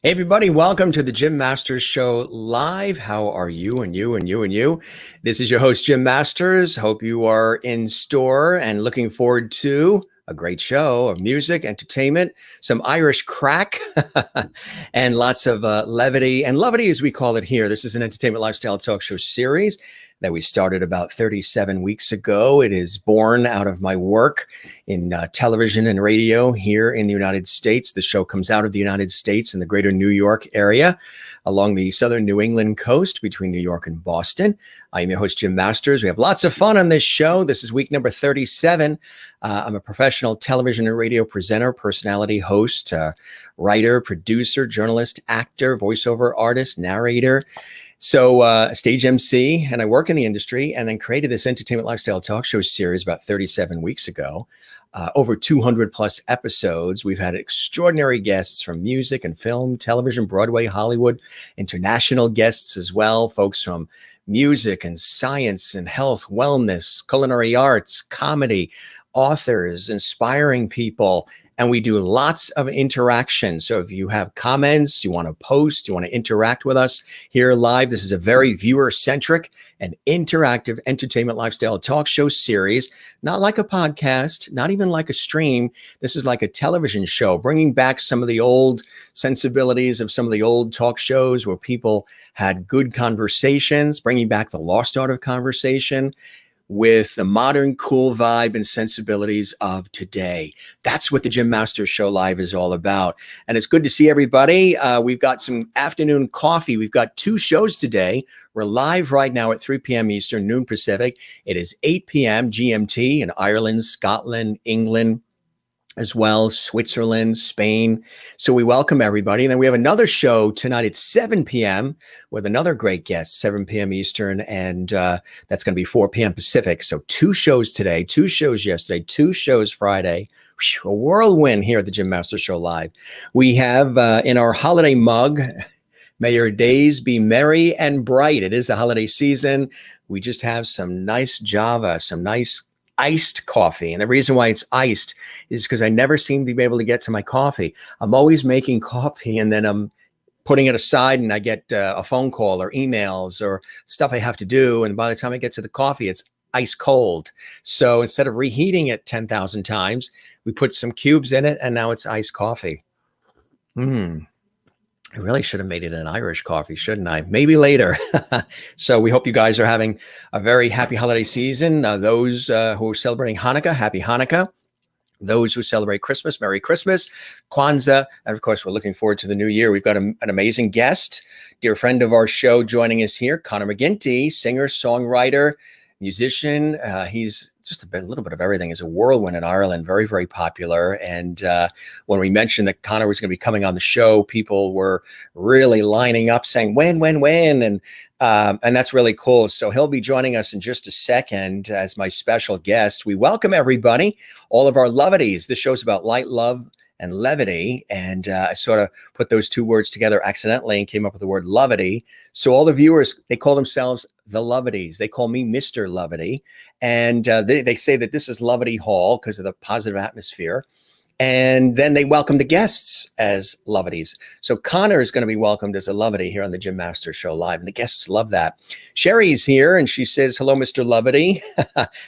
Hey everybody, welcome to the Jim Masters Show live. How are you and you and you and you? This is your host, Jim Masters. Hope you are in store and looking forward to a great show of music, entertainment, some Irish crack, and lots of levity. And levity, as we call it here, this is an entertainment lifestyle talk show series that we started about 37 weeks ago. It is born out of my work in television and radio here in the United States. The show comes out of the United States in the greater New York area along the southern New England coast between New York and Boston. I am your host, Jim Masters. We have lots of fun on this show. This is week number 37. I'm a professional television and radio presenter, personality, host, writer, producer, journalist, actor, voiceover artist, narrator. So stage MC, and I work in the industry, and then created this entertainment lifestyle talk show series about 37 weeks ago. Over 200 plus episodes. We've had extraordinary guests from music and film, television, Broadway, Hollywood, international guests as well, folks from music and science and health, wellness, culinary arts, comedy, authors, inspiring people. And we do lots of interaction. So if you have comments, you want to post, you want to interact with us here live, this is a very viewer-centric and interactive entertainment lifestyle talk show series, not like a podcast, not even like a stream. This is like a television show, bringing back some of the old sensibilities of some of the old talk shows where people had good conversations, bringing back the lost art of conversation with the modern cool vibe and sensibilities of today. That's what the Jim Masters Show Live is all about. And it's good to see everybody. We've got some afternoon coffee. We've got two shows today. We're live right now at 3 p.m. Eastern, noon Pacific. It is 8 p.m. GMT in Ireland, Scotland, England, as well, Switzerland, Spain. So we welcome everybody. And then we have another show tonight at 7 p.m. with another great guest, 7 p.m. Eastern, and that's going to be 4 p.m. Pacific. So two shows today, two shows yesterday, two shows Friday. A whirlwind here at the Jim Masters Show Live. We have in our holiday mug, may your days be merry and bright. It is the holiday season. We just have some nice Java, some nice iced coffee. And the reason why it's iced is because I never seem to be able to get to my coffee. I'm always making coffee and then I'm putting it aside and I get a phone call or emails or stuff I have to do. And by the time I get to the coffee, it's ice cold. So instead of reheating it 10,000 times, we put some cubes in it and now it's iced coffee. I really should have made it an Irish coffee, shouldn't I? Maybe later. So we hope you guys are having a very happy holiday season. Those who are celebrating Hanukkah, happy Hanukkah. Those who celebrate Christmas, Merry Christmas, Kwanzaa. And of course, we're looking forward to the new year. We've got an amazing guest, dear friend of our show joining us here, Conor McGinty, singer, songwriter, musician. He's just a little bit of everything. He's a whirlwind in Ireland, very, very popular. And when we mentioned that Conor was going to be coming on the show, people were really lining up saying, when? And that's really cool. So he'll be joining us in just a second as my special guest. We welcome everybody, all of our lovities. This show's about light, love, and levity. And I sort of put those two words together accidentally and came up with the word levity. So all the viewers, they call themselves the lovities. They call me Mr. Levity. And they say that this is Levity Hall because of the positive atmosphere. And then they welcome the guests as lovities. So Conor is going to be welcomed as a lovity here on the Jim Masters Show Live. And the guests love that. Sherry's here and she says, hello, Mr. Levity.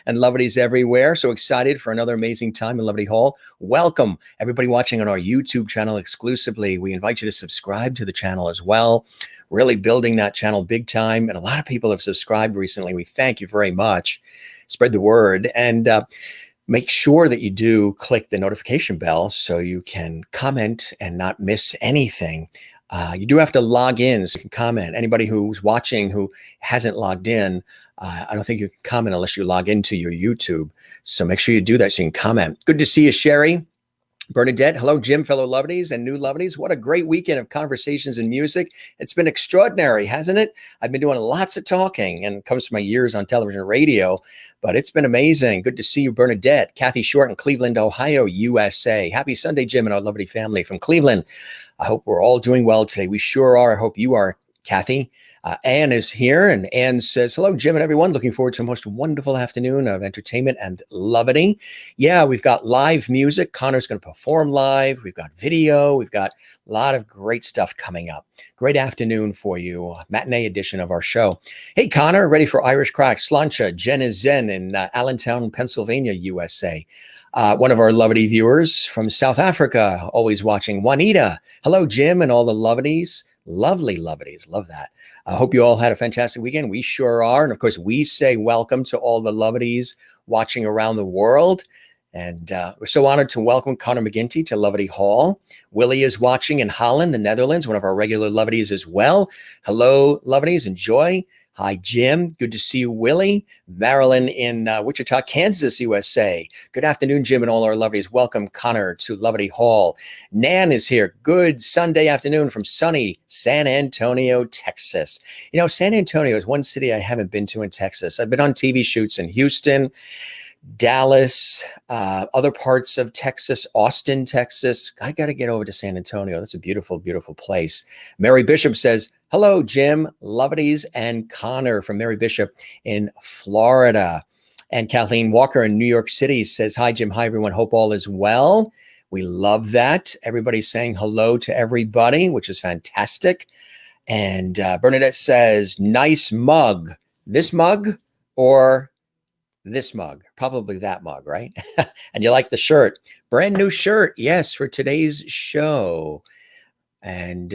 And lovities everywhere. So excited for another amazing time in Levity Hall. Welcome everybody watching on our YouTube channel exclusively. We invite you to subscribe to the channel as well. Really building that channel big time. And a lot of people have subscribed recently. We thank you very much. Spread the word. And make sure that you do click the notification bell so you can comment and not miss anything. You do have to log in so you can comment. Anybody who's watching who hasn't logged in, I don't think you can comment unless you log into your YouTube. So make sure you do that so you can comment. Good to see you, Sherry. Bernadette, hello, Jim, fellow lovities and new lovities. What a great weekend of conversations and music. It's been extraordinary, hasn't it? I've been doing lots of talking and it comes from my years on television and radio, but it's been amazing. Good to see you, Bernadette. Kathy Short in Cleveland, Ohio, USA. Happy Sunday, Jim, and our lovely family from Cleveland. I hope we're all doing well today. We sure are. I hope you are Kathy. Anne is here, and Anne says, hello, Jim and everyone. Looking forward to a most wonderful afternoon of entertainment and levity. Yeah, we've got live music. Conor's going to perform live. We've got video. We've got a lot of great stuff coming up. Great afternoon for you. Matinee edition of our show. Hey, Conor, ready for Irish Crack? Slancha, Jen is Zen in Allentown, Pennsylvania, USA. One of our levity viewers from South Africa, always watching. Juanita. Hello, Jim and all the levities. Lovely levities. Love that. I hope you all had a fantastic weekend. We sure are. And of course, we say welcome to all the levities watching around the world. And we're so honored to welcome Conor McGinty to Levity Hall. Willie is watching in Holland, the Netherlands, one of our regular levities as well. Hello, levities. Enjoy. Hi, Jim. Good to see you, Willie. Marilyn in Wichita, Kansas, USA. Good afternoon, Jim, and all our levities. Welcome, Conor, to Levity Hall. Nan is here. Good Sunday afternoon from sunny San Antonio, Texas. You know, San Antonio is one city I haven't been to in Texas. I've been on TV shoots in Houston, Dallas, other parts of Texas, Austin, Texas. I got to get over to San Antonio. That's a beautiful, beautiful place. Mary Bishop says, hello, Jim, levities, and Conor from Mary Bishop in Florida. And Kathleen Walker in New York City says, hi, Jim. Hi, everyone. Hope all is well. We love that. Everybody's saying hello to everybody, which is fantastic. And Bernadette says, nice mug. This mug or this mug? Probably that mug, right? And you like the shirt. Brand new shirt. Yes, for today's show. And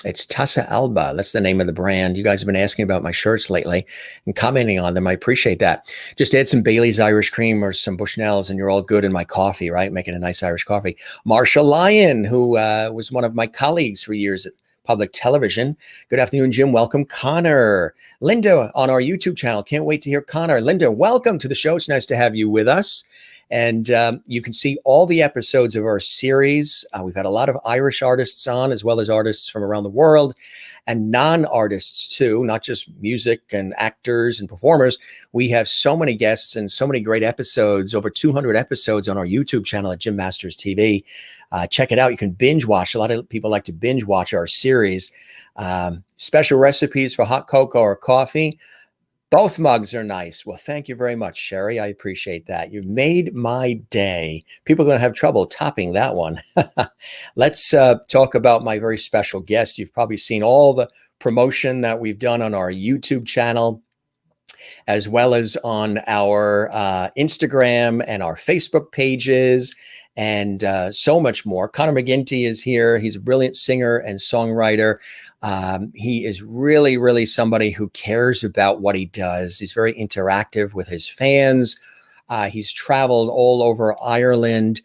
it's Tassa Alba. That's the name of the brand. You guys have been asking about my shirts lately and commenting on them. I appreciate that. Just add some Bailey's Irish cream or some Bushnell's and you're all good in my coffee, right? Making a nice Irish coffee. Marsha Lyon, who was one of my colleagues for years at public television. Good afternoon, Jim. Welcome, Conor. Linda on our YouTube channel. Can't wait to hear Conor. Linda, welcome to the show. It's nice to have you with us. And you can see all the episodes of our series. We've had a lot of Irish artists on, as well as artists from around the world and non-artists too, not just music and actors and performers. We have so many guests and so many great episodes, over 200 episodes on our YouTube channel at Jim Masters TV. Check it out. You can binge watch. A lot of people like to binge watch our series. Special recipes for hot cocoa or coffee. Both mugs are nice. Well, thank you very much, Sherry. I appreciate that. You made my day. People are going to have trouble topping that one. Let's talk about my very special guest. You've probably seen all the promotion that we've done on our YouTube channel, as well as on our Instagram and our Facebook pages, and so much more. Conor McGinty is here. He's a brilliant singer and songwriter. He is really, really somebody who cares about what he does. He's very interactive with his fans. He's traveled all over Ireland.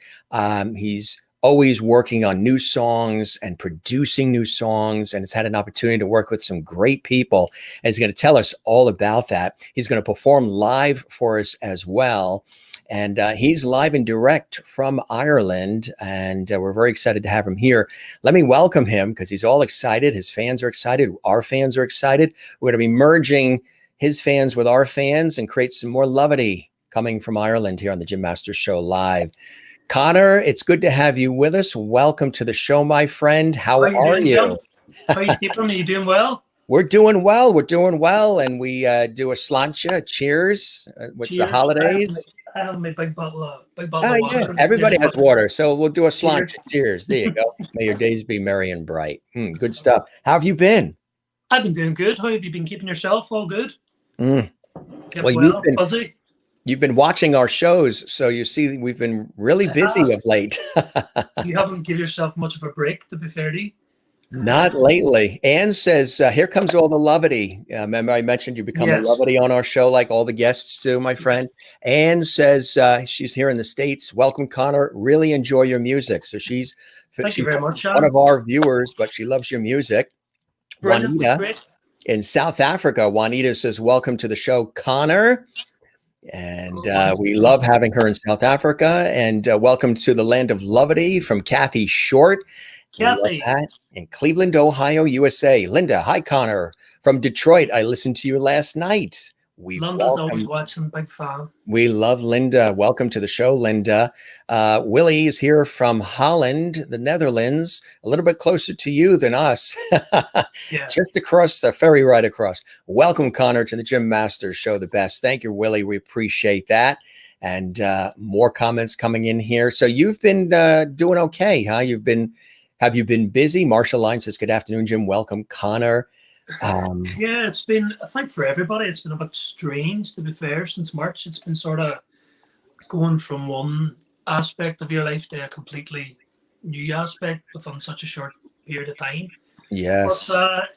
He's always working on new songs and producing new songs, and has had an opportunity to work with some great people. And he's going to tell us all about that. He's going to perform live for us as well. And he's live and direct from Ireland, and we're very excited to have him here. Let me welcome him because he's all excited. His fans are excited. Our fans are excited. We're going to be merging his fans with our fans and create some more levity coming from Ireland here on the Jim Masters Show live. Conor, it's good to have you with us. Welcome to the show, my friend. How are you? Jim? How are you keeping? Are you doing well? We're doing well. We're doing well. And we do a slancha. Cheers. With the holidays. I have my big bottle of water. Yeah. Everybody has water. So we'll do a slancha. Cheers. There you go. May your days be merry and bright. Good stuff. How have you been? I've been doing good. How have you been keeping yourself? All good? Well, busy? You've been watching our shows, so you see we've been really busy of late. You haven't given yourself much of a break, to be fair to you. Not lately. Anne says, here comes all the levity. Remember I mentioned you become a levity on our show, like all the guests do, my friend. Anne says she's here in the States. Welcome, Conor. Really enjoy your music. So she's Thank you very much, one of our viewers, but she loves your music. Brilliant. Juanita in South Africa. Juanita says, welcome to the show, Conor. And we love having her in South Africa. And welcome to the land of levity from Kathy Short. Kathy. In Cleveland, Ohio, USA. Linda, hi, Conor. From Detroit, I listened to you last night. We Linda's always welcome. watching, big fan. We love Linda. Welcome to the show, Linda. Willie is here from Holland, the Netherlands, a little bit closer to you than us. Yeah. Just across the ferry right across. Welcome, Conor, to the Jim Masters Show, the best. Thank you, Willie. We appreciate that. And more comments coming in here. So you've been doing okay, huh? Have you been busy? Marshall Line says, good afternoon, Jim. Welcome, Conor. Yeah, it's been, I think for everybody, it's been a bit strange, to be fair, since March. It's been sort of going from one aspect of your life to a completely new aspect within such a short period of time. Yes. But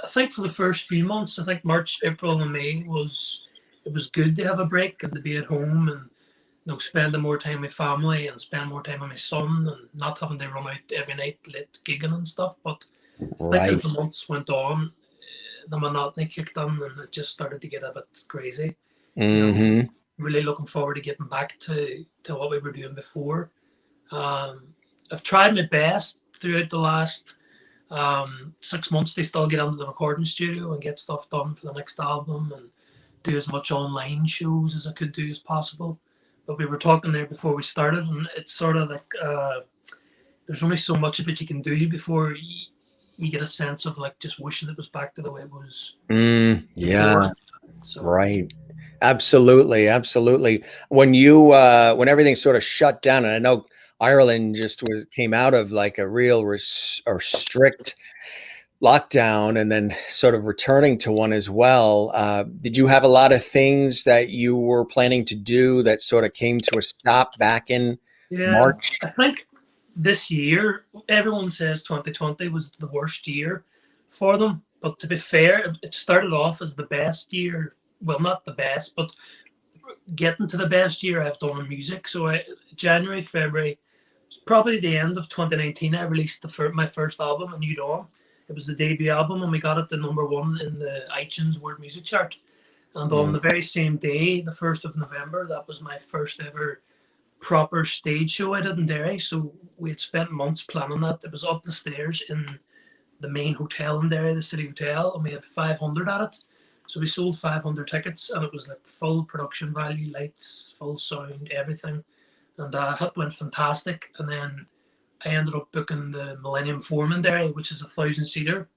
I think for the first few months, I think March, April, and May it was good to have a break and to be at home and spending more time with family and spend more time with my son and not having to run out every night late gigging and stuff. But I think as the months went on, the monotony kicked in and it just started to get a bit crazy. Really looking forward to getting back to what we were doing before. I've tried my best throughout the last 6 months to still get into the recording studio and get stuff done for the next album and do as much online shows as I could do as possible. But we were talking there before we started, and it's sort of like there's only so much of it you can do before you get a sense of like just wishing it was back to the way it was. Yeah. So. Right. Absolutely. When everything sort of shut down, and I know Ireland just came out of like a real strict lockdown and then sort of returning to one as well. Did you have a lot of things that you were planning to do that sort of came to a stop back in March? I think this year, everyone says 2020 was the worst year for them. But to be fair, it started off as the best year. Well, not the best, but getting to the best year I've done in music. So January, February, probably the end of 2019, I released my first album, A New Dawn. It was the debut album, and we got it to #1 in the iTunes World Music Chart. And on the very same day, the 1st of November, that was my first ever proper stage show I did in Derry. So we had spent months planning that. It was up the stairs in the main hotel in Derry, the City Hotel, and we had 500 at it. So we sold 500 tickets, and it was like full production value, lights, full sound, everything. And it went fantastic. And then I ended up booking the Millennium Forum in Derry, which is a 1,000-seater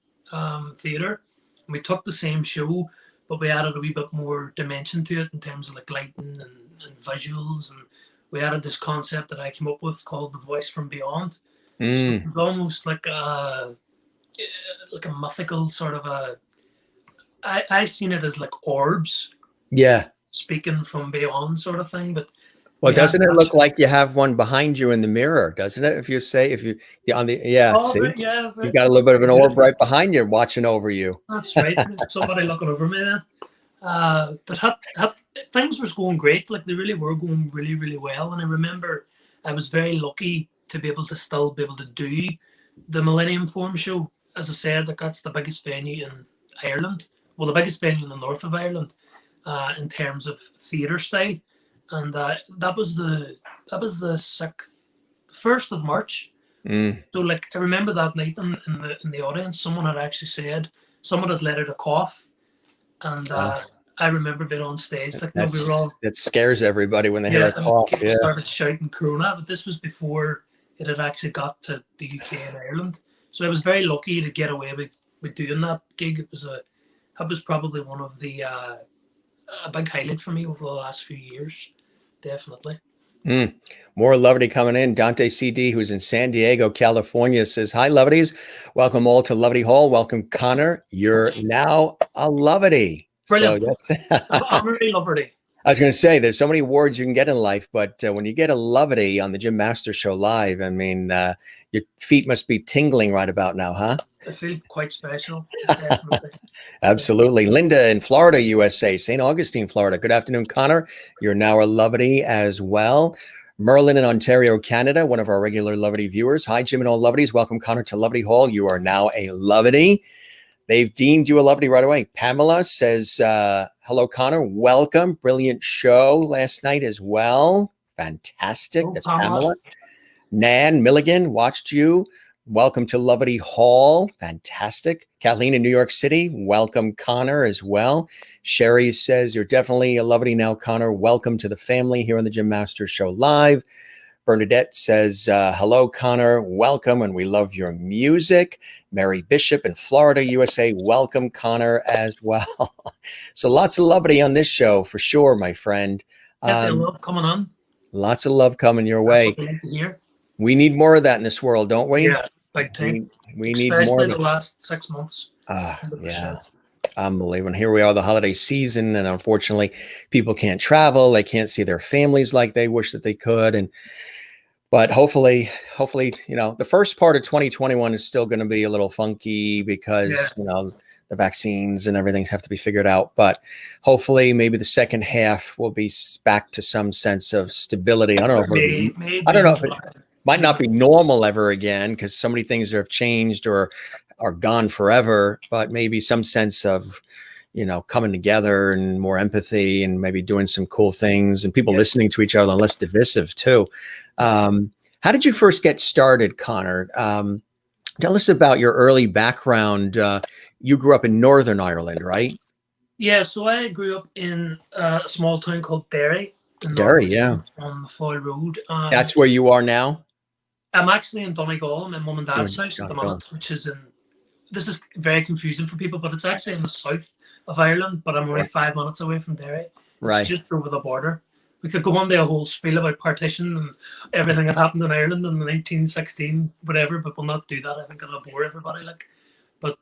theatre. And we took the same show, but we added a wee bit more dimension to it in terms of like lighting and visuals. And we added this concept that I came up with called The Voice from Beyond. So it was almost like a mythical sort of I seen it as like orbs. Yeah. Speaking from beyond sort of thing. But well, doesn't it look like you have one behind you in the mirror? Doesn't it? If you're on the, you've got a little bit of an orb right behind you watching over you. That's right. Somebody looking over me then. But things were going great. Like they really were going really, really well. And I remember I was very lucky to be able to still be able to do the Millennium Forum show. As I said, like that's the biggest venue in Ireland. Well, the biggest venue in the north of Ireland in terms of theatre style. And that was the 1st of March. So like I remember that night in the audience, someone had actually said someone had let out a cough, and I remember being on stage like we were all. It scares everybody when they hear a cough. People started shouting "Corona," but this was before it had actually got to the UK and Ireland. So I was very lucky to get away with doing that gig. That was probably one of the a big highlight for me over the last few years. Definitely. More Lovity coming in. Dante CD, who's in San Diego, California, says, hi, Lovities. Welcome all to Lovity Hall. Welcome, Conor. You're now a Lovity. Brilliant. So I'm really Lovity. I was going to say, there's so many awards you can get in life, but when you get a Lovity on the Jim Masters Show live, I mean, your feet must be tingling right about now, huh? I feel quite special. Definitely. Absolutely. Linda in Florida, USA, St. Augustine, Florida. Good afternoon, Conor. You're now a Lovity as well. Merlin in Ontario, Canada, one of our regular Lovity viewers. Hi, Jim and all Lovities. Welcome, Conor, to Lovity Hall. You are now a Lovity. They've deemed you a Lovity right away. Pamela says, hello, Conor. Welcome. Brilliant show last night as well. Fantastic. That's Pamela. Nan Milligan watched you. welcome to Lovety Hall. Fantastic. Kathleen in New York City. Welcome, Connor, as well. Sherry says, you're definitely a Lovety now, Connor. Welcome to the family here on the Jim Masters Show Live. Bernadette says, hello, Connor. Welcome, and we love your music. Mary Bishop in Florida, USA. Welcome, Connor, as well. So lots of Lovety on this show, for sure, my friend. Love coming on. Lots of love coming your That's way. what we like to hear. We need more of that in this world, don't we? Yeah, big time. We need more Especially of the it. last 6 months. Yeah. Unbelievable. And here we are, the holiday season, and unfortunately, people can't travel. They can't see their families like they wish that they could. But hopefully, the first part of 2021 is still going to be a little funky because, the vaccines and everything have to be figured out. But hopefully, maybe the second half will be back to some sense of stability. I don't know. I don't know if it might not be normal ever again because so many things have changed or are gone forever. But maybe some sense of, coming together and more empathy and maybe doing some cool things and people listening to each other and less divisive too. How did you first get started, Connor? Tell us about your early background. You grew up in Northern Ireland, right? Yeah, so I grew up in a small town called Derry. Derry, yeah. On the Foyle Road. That's where you are now? I'm actually in Donegal, my mum and dad's house at the moment, which is this is very confusing for people, but it's actually in the south of Ireland, but I'm only 5 minutes away from Derry. It's just over the border. We could go on to a whole spiel about partition and everything that happened in Ireland in 1916, whatever, but we'll not do that. I think it'll bore everybody. But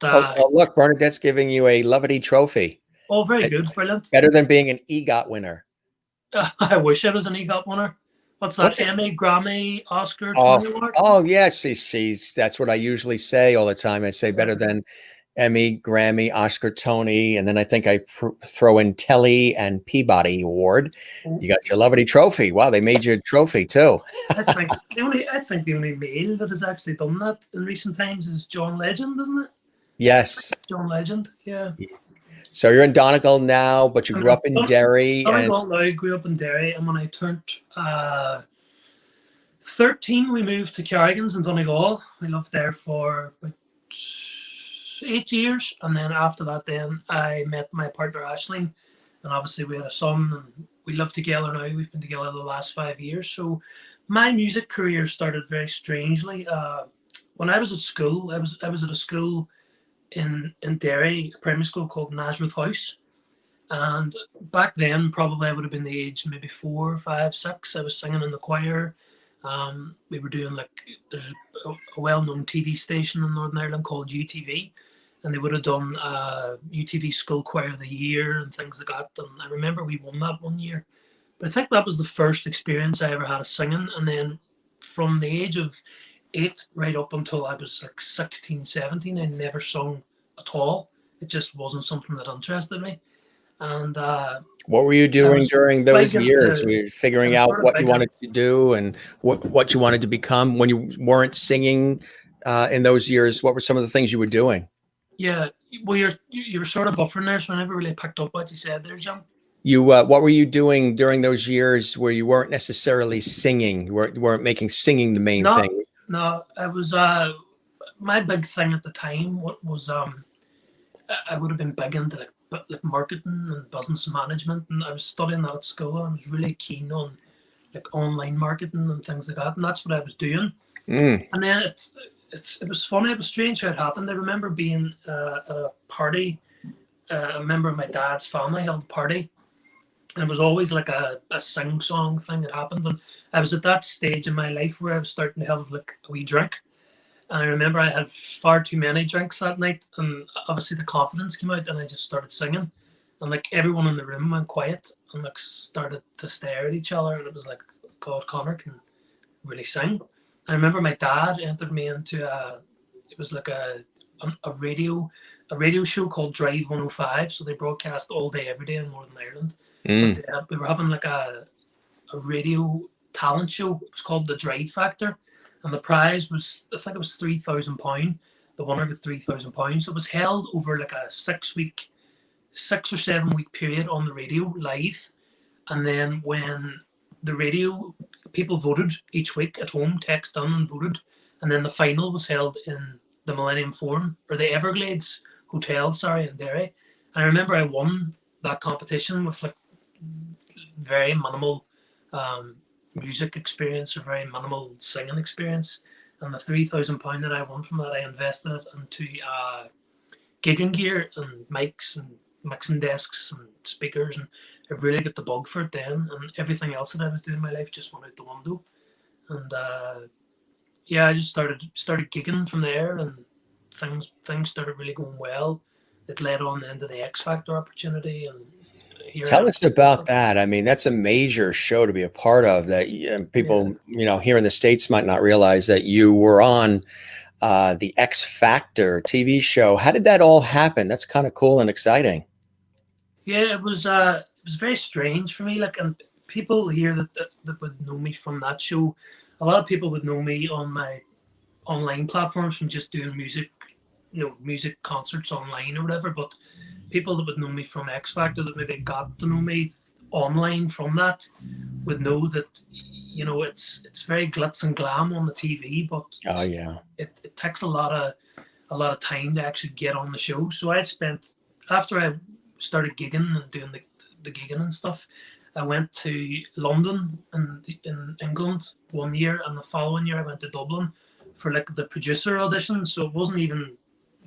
look, Bernadette's giving you a Lovety trophy. Oh, very good, brilliant. Better than being an EGOT winner. I wish I was an EGOT winner. What's that? Emmy, Grammy, Oscar, Tony Award? Oh, yeah, she's. That's what I usually say all the time. I say better than Emmy, Grammy, Oscar, Tony, and then I think I throw in Telly and Peabody Award. You got your Lovety trophy. Wow, they made you a trophy too. I think the only male that has actually done that in recent times is John Legend, isn't it? Yes, John Legend. Yeah. So you're in Donegal now, but you grew up in Derry. I grew up in Derry, and when I turned 13, we moved to Carrigan's in Donegal. We lived there for about 8 years, and then after that, then I met my partner Aisling, and obviously we had a son, and we live together now. We've been together the last 5 years. So my music career started very strangely. When I was at school, I was at a school in Derry, a primary school called Nazareth House. And back then, probably I would have been the age maybe 4, 5, 6. I was singing in the choir. We were doing there's a well-known TV station in Northern Ireland called UTV, and they would have done UTV School Choir of the Year and things like that. And I remember we won that one year. But I think that was the first experience I ever had of singing. And then from the age of 8 right up until I was 16, 17, I never sung at all. It just wasn't something that interested me. And what were you doing during those years? Were you figuring out what you wanted to do and what you wanted to become when you weren't singing in those years? What were some of the things you were doing? Yeah, well, you were sort of buffering there, so I never really picked up what you said there, Jim. What were you doing during those years where you weren't necessarily singing? You weren't making singing the main thing? No, I was my big thing at the time was I would have been big into like marketing and business management, and I was studying that at school. And I was really keen on online marketing and things like that, and that's what I was doing. And then it was funny. It was strange how it happened. I remember being at a party. A member of my dad's family held a party, and it was always like a sing-song thing that happened. And I was at that stage in my life where I was starting to have a wee drink. And I remember I had far too many drinks that night, and obviously the confidence came out, and I just started singing. And everyone in the room went quiet and started to stare at each other, and it was like, God, Connor can really sing. I remember my dad entered me into it was like a radio show called Drive 105. So they broadcast all day, every day in Northern Ireland. But we were having a radio talent show. It was called The Drive Factor. And the prize was, I think it was £3,000. The winner got £3,000. So it was held over a 6 or 7 week period on the radio live. And then when the radio people voted each week at home, text in and voted. and then the final was held in the Millennium Forum, or the Everglades Hotel, sorry, in Derry. And I remember I won that competition with like very minimal music experience or very minimal singing experience. And the £3,000 that I won from that, I invested it into gigging gear and mics and mixing desks and speakers, and I really got the bug for it then. And everything else that I was doing in my life just went out the window. And yeah, I just started gigging from there, and things started really going well. It led on then to the X Factor opportunity, and here I Tell am. us about that. I mean, that's a major show to be a part of that people, here in the States might not realize that you were on the X Factor TV show. How did that all happen? That's kind of cool and exciting. Yeah, it was very strange for me. Like, and people here that would know me from that show, a lot of people would know me on my online platforms from just doing music, music concerts online or whatever. But people that would know me from X Factor, that maybe got to know me online from that, would know that it's very glitz and glam on the TV, but oh yeah, it takes a lot of time to actually get on the show. So I spent, after I started gigging and doing the gigging and stuff, I went to London in England 1 year, and the following year I went to Dublin for like the producer audition. So it wasn't even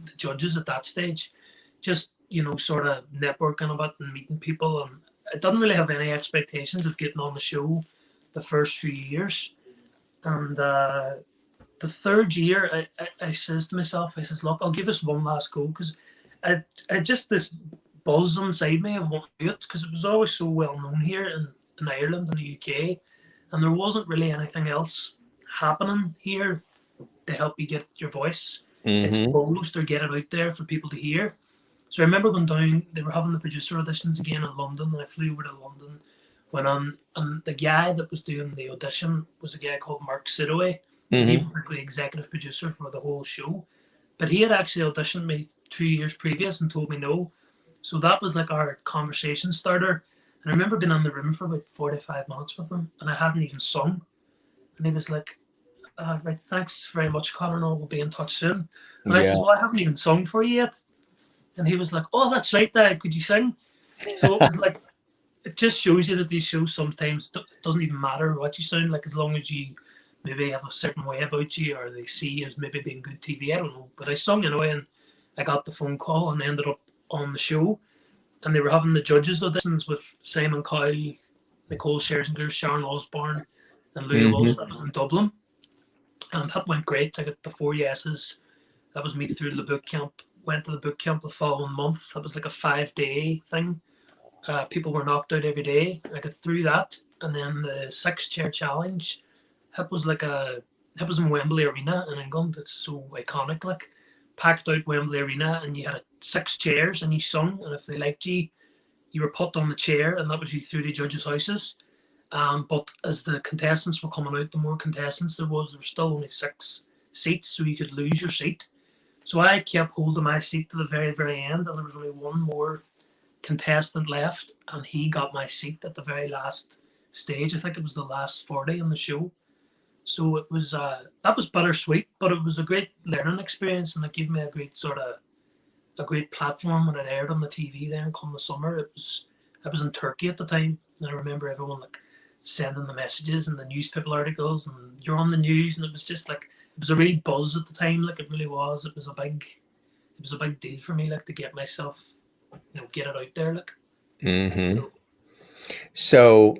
the judges at that stage, just sort of networking a bit and meeting people. And I didn't really have any expectations of getting on the show the first few years. And the third year, I says to myself, I says, look, I'll give this one last go, because I just this buzz inside me of wanting to do it, because it was always so well known here in Ireland and the UK, and there wasn't really anything else happening here to help you get your voice exposed or get it out there for people to hear. So I remember going down, they were having the producer auditions again in London, and I flew over to London, went on, and the guy that was doing the audition was a guy called Mark Sidaway, and he was like the executive producer for the whole show. But he had actually auditioned me 2 years previous and told me no. So that was like our conversation starter. And I remember being in the room for about 45 minutes with him, and I hadn't even sung. And he was like, right, thanks very much, Conor, and we'll be in touch soon. And I said, well, I haven't even sung for you yet. And he was like, oh, that's right, Dad, could you sing? So it was like, it just shows you that these shows sometimes it doesn't even matter what you sound like, as long as you maybe have a certain way about you, or they see you as maybe being good TV. I don't know. But I sung anyway, and I got the phone call and ended up on the show. And they were having the judges auditions with Simon Cowell, Nicole Scherzinger, Sharon Osbourne, and Louis Walsh. That was in Dublin. And that went great. I got the 4 yeses. That was me through the boot camp. Went to the boot camp the following month. That was like a 5-day thing. People were knocked out every day. I got through that. And then the 6-chair challenge, it was in Wembley Arena in England. It's so iconic, like packed out Wembley Arena, and you had 6 chairs and you sung, and if they liked you, you were put on the chair, and that was you through the judges' houses. But as the contestants were coming out, the more contestants there was still only 6 seats, so you could lose your seat. So I kept holding my seat to the very, very end, and there was only one more contestant left, and he got my seat at the very last stage. I think it was the last 40 on the show. So it was that was bittersweet, but it was a great learning experience, and it gave me a great platform when it aired on the TV. Then come the summer, I was in Turkey at the time, and I remember everyone like sending the messages and the newspaper articles, and you're on the news, and it was just like, it was a real buzz at the time. Like, it really was. It was a big deal for me, like, to get myself, get it out there, like. So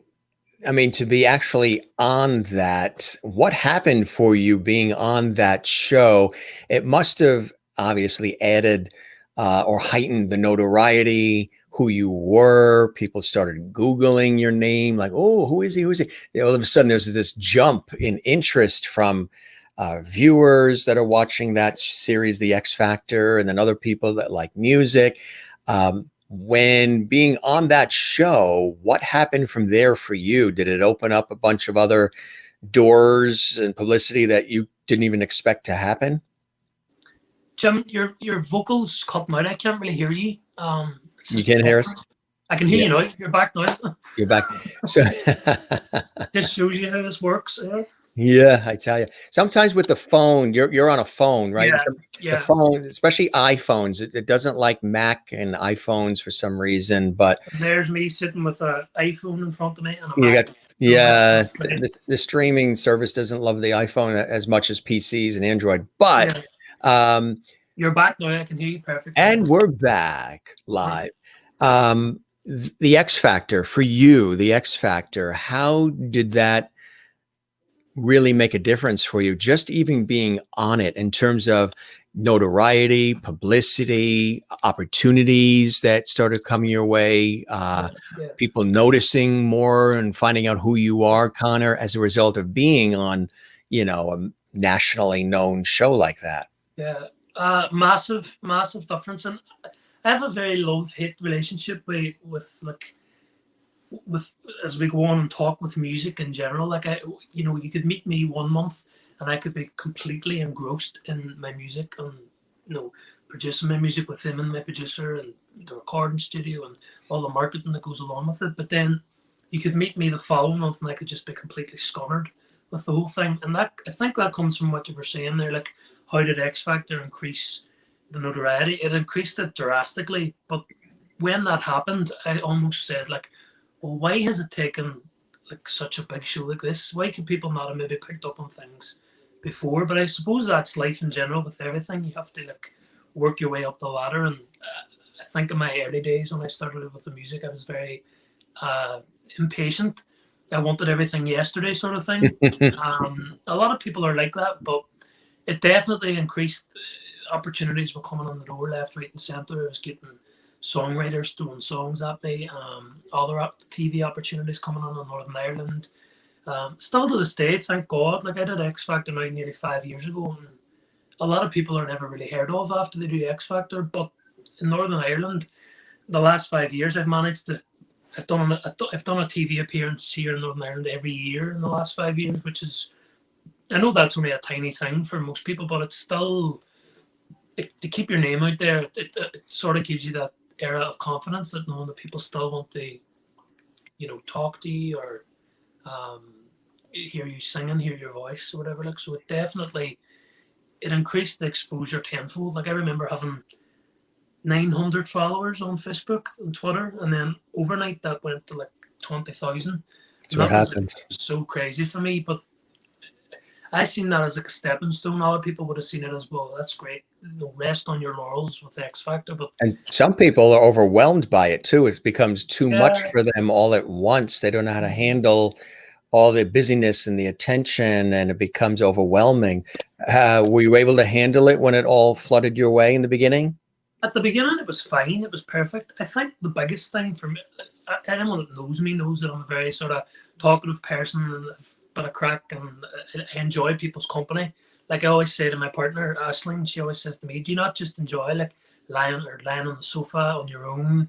I mean, to be actually on that, what happened for you being on that show? It must have obviously added or heightened the notoriety, who you were. People started Googling your name, like, oh, who is he? Who is he? All of a sudden, there's this jump in interest from viewers that are watching that series, The X Factor, and then other people that like music. When being on that show, what happened from there for you? Did it open up a bunch of other doors and publicity that you didn't even expect to happen? Jim, your vocals cutting out. I can't really hear you. You can't hear us? I can hear you now. You're back now. You're back. So just shows you how this works. Yeah, I tell you. Sometimes with the phone, you're on a phone, right? And Yeah, the yeah. phone, especially iPhones, it doesn't like Mac and iPhones for some reason. But And there's me sitting with an iPhone in front of me and a you got, Mac. No, that's yeah, not right. the streaming service doesn't love the iPhone as much as PCs and Android. But Yeah, um, you're back now. I can hear you perfectly. and we're back Mhm. live. The X Factor for you, the X Factor. How did that really make a difference for you, just even being on it in terms of notoriety, publicity, opportunities that started coming your way, Yeah, yeah, people noticing more and finding out who you are, Connor, as a result of being on, a nationally known show like that? yeah. Massive, massive difference. And I have a very love-hate relationship with like with as we go on and talk with music in general. Like you could meet me 1 month and I could be completely engrossed in my music and producing my music with him and my producer and the recording studio and all the marketing that goes along with it. But then you could meet me the following month and I could just be completely scunnered with the whole thing. And that I think that comes from what you were saying there. Like, how did X Factor increase the notoriety? It increased it drastically, but when that happened, I almost said like, well, why has it taken like such a big show like this? Why can people not have maybe picked up on things before? But I suppose that's life in general with everything. You have to like work your way up the ladder. And I think in my early days when I started with the music, I was very uh, impatient. I wanted everything yesterday, sort of thing. A lot of people are like that, but it definitely increased. Opportunities were coming on the door left, right, and centre. I was getting songwriters throwing songs at me. Other TV opportunities coming on in Northern Ireland. Still to this day, thank God. Like I did X Factor now nearly 5 years ago, and a lot of people are never really heard of after they do X Factor. But in Northern Ireland, the last 5 years, I've managed to. I've done a TV appearance here in Northern Ireland every year in the last 5 years, which is, I know that's only a tiny thing for most people, but it's still to keep your name out there. It sort of gives you that era of confidence that knowing that people still want to, talk to you or um, hear you singing, hear your voice or whatever. Like, so it increased the exposure tenfold. Like I remember having 900 followers on Facebook and Twitter, and then overnight that went to like 20,000, That's and what that was happens. so crazy for me. But I seen that as like a stepping stone. Other people would have seen it as, well, that's great. Rest on your laurels with X Factor. But And some people are overwhelmed by it too. It becomes too much yeah, for them all at once. They don't know how to handle all the busyness and the attention, and it becomes overwhelming. Were you able to handle it when it all flooded your way in the beginning? at the beginning it was fine. It was perfect. I think the biggest thing for me, anyone that knows me knows that I'm a very sort of talkative person and a bit of crack, and I enjoy people's company. Like I always say to my partner, Aisling, she always says to me, do you not just enjoy like lying on the sofa on your own?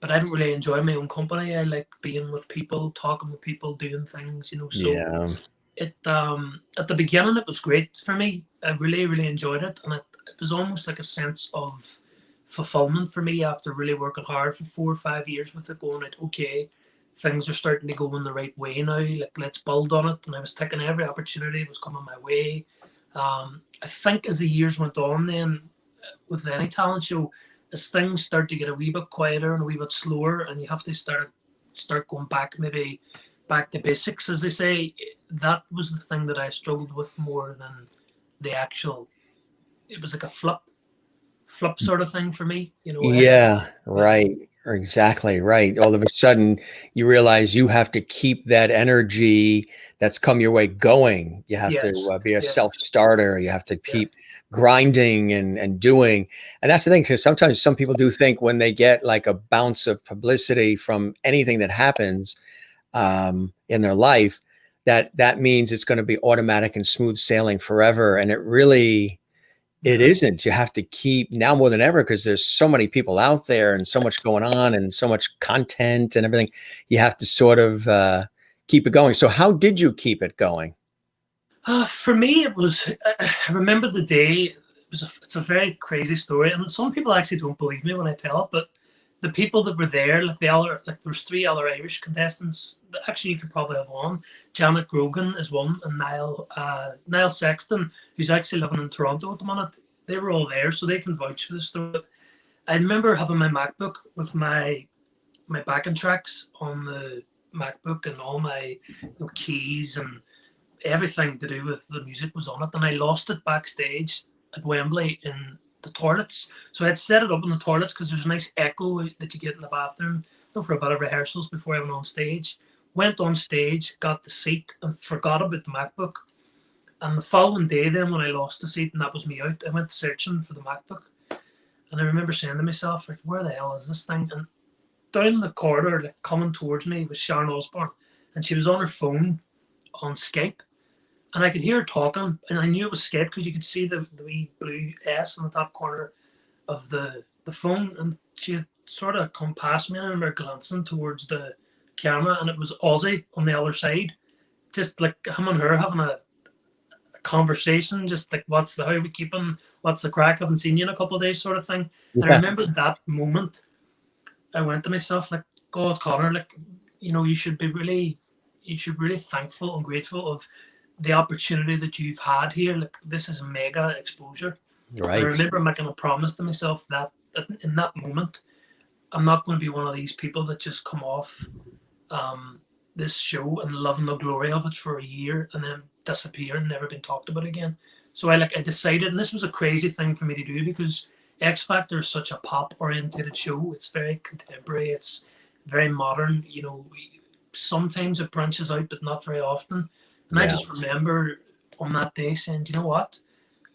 But I don't really enjoy my own company. I like being with people, talking with people, doing things. So Yeah. it at the beginning it was great for me. I really, really enjoyed it, and it was almost like a sense of fulfillment for me after really working hard for 4 or 5 years with it, going like, okay, things are starting to go in the right way now, like let's build on it. And I was taking every opportunity that was coming my way. I think as the years went on, then with any talent show, as things start to get a wee bit quieter and a wee bit slower, and you have to start going back, maybe back to basics, as they say. That was the thing that I struggled with more than the actual. It was like a flip sort of thing for me. Yeah, Yeah, right. Or exactly right. All of a sudden, you realize you have to keep that energy that's come your way going. You have to yes, be a yes, self-starter. You have to yeah, keep grinding and doing. And that's the thing, because sometimes some people do think when they get like a bounce of publicity from anything that happens in their life, that that means it's going to be automatic and smooth sailing forever. And it yeah. isn't. You have to keep now more than ever, because there's so many people out there and so much going on and so much content and everything. You have to sort of keep it going. So how did you keep it going? For me, it was. I remember the day. It's a very crazy story, and some people actually don't believe me when I tell it. But the people that were there, like the other, like there was three other Irish contestants that actually you could probably have on. Janet Grogan is one, and Niall Sexton, who's actually living in Toronto at the minute. They were all there, so they can vouch for the story. I remember having my MacBook with my backing tracks on the MacBook, and all my keys and everything to do with the music was on it, and I lost it backstage at Wembley in the toilets. So I had set it up in the toilets because there's a nice echo that you get in the bathroom, for a bit of rehearsals before I went on stage. Went on stage, got the seat, and forgot about the MacBook. And the following day, then when I lost the seat and that was me out, I went searching for the MacBook. And I remember saying to myself, like, where the hell is this thing? And down the corridor, like coming towards me, was Sharon Osbourne, and she was on her phone on Skype. And I could hear her talking, and I knew it was Skype because you could see the wee blue S in the top corner of the phone. And she had sort of come past me, and I remember glancing towards the camera, and it was Ozzy on the other side, just like him and her having a conversation, just like, how are we keeping, what's the crack, haven't seen you in a couple of days, sort of thing. Yeah. And I remember that moment, I went to myself, like, God, Conor, like, you should be really thankful and grateful of the opportunity that you've had here. Like, this is mega exposure. Right. I remember making a promise to myself that in that moment, I'm not going to be one of these people that just come off this show and loving the glory of it for a year and then disappear and never been talked about again. So I decided, and this was a crazy thing for me to do because X Factor is such a pop oriented show. It's very contemporary. It's very modern. Sometimes it branches out, but not very often. And I just remember on that day saying, you know what?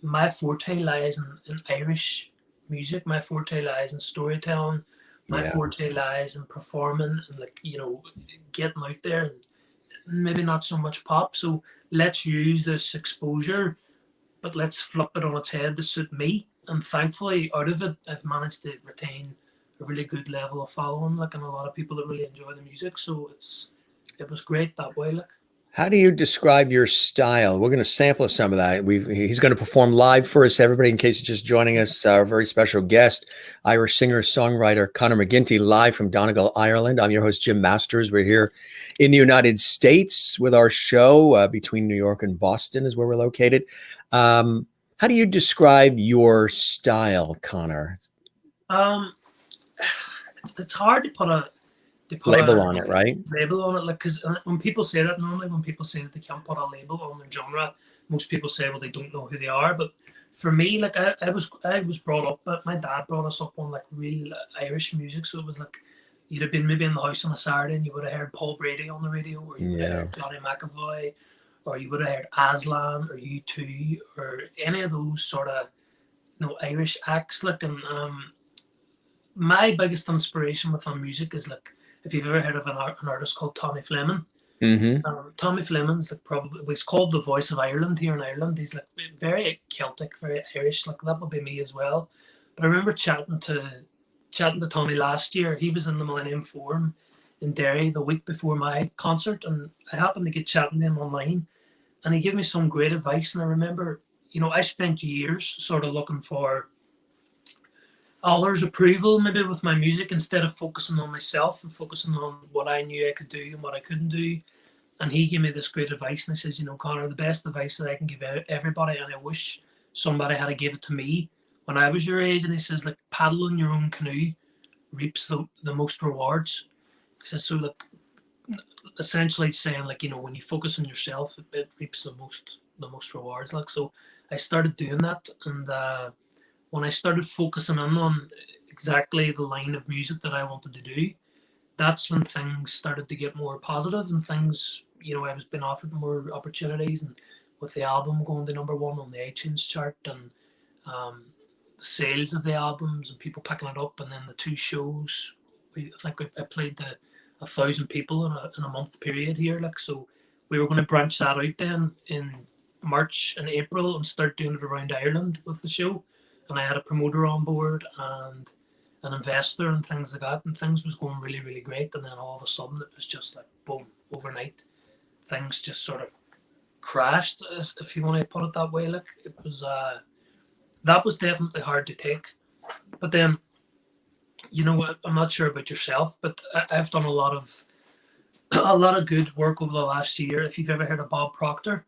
My forte lies in Irish music. My forte lies in storytelling. My forte lies in performing and getting out there, and maybe not so much pop. So let's use this exposure, but let's flip it on its head to suit me. And thankfully, out of it, I've managed to retain a really good level of following, and a lot of people that really enjoy the music. So it was great that way. How do you describe your style? We're going to sample some of that. He's going to perform live for us, everybody, in case you're just joining us. Our very special guest, Irish singer-songwriter Conor McGinty, live from Donegal, Ireland. I'm your host, Jim Masters. We're here in the United States with our show. Between New York and Boston is where we're located. How do you describe your style, Conor? It's hard to put a label on it, right? Label on it, because when people say that, normally when people say that they can't put a label on their genre, most people say, well, they don't know who they are. But for me, I was brought up, but my dad brought us up on real Irish music. So it was you'd have been maybe in the house on a Saturday and you would have heard Paul Brady on the radio, or you would have heard Johnny McAvoy, or you would have heard Aslan or U2 or any of those sort of Irish acts. My biggest inspiration with music is if you've ever heard of an artist called Tommy Fleming. Mm-hmm. Tommy Fleming's he's called the voice of Ireland here in Ireland. He's very Celtic, very Irish. That would be me as well. But I remember chatting to Tommy last year. He was in the Millennium Forum in Derry the week before my concert, and I happened to get chatting to him online, and he gave me some great advice. And I remember, I spent years sort of looking for others' approval maybe with my music instead of focusing on myself and focusing on what I knew I could do and what I couldn't do. And he gave me this great advice, and he says, Conor, the best advice that I can give everybody, and I wish somebody had to give it to me when I was your age, and he says, paddling your own canoe reaps the most rewards. He says, so essentially saying when you focus on yourself, it reaps the most rewards. So I started doing that, and when I started focusing in on exactly the line of music that I wanted to do, that's when things started to get more positive, and things, I was being offered more opportunities, and with the album going to #1 on the iTunes chart, and the sales of the albums and people picking it up, and then the 2 shows, I think I played 1,000 people in a month period here. So we were going to branch that out then in March and April and start doing it around Ireland with the show. And I had a promoter on board and an investor and things like that, and things was going really, really great. And then all of a sudden it was just boom, overnight, things just sort of crashed, if you want to put it that way. It was that was definitely hard to take. But then you know what, I'm not sure about yourself, but I've done a lot of a lot of good work over the last year. If you've ever heard of Bob Proctor,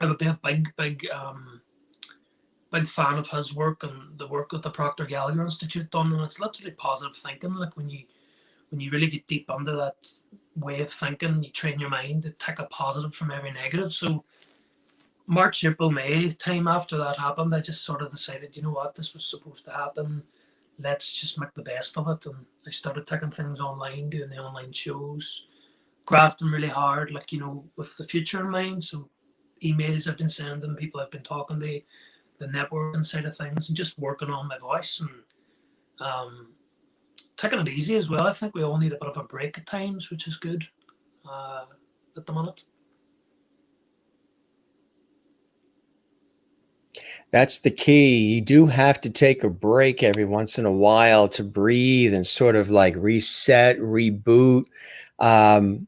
I would be a big fan of his work and the work that the Proctor Gallagher Institute done, and it's literally positive thinking. Like when you really get deep into that way of thinking, you train your mind to take a positive from every negative. So March, April, May time after that happened, I just sort of decided, you know what, this was supposed to happen. Let's just make the best of it. And I started taking things online, doing the online shows, crafting really hard, like, you know, with the future in mind. So emails I've been sending, people I've been talking to, the networking side of things, and just working on my voice and taking it easy as well. I think we all need a bit of a break at times, which is good uh, at the minute. That's the key. You do have to take a break every once in a while to breathe and sort of like reset, reboot. Um,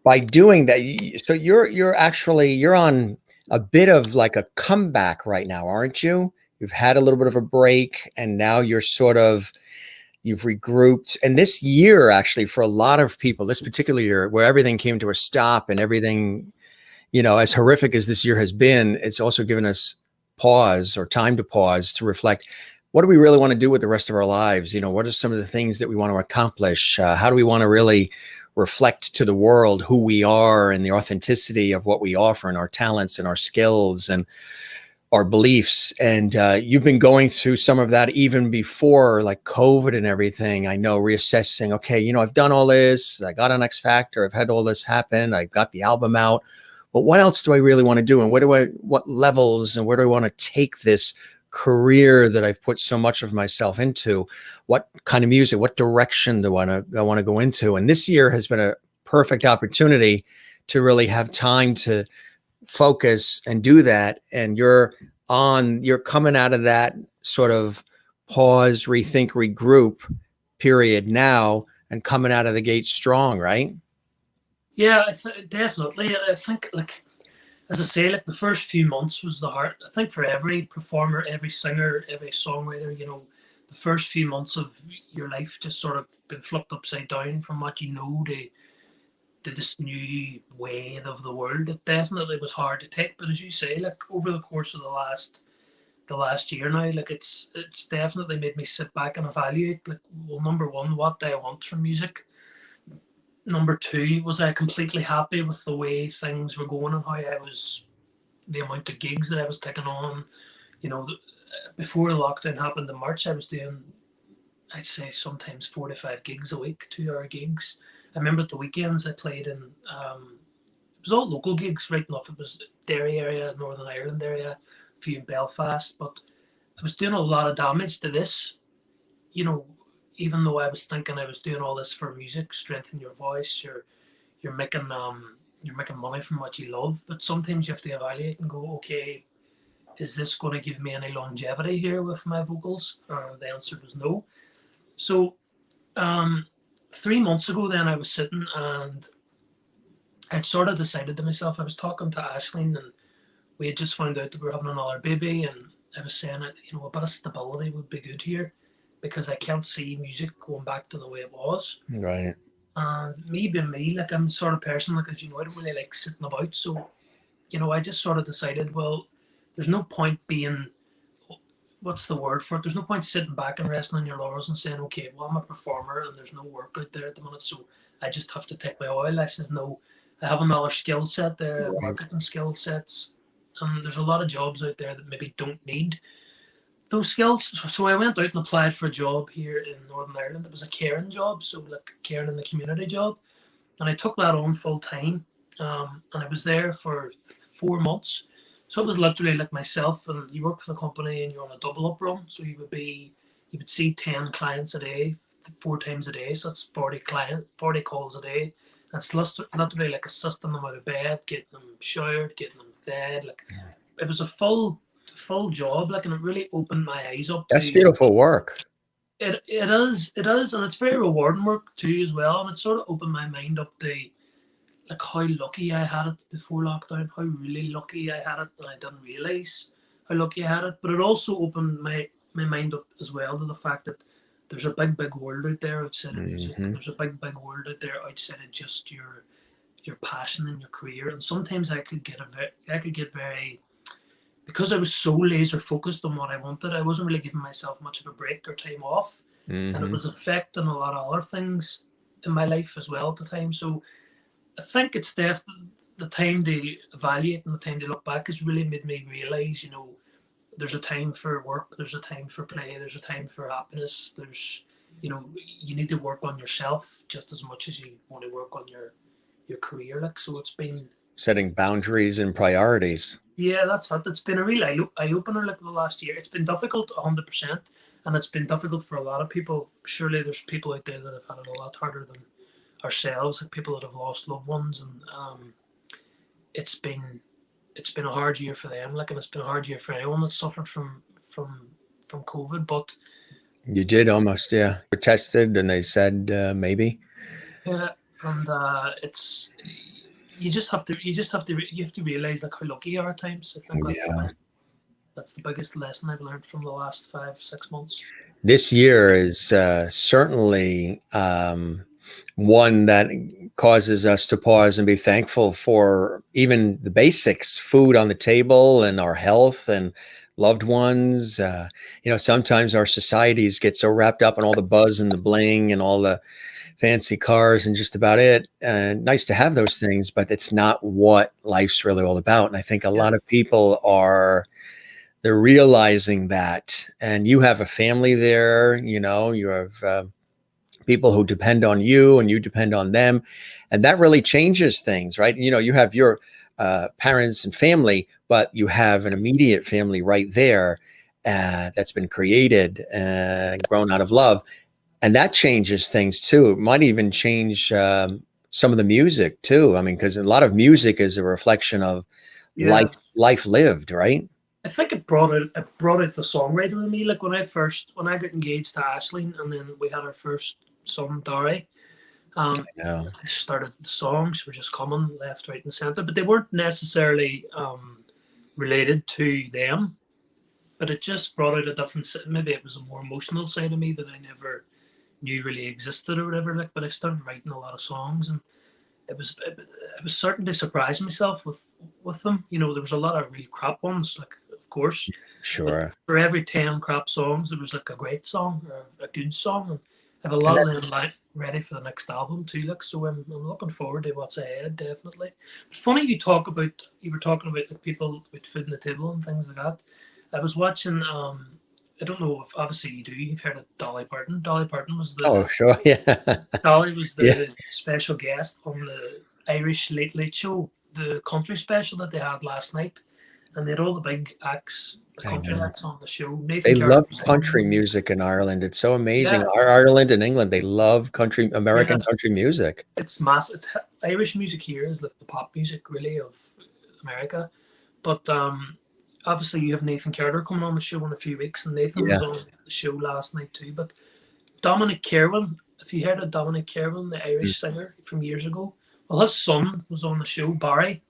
by doing that, so you're on a bit of like a comeback right now, aren't you? You've had a little bit of a break, and now you've regrouped. And this year, actually, for a lot of people, this particular year, where everything came to a stop and everything, as horrific as this year has been, it's also given us pause or time to pause to reflect. What do we really want to do with the rest of our lives? What are some of the things that we want to accomplish? How do we want to really reflect to the world who we are and the authenticity of what we offer and our talents and our skills and our beliefs? And you've been going through some of that even before, like COVID and everything. I know, reassessing, okay, I've done all this, I got on X Factor, I've had all this happen, I got the album out, but what else do I really want to do? And what levels and where do I want to take this career that I've put so much of myself into? What kind of music, what direction do I want to go into? And this year has been a perfect opportunity to really have time to focus and do that. And you're coming out of that sort of pause, rethink, regroup period now, and coming out of the gate strong, right? Yeah, definitely. I think, like, as I say, like the first few months was the hard. I think for every performer, every singer, every songwriter, the first few months of your life just sort of been flipped upside down from what you know to this new way of the world. It definitely was hard to take, but as you say, like over the course of the last year now, like it's definitely made me sit back and evaluate. Like, well, number one, what do I want from music? Number two, was I completely happy with the way things were going and how I was, the amount of gigs that I was taking on? You know, before the lockdown happened in March, I was doing, I'd say sometimes 4 to 5 gigs a week, 2-hour gigs. I remember at the weekends I played in, it was all local gigs, right enough. It was Derry area, Northern Ireland area, a few in Belfast, but I was doing a lot of damage to this, you know, even though I was thinking I was doing all this for music, strengthen your voice, you're making money from what you love, but sometimes you have to evaluate and go, okay, is this going to give me any longevity here with my vocals? The answer was no. So 3 months ago, then I was sitting and I'd sort of decided to myself. I was talking to Aisling, and we had just found out that we were having another baby, and I was saying that a bit of stability would be good here because I can't see music going back to the way it was. Right. And me being me, like I'm the sort of person, like, as you know, I don't really like sitting about. So, I just sort of decided, well, there's no point being, what's the word for it? There's no point sitting back and resting on your laurels and saying, okay, well, I'm a performer and there's no work out there at the minute, so I just have to take my oil. I says, no, I have another skill set there, marketing skill sets. There's a lot of jobs out there that maybe don't need those skills. So I went out and applied for a job here in Northern Ireland. It was a caring job, so like caring in the community job. And I took that on full time. And I was there for 4 months. So it was literally like myself, and you work for the company and you're on a double up run. So you would see 10 clients a day, 4 times a day. So that's 40 calls a day. That's literally like assisting them out of bed, getting them showered, getting them fed. Like, it was a full job, like, and it really opened my eyes up That's to beautiful work. it is, and it's very rewarding work too as well. And it sort of opened my mind up to like how lucky I had it before lockdown, how really lucky I had it, and I didn't realise how lucky I had it. But it also opened my mind up as well to the fact that there's a big world out there outside of music. Hmm. There's a big world out there outside of just your passion and your career. And sometimes I could get very, because I was so laser focused on what I wanted, I wasn't really giving myself much of a break or time off, and it Hmm. was affecting a lot of other things in my life as well at the time. So I think it's definitely the time to evaluate and the time to look back has really made me realize, there's a time for work, there's a time for play, there's a time for happiness. You need to work on yourself just as much as you want to work on your career. Like, so it's been, Setting boundaries and priorities. yeah, that's it. It's been a real eye opener like the last year. It's been difficult 100%, and it's been difficult for a lot of people. Surely there's people out there that have had it a lot harder than ourselves, like people that have lost loved ones, and it's been a hard year for them. Like, and it's been a hard year for anyone that suffered from COVID. But You did almost, yeah. Were tested, and they said maybe. yeah, and it's you have to realize like how lucky you are at times. I think Yeah. that's the biggest lesson I've learned from the last 5-6 months. This year is certainly one that causes us to pause and be thankful for even the basics, food on the table and our health and loved ones. Sometimes our societies get so wrapped up in all the buzz and the bling and all the fancy cars and just about it. Nice to have those things, but it's not what life's really all about. And I think a lot of people they're realizing that. And you have a family there, you have people who depend on you and you depend on them. And that really changes things, right? You have your parents and family, but you have an immediate family right there that's been created and grown out of love. And that changes things too. It might even change some of the music too. I mean, because a lot of music is a reflection of Yeah, life lived, right? I think it brought out the songwriter in me. Like when I got engaged to Aisling, and then we had our first son, Dari. Yeah. I started the songs were just coming left, right, and center, but they weren't necessarily related to them. But it just brought out a different. Maybe it was a more emotional side of me that I never knew really existed or whatever. Like, but I started writing a lot of songs, and it was starting to surprise myself with them. There was a lot of really crap ones, like, of course, but Sure. for every 10 crap songs, there was like a great song or a good song, and I have a And lot of them like ready for the next album too. Like, so I'm looking forward to what's ahead, definitely. But funny you were talking about like people with food on the table and things like that. I was watching. I don't know if obviously you do. You've heard of Dolly Parton. Oh, sure. Yeah. Dolly was Yeah. the special guest on the Irish Late Late Show, the country special that they had last night, and they had all the big acts, the I country know. acts on the show. They Nathan Carter love was on. country music in Ireland. It's so amazing. Yeah, Ireland and England, they love yeah, American country music. it's massive. Irish music here is like the pop music really of America, but obviously you have Nathan Carter coming on the show in a few weeks, and Nathan Yeah. was on the show last night too. But Dominic Kerwin, if you heard of Dominic Kerwin, the Mm. Irish singer from years ago, well, his son was on the show, Barry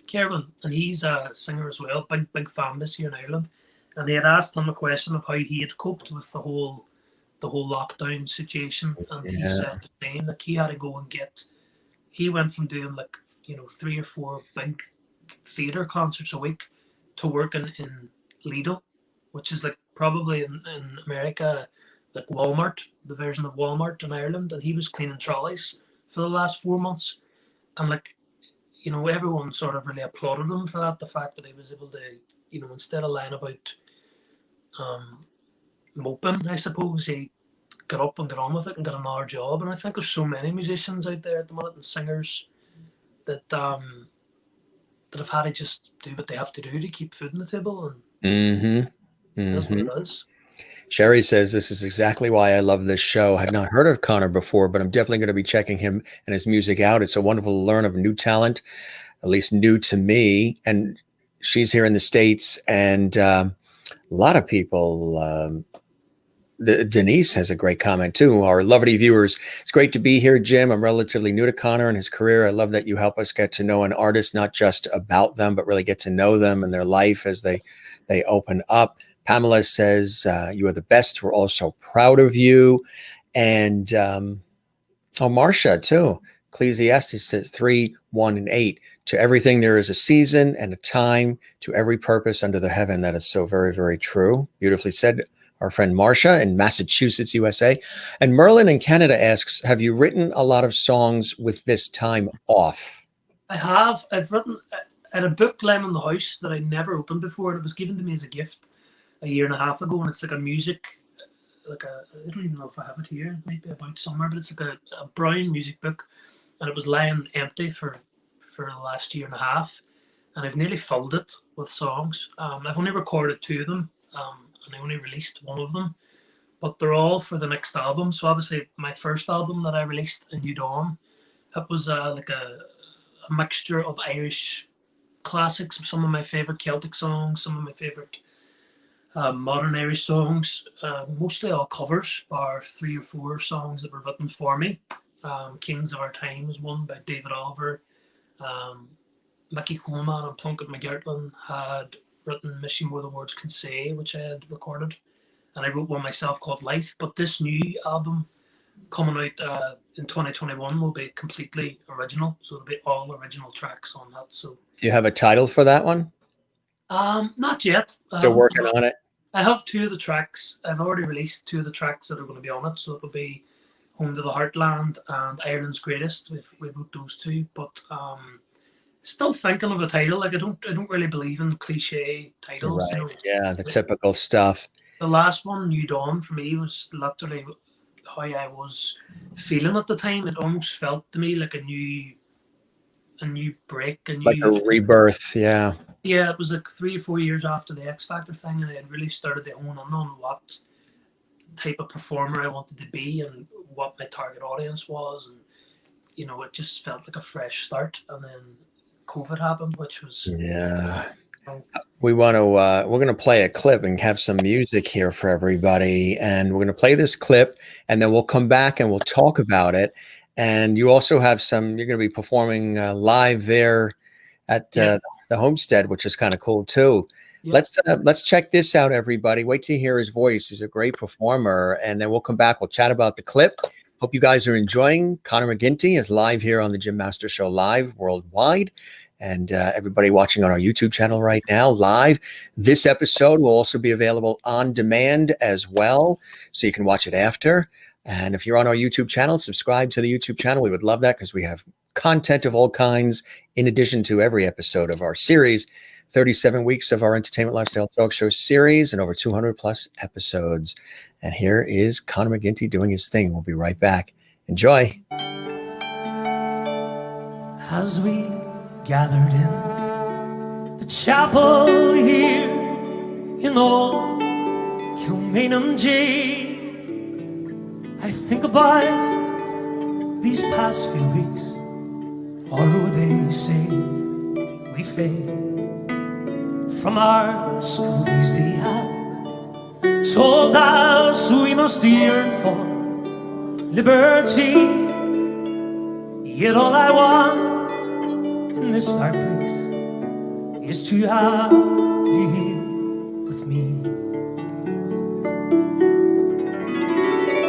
Kerwin, and he's a singer as well, big fan this year in Ireland. And they had asked him a question of how he had coped with the whole lockdown situation, and he Yeah. said the same. Like, he had to go and he went from doing like 3 or 4 big theater concerts a week to working in Lidl, which is like probably in America like Walmart, the version of Walmart in Ireland, and he was cleaning trolleys for the last 4 months. And like, everyone sort of really applauded him for that. The fact that he was able to, instead of lying about moping, I suppose, he got up and got on with it and got another job. And I think there's so many musicians out there at the moment and singers that that have had to just do what they have to do to keep food on the table, and Mm-hmm. that's what Mm-hmm. it is. Sherry says this is exactly why I love this show. I've not heard of Conor before, but I'm definitely going to be checking him and his music out. It's so wonderful to learn of new talent, at least new to me. And she's here in the States, and a lot of people. Denise has a great comment too. Our lovely viewers, it's great to be here, Jim. I'm relatively new to Conor and his career. I love that you help us get to know an artist, not just about them, but really get to know them and their life as they open up. Pamela says, you are the best. We're all so proud of you. And Marcia too. Ecclesiastes says 3, 1, and 8. To everything there is a season and a time, to every purpose under the heaven. That is so very, very true. Beautifully said, our friend Marcia in Massachusetts, USA. And Merlin in Canada asks, have you written a lot of songs with this time off? I have. I've written at a book lying in the house that I never opened before. It was given to me as a gift a year and a half ago, and it's like a music, I don't even know if I have it here, it might be about somewhere, but it's like a brown music book, and it was lying empty for the last year and a half, and I've nearly filled it with songs. I've only recorded 2 of them, and I only released 1 of them, but they're all for the next album. So obviously my first album that I released, A New Dawn, it was like a mixture of Irish classics, some of my favorite Celtic songs, some of my favorite modern Irish songs, mostly all covers, bar 3 or 4 songs that were written for me. Kings of Our Time was one by David Oliver. Mickey Coleman and Plunkett McGirtland had written Miss You More Than Words Can Say, which I had recorded. And I wrote one myself called Life. But this new album coming out in 2021 will be completely original. So it'll be all original tracks on that. So, do you have a title for that one? Not yet. Still working on it? I have 2 of the tracks. I've already released 2 of the tracks that are going to be on it. So it'll be Home to the Heartland and Ireland's Greatest. We wrote those 2. But still thinking of a title. Like I don't really believe in cliche titles. Right. You know? Yeah, the typical stuff. The last one, New Dawn, for me was literally how I was feeling at the time. It almost felt to me like a new break, like a rebirth. Yeah. Yeah, it was like 3 or 4 years after the X Factor thing, and I had really started to hone in on what type of performer I wanted to be and what my target audience was, and you know, it just felt like a fresh start. And then COVID happened, which was we want to we're going to play a clip and have some music here for everybody, and we're going to play this clip, and then we'll come back and we'll talk about it. And you also have some, you're going to be performing live there at the homestead, which is kind of cool too. Let's check this out, everybody. Wait to hear his voice. He's a great performer, and then we'll come back. We'll chat about the clip. Hope you guys are enjoying. Conor McGinty is live here on the Jim Master Show live worldwide, and everybody watching on our YouTube channel right now live. This episode will also be available on demand as well, so you can watch it after. And if you're on our YouTube channel, subscribe to the YouTube channel. We would love that because we have content of all kinds in addition to every episode of our series. 37 weeks of our entertainment lifestyle talk show series and over 200 plus episodes. And here is Conor McGinty doing his thing. We'll be right back. Enjoy. As we gathered in the chapel here in old Kilmainham G, I think about these past few weeks. Or they say we fade from our school days. They have told us we must yearn for liberty. Yet all I want in this dark place is to have you here with me.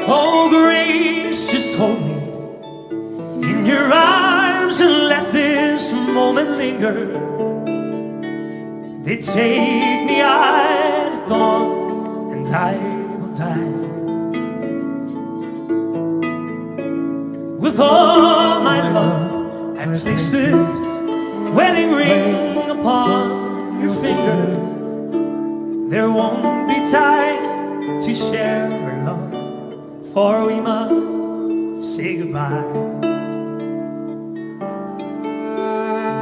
Oh, grace, just hold me in your arms and let this moment linger. They take me out at dawn and I will die. With all my love I place this wedding ring upon your finger. There won't be time to share our love, for we must say goodbye.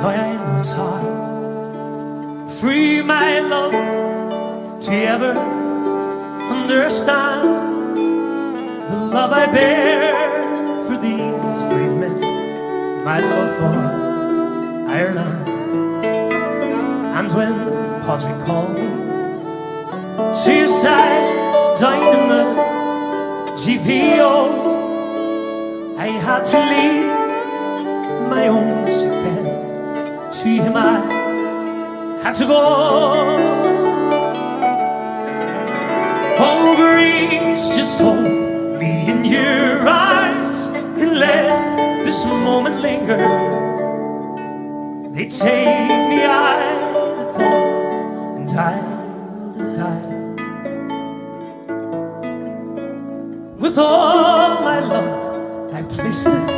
Now I know it's hard, free my love, to ever understand the love I bear for these brave men, my love for Ireland. And when Patrick called me to your side down in the GPO, I had to leave my own sick bed. To him I had to go. just hold me in your eyes and let this moment linger. They take me out the door and I'll die. With all my love, I place this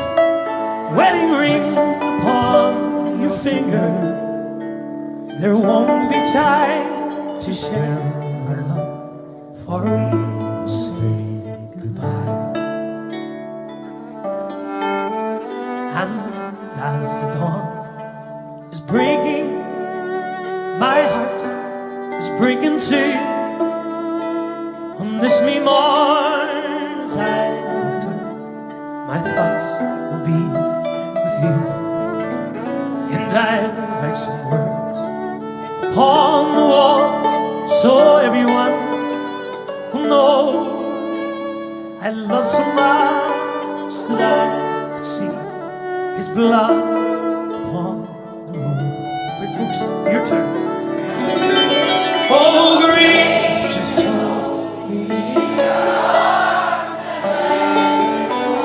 wedding ring upon your finger. There won't be time to share our love, for we will say goodbye. And as the dawn is breaking, my heart is breaking too. On this me morn, as I return, my thoughts will be with you. And I'll write some words on the wall, so everyone will know I love so much that I could see his blood upon the road. Which books, your turn. Oh, grace, just hold me in your arms and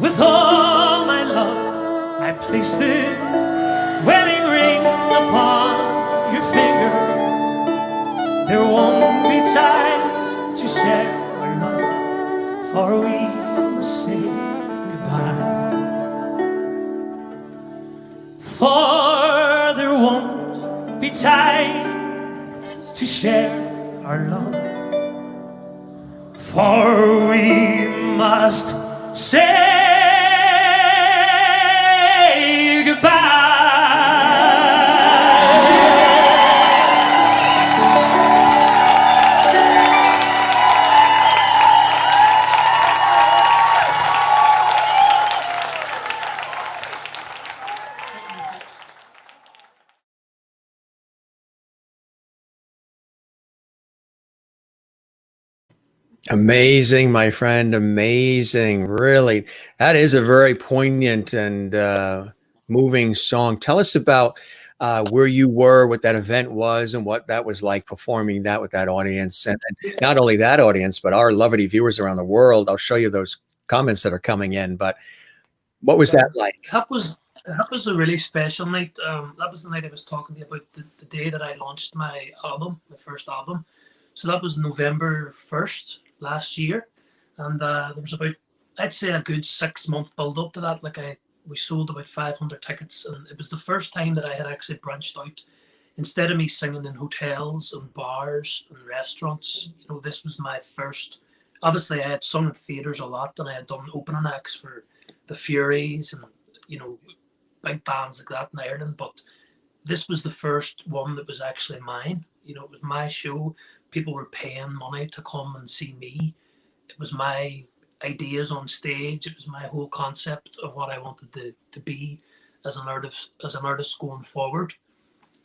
with all my love, I place this wedding ring upon your finger. There won't be time to share our love, for we will say goodbye. For there won't be time to share our love, for we must say goodbye. Amazing, my friend. Amazing. Really. That is a very poignant and moving song. Tell us about where you were, what that event was, and what that was like performing that with that audience. And not only that audience, but our lovely viewers around the world. I'll show you those comments that are coming in. But what was that like? That was a really special night. That was the night I was talking to you about, the day that I launched my album, my first album. So that was November 1st last year, and there was about, I'd say, a good 6-month build up to that. We sold about 500 tickets, and it was the first time that I had actually branched out. Instead of me singing in hotels and bars and restaurants, this was my first. Obviously, I had sung in theaters a lot, and I had done opening acts for the Furies and big bands like that in Ireland. But this was the first one that was actually mine. It was my show. People were paying money to come and see me. It was my ideas on stage. It was my whole concept of what I wanted to be as an artist going forward.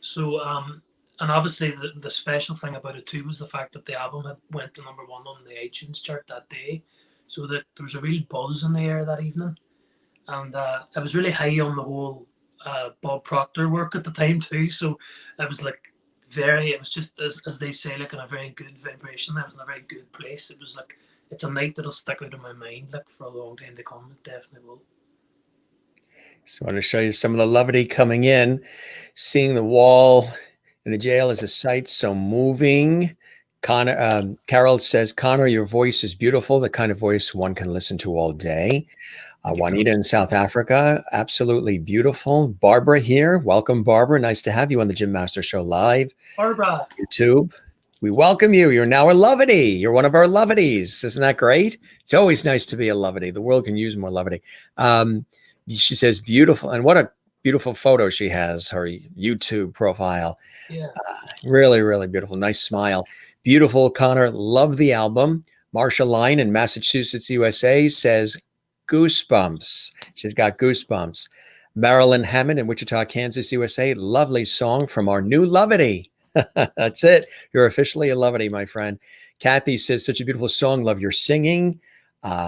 So and obviously the special thing about it too was the fact that the album had went to #1 on the iTunes chart that day, so that there was a real buzz in the air that evening. And I was really high on the whole Bob Proctor work at the time too, so I was like it was just, as they say, like in a very good vibration. I was in a very good place. It was like, it's a night that'll stick out in my mind like for a long time to come. It definitely will. So I want to show you some of the levity coming in. Seeing the wall in the jail is a sight so moving. Carol says, Conor, your voice is beautiful, the kind of voice one can listen to all day. Juanita in South Africa, absolutely beautiful. Barbara here. Welcome, Barbara. Nice to have you on the Jim Master Show live. Barbara. YouTube. We welcome you. You're now a lovity. You're one of our lovities. Isn't that great? It's always nice to be a lovity. The world can use more levity. She says, beautiful. And what a beautiful photo she has, her YouTube profile. Yeah. Really, really beautiful. Nice smile. Beautiful, Conor. Love the album. Marsha Line in Massachusetts, USA says, goosebumps. She's got goosebumps. Marilyn Hammond in Wichita, Kansas, USA. Lovely song from our new lovity. That's it. You're officially a lovity, my friend. Kathy says, such a beautiful song. Love your singing.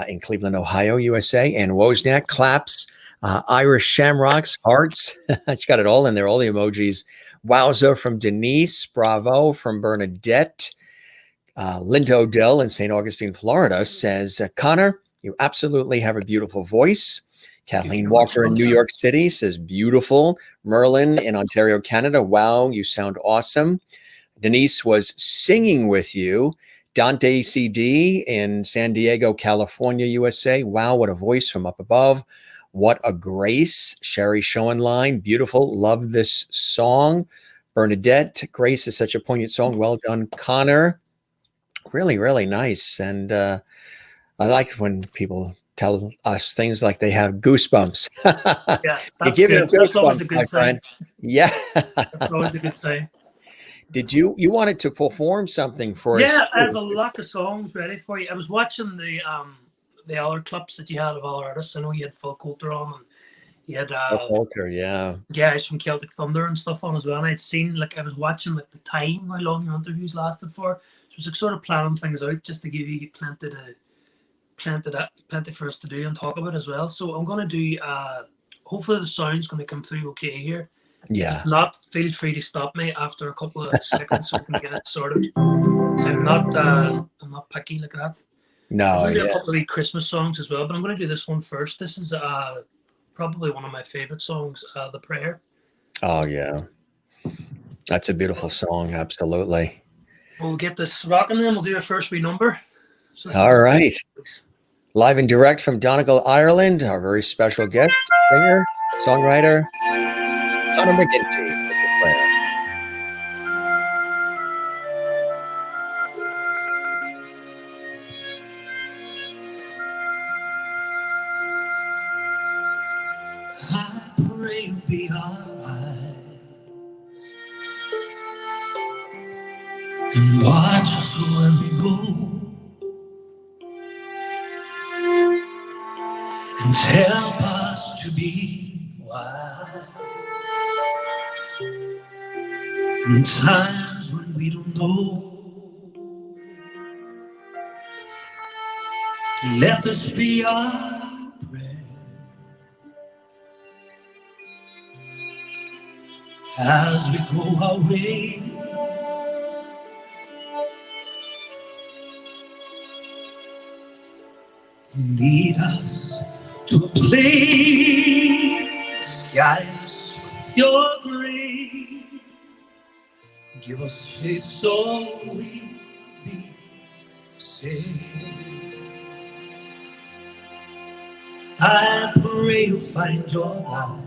In Cleveland, Ohio, USA. And Wozniak claps. Irish Shamrocks, hearts. She got it all in there, all the emojis. Wowza from Denise. Bravo from Bernadette. Linda Odell in St. Augustine, Florida says, Connor, you absolutely have a beautiful voice. Kathleen Walker in New York City says, beautiful. Merlin in Ontario, Canada. Wow, you sound awesome. Denise was singing with you. Dante CD in San Diego, California, USA. Wow, what a voice from up above. What a grace. Sherry Schoenline, beautiful. Love this song. Bernadette, Grace is such a poignant song. Well done, Connor. Really, really nice. And I like when people tell us things like they have goosebumps. Yeah, You that's give them good. That's always goosebumps, a my good sign. friend. Yeah. That's always a good sign. Did you wanted to perform something for us? Yeah, I have a lot of songs ready for you. I was watching the other clips that you had of other artists. I know you had Phil Coulter on, and you had Coulter, yeah. guys from Celtic Thunder and stuff on as well. And I'd seen, like, I was watching like the time, how long your interviews lasted for. So it was like sort of planning things out just to give you plenty for us to do and talk about as well. So I'm gonna do hopefully the sound's gonna come through okay here. Yeah. If it's not, feel free to stop me after a couple of seconds so we can get it sorted. I'm not picky like that. No, I'm gonna do yeah. a couple of Christmas songs as well, but I'm gonna do this one first. This is probably one of my favorite songs, The Prayer. Oh yeah. That's a beautiful song, absolutely. We'll get this rocking then. We'll do our first wee number. So All right. Live and direct from Donegal, Ireland, our very special guest, singer, songwriter, Conor McGinty. With The Prayer. I pray you'll be alright and watch us where we go and help us to be wise in times when we don't know. Let this be our prayer as we go our way. Lead us to a place, guide us with your grace. Give us faith so we be saved. I pray you'll find your light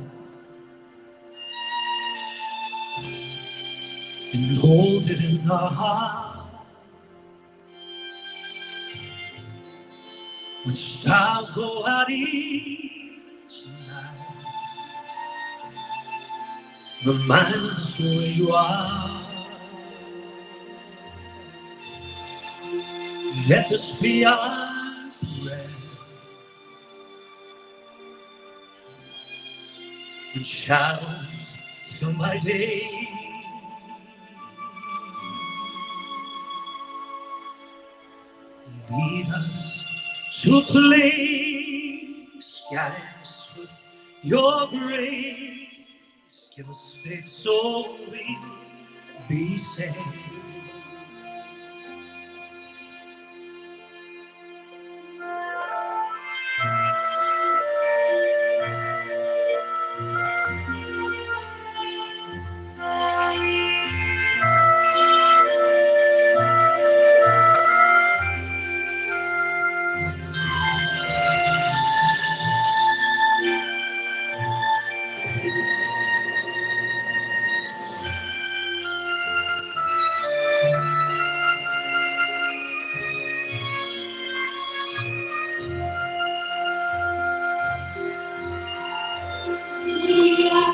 and hold it in our heart. When stars go out each night, remind us where you are. Let this be our prayer. In shadows fill my day. Lead us to a place, guide us with your grace. Give us faith so we'll be saved. We ask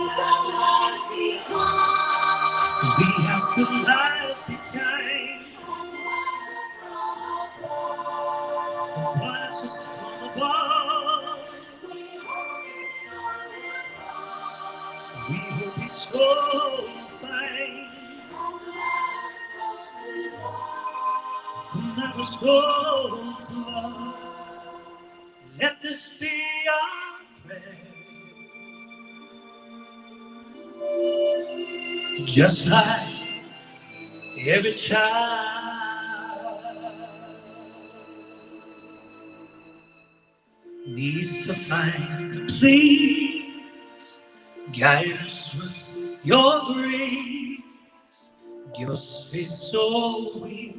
that life be kind, watch us from above. We hope it's so fine, never so to love. Let this be our prayer. just like every child needs to find a place. Guide us with your grace. Give us faith so we'll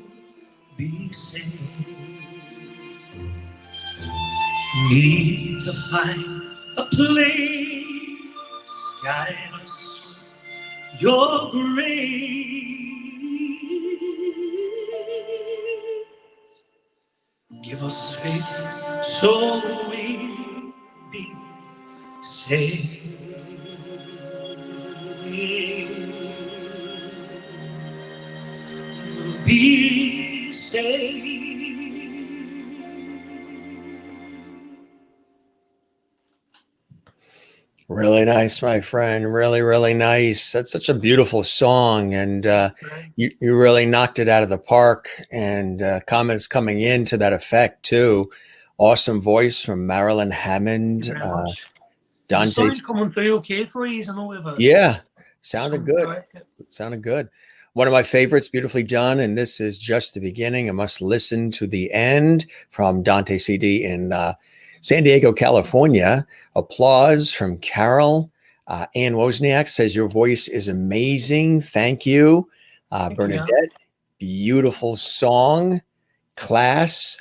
be saved. Need to find a place. Guide us with your grace. Give us faith so we'll be saved. Be saved. Really nice, my friend. Really, really nice. That's such a beautiful song, and you really knocked it out of the park. And comments coming in to that effect too. Awesome voice from Marilyn Hammond. Thank you very much. Is the Dante. sound coming through okay for you? I know we have a Yeah, sounded good. right? Sounded good. One of my favorites, beautifully done. And this is just the beginning. I must listen to the end from Dante CD in San Diego, California. Applause from Carol. Ann Wozniak says, your voice is amazing. Thank you. Bernadette, beautiful song. Class.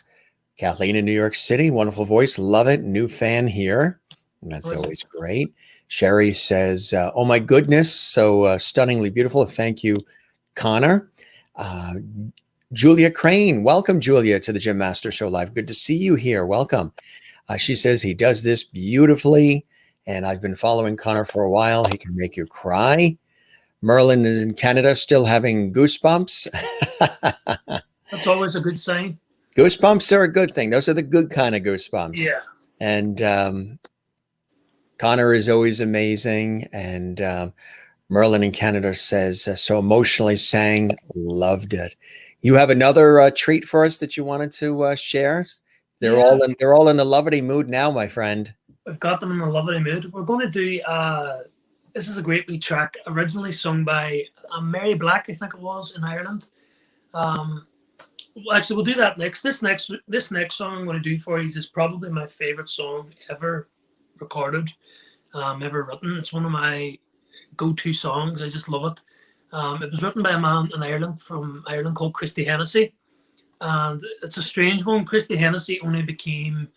Kathleen in New York City, wonderful voice. Love it. New fan here. And that's always great. Sherry says, oh my goodness, so stunningly beautiful. Thank you, Connor. Julia Crane, welcome, Julia, to the Jim Master Show Live. Good to see you here. Welcome. She says he does this beautifully, and I've been following Connor for a while. He can make you cry. Merlin is in Canada, still having goosebumps. That's always a good sign. Goosebumps are a good thing. Those are the good kind of goosebumps. Yeah. And Connor is always amazing. And Merlin in Canada says, so emotionally sang, loved it. You have another treat for us that you wanted to share? They're all in the lovely mood now, my friend. We've got them in the lovely mood. We're going to do, this is a great wee track, originally sung by Mary Black, I think it was, in Ireland. Well, actually, we'll do that next. This next song I'm going to do for you is probably my favorite song ever recorded, ever written. It's one of my go-to songs. I just love it. It was written by a man in Ireland, from Ireland, called Christy Hennessy. And it's a strange one. Christy Hennessy only became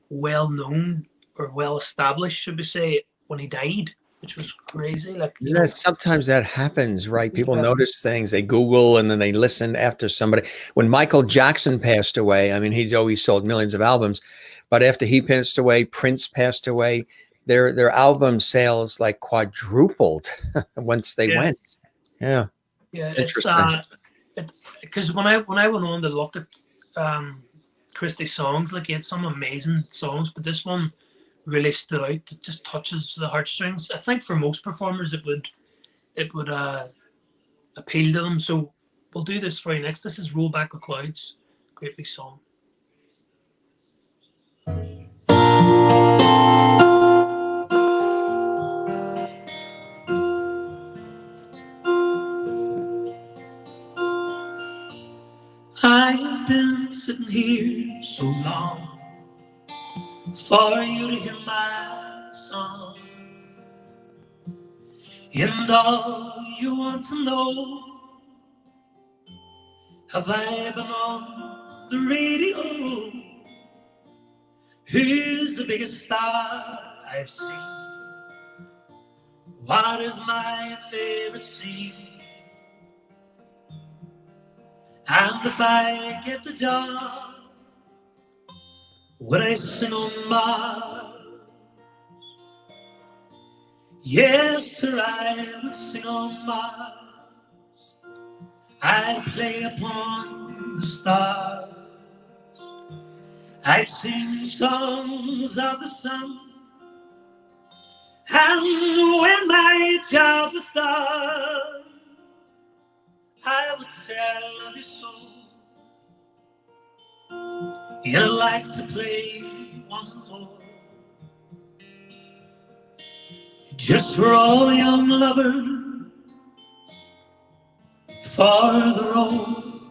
well-known, or well-established, should we say, when he died, which was crazy. Like, you know, sometimes that happens, right? People notice things, they Google, and then they listen after somebody. When Michael Jackson passed away, I mean, he's always sold millions of albums, but after he passed away, Prince passed away, their album sales like quadrupled once they went. Yeah. Yeah, it's because when I went on to look at Christy's songs, like, he had some amazing songs, but this one really stood out. It just touches the heartstrings. I think for most performers it would appeal to them. So we'll do this for you next. This is Roll Back the Clouds. Great big song. I've been sitting here so long for you to hear my song, and all you want to know, have I been on the radio? Who's the biggest star I've seen? What is my favorite scene? And if I get the job, would I sing on Mars? Yes, sir, I would sing on Mars. I'd play upon the stars. I'd sing songs of the sun. And when my job was done, I would say I love you so. And I'd like to play one more. just for all young lovers farther on.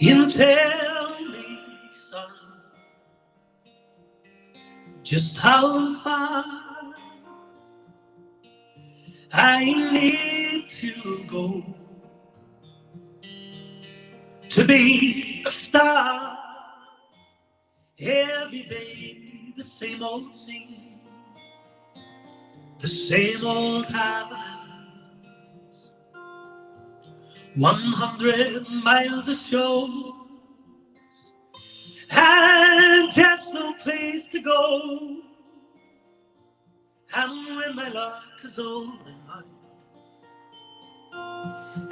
And tell me, son, just how far I need to go to be a star. Every day the same old scene, the same old times, 100 miles of shows, and just no place to go. And when my luck is all in mine,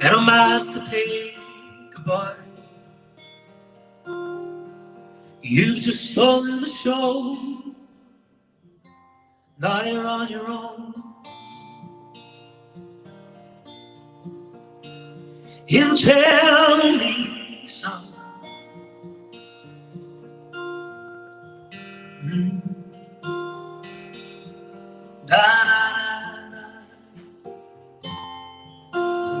and I'm asked to take goodbye, you've just stolen the show. Now you're on your own. And tell me, son, da da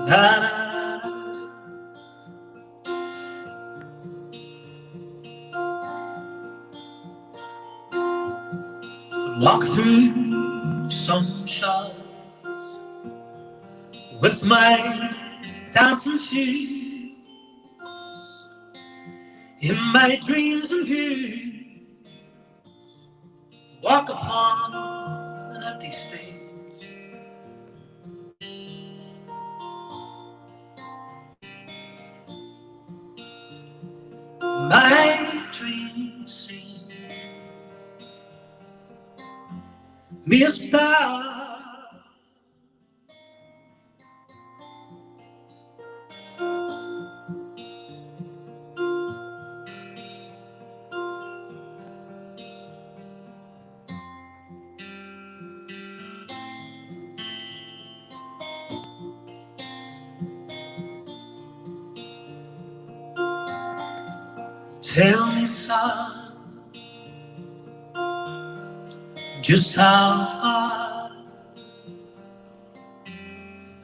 da da da da. Walk through sunshine with my dancing shoes, in my dreams and views, walk upon an empty stage. My dreams seem me a star. Tell me, son, just how far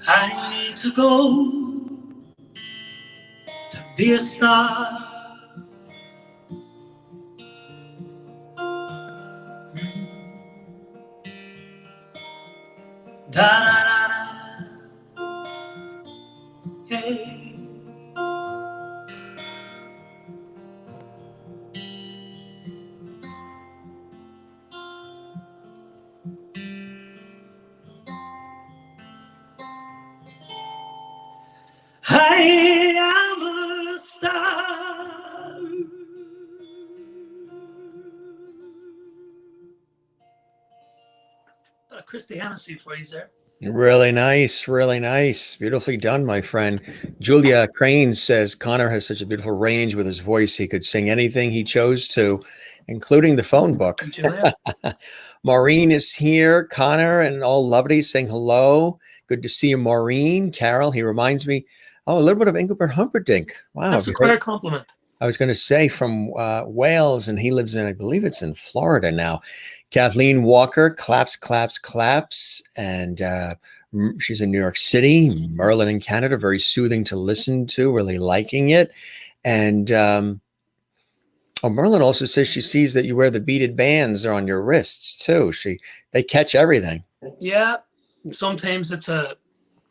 I need to go to be a star. Da da da da, hey. I am a star. Got a Christianity phrase there. Really nice, really nice. Beautifully done, my friend. Julia Crane says Conor has such a beautiful range with his voice. He could sing anything he chose to, including the phone book. Julia. Maureen is here. Conor and all lovely saying hello. Good to see you, Maureen. Carol, he reminds me, oh, a little bit of Engelbert Humperdinck. Wow. That's a fair compliment. I was going to say from Wales, and he lives in, I believe it's in Florida now. Kathleen Walker, claps, claps, claps. And she's in New York City. Merlin in Canada, very soothing to listen to, really liking it. And Merlin also says she sees that you wear the beaded bands on your wrists too. They catch everything. Yeah, sometimes it's a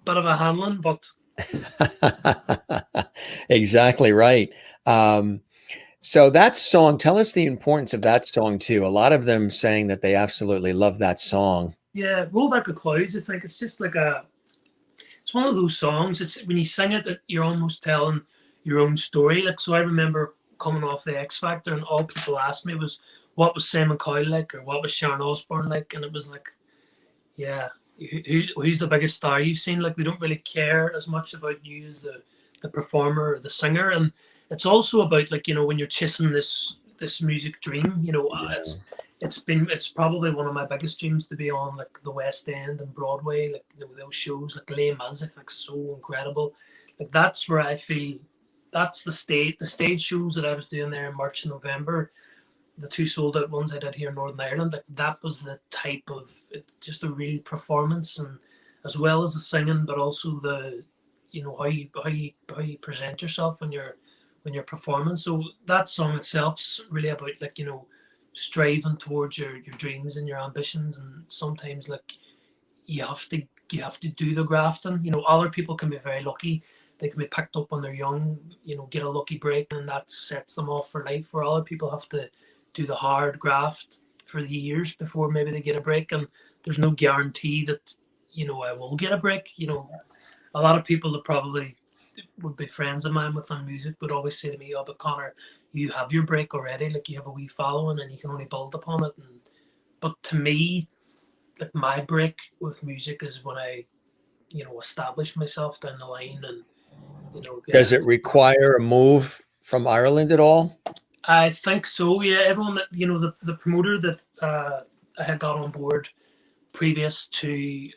bit of a handling, but exactly right. So that song, tell us the importance of that song too. A lot of them saying that they absolutely love that song. Yeah, Roll Back the Clouds, I think it's just like it's one of those songs. It's when you sing it that you're almost telling your own story. Like, so I remember coming off the X Factor and all people asked me was, what was Simon Cowell like, or what was Sharon Osbourne like? And it was like, yeah, who's the biggest star you've seen? Like, they don't really care as much about you as the performer or the singer. And it's also about, like, you know, when you're chasing this music dream, you know, it's probably one of my biggest dreams to be on like the West End and Broadway, like, you know, those shows like Les Mis, I think so incredible. Like, that's where I feel that's the stage shows that I was doing there in March and November. the two sold out ones I did here in Northern Ireland, like that was the type of just a real performance, and as well as the singing, but also the how you present yourself when you're performing. So that song itself's really about like striving towards your dreams and your ambitions, and sometimes like you have to do the grafting. Other people can be very lucky. They can be picked up when they're young, get a lucky break, and that sets them off for life. Where other people have to do the hard graft for years before maybe they get a break, and there's no guarantee that I will get a break. A lot of people that probably would be friends of mine within music would always say to me, "Oh, but Conor, you have your break already. Like you have a wee following, and you can only build upon it." But to me, like my break with music is when I, establish myself down the line, and Does it require a move from Ireland at all? I think so. Yeah, everyone that the promoter that I had got on board previous to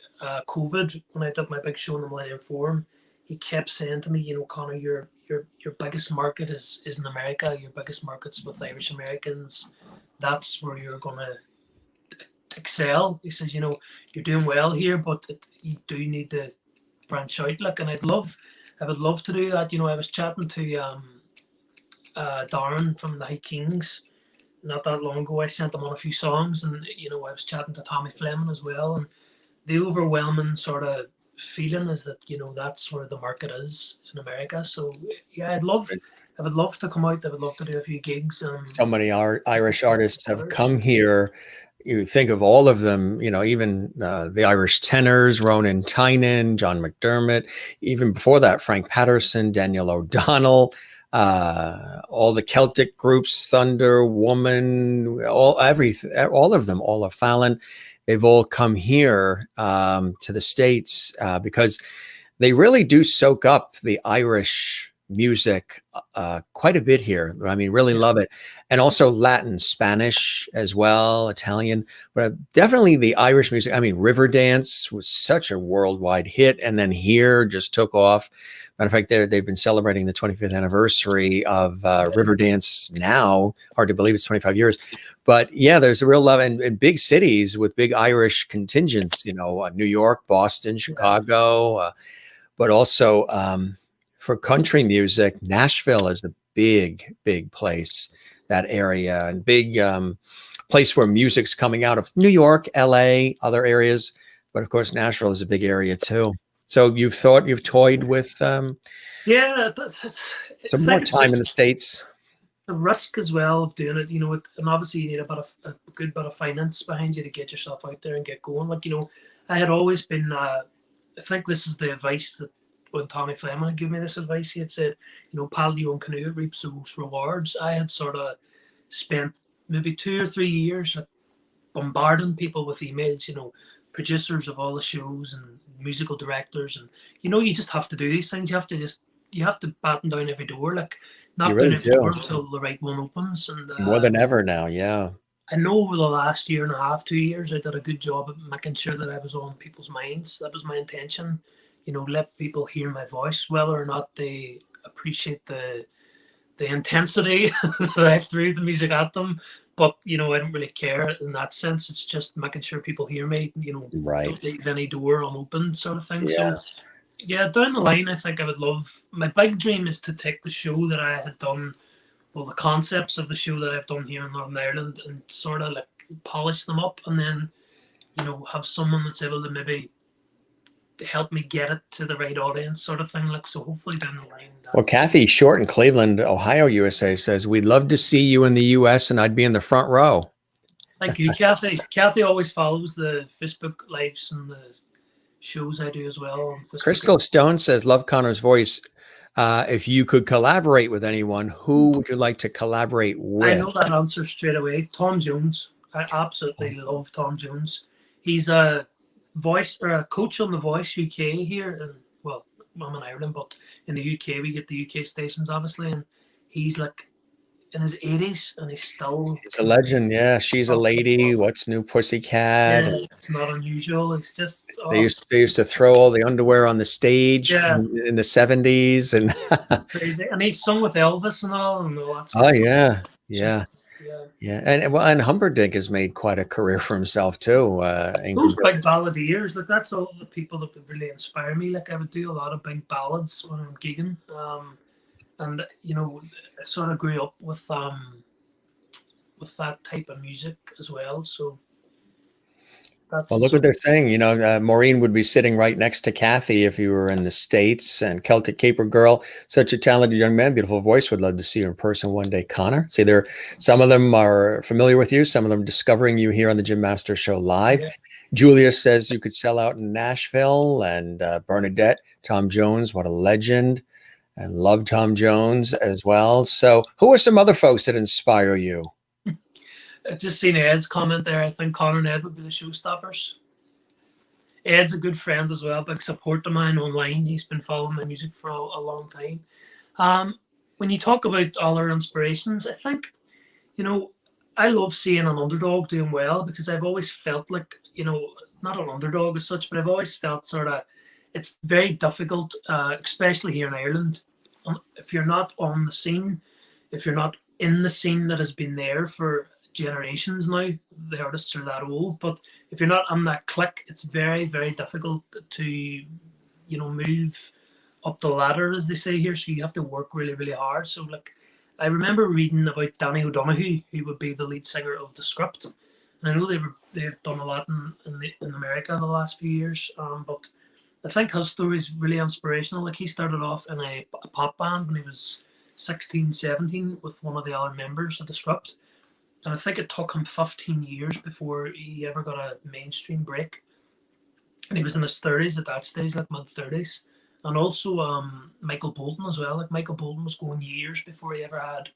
COVID, when I did my big show in the Millennium Forum, he kept saying to me, Conor, your biggest market is in America. Your biggest market's with Irish Americans. That's where you're gonna excel. He says, you're doing well here, but you do need to branch out. Like, and I would love to do that. I was chatting to Darren from the High Kings not that long ago. I sent them on a few songs, and I was chatting to Tommy Fleming as well, and the overwhelming sort of feeling is that that's where the market is in America. So yeah, I would love to come out. I would love to do a few gigs. So many Irish artists have come here. You think of all of them, even the Irish tenors, Ronan Tynan, John McDermott, even before that, Frank Patterson, Daniel O'Donnell, all the Celtic groups, Thunder, Woman, all of them, all of Fallon, they've all come here to the States because they really do soak up the Irish music quite a bit here. I mean, really love it. And also Latin, Spanish as well, Italian, but definitely the Irish music. I mean, Riverdance was such a worldwide hit, and then here just took off. Matter of fact, they've been celebrating the 25th anniversary of Riverdance now. Hard to believe it's 25 years. But yeah, there's a real love in big cities with big Irish contingents, New York, Boston, Chicago, but also for country music, Nashville is a big, big place, that area, and big place where music's coming out of New York, LA, other areas. But of course, Nashville is a big area too. So you've toyed with yeah, some more time in the States. The risk as well of doing it, and obviously you need a good bit of finance behind you to get yourself out there and get going. Like, I had always been, I think this is the advice that when Tommy Fleming had given me this advice, he had said, pal, you own canoe, it reaps those rewards. I had sort of spent maybe 2 or 3 years bombarding people with emails, producers of all the shows and musical directors, and you just have to do these things. You have to batten down every door, like not doing every door until the right one opens. And more than ever now, yeah. I know over the last year and a half, 2 years, I did a good job of making sure that I was on people's minds. That was my intention. Let people hear my voice, whether or not they appreciate the intensity that I threw the music at them. But, I don't really care in that sense. It's just making sure people hear me, right. Don't leave any door unopened sort of thing. Yeah. So, yeah, down the line, I think I would love, my big dream is to take the show that I had done, well, the concepts of the show that I've done here in Northern Ireland, and sort of like polish them up, and then, have someone that's able to maybe help me get it to the right audience sort of thing. Like, so hopefully down the line. Well, Kathy Short in Cleveland, Ohio, USA says, we'd love to see you in the US and I'd be in the front row. Thank you, Kathy. Kathy always follows the Facebook lives and the shows I do as well on Facebook. Crystal Stone says, love Conor's voice. If you could collaborate with anyone, who would you like to collaborate with? I know that answer straight away. Tom Jones. I absolutely love Tom Jones. He's a voice or a coach on The Voice UK here, and well, I'm in Ireland, but in the UK we get the UK stations obviously, and he's like in his 80s and he's a legend. Yeah, She's a Lady, What's New Pussycat. Yeah, it's not unusual. It's just they used to throw all the underwear on the stage in the 70s and crazy. And he sung with Elvis and all that stuff. Oh yeah. Yeah, and Humperdinck has made quite a career for himself too. Those big balladeers, like that's all the people that would really inspire me. Like I would do a lot of big ballads when I'm gigging, and you know, I sort of grew up with that type of music as well. So Well, that's look what sort they're saying. You know, Maureen would be sitting right next to Kathy if you were in the States. And Celtic Caper Girl, such a talented young man, beautiful voice. Would love to see you in person one day, Connor. See, there, some of them are familiar with you. Some of them discovering you here on the Jim Masters Show live. yeah. Julia says you could sell out in Nashville. And Bernadette, Tom Jones, what a legend. And love Tom Jones as well. So, who are some other folks that inspire you? I just seen Ed's comment there. I think Connor and Ed would be the showstoppers. Ed's a good friend as well, big support of mine online. He's been following my music for a long time. When you talk about other inspirations, I think, you know, I love seeing an underdog doing well because I've always felt like, you know, not an underdog as such, but I've always felt sort of it's very difficult, especially here in Ireland. If you're not on the scene, if you're not in the scene that has been there for generations now, the artists are that old, but if you're not on that click, it's very, very difficult to, you know, move up the ladder, as they say here. So you have to work really, really hard. So like, I remember reading about Danny O'Donoghue, who would be the lead singer of The Script, and I know they've done a lot in America the last few years, but I think his story is really inspirational. Like he started off in a pop band when he was 16, 17 with one of the other members of The Script. And I think it took him 15 years before he ever got a mainstream break. And he was in his 30s at that stage, like mid 30s. And also Michael Bolton as well. Like Michael Bolton was going years before he ever had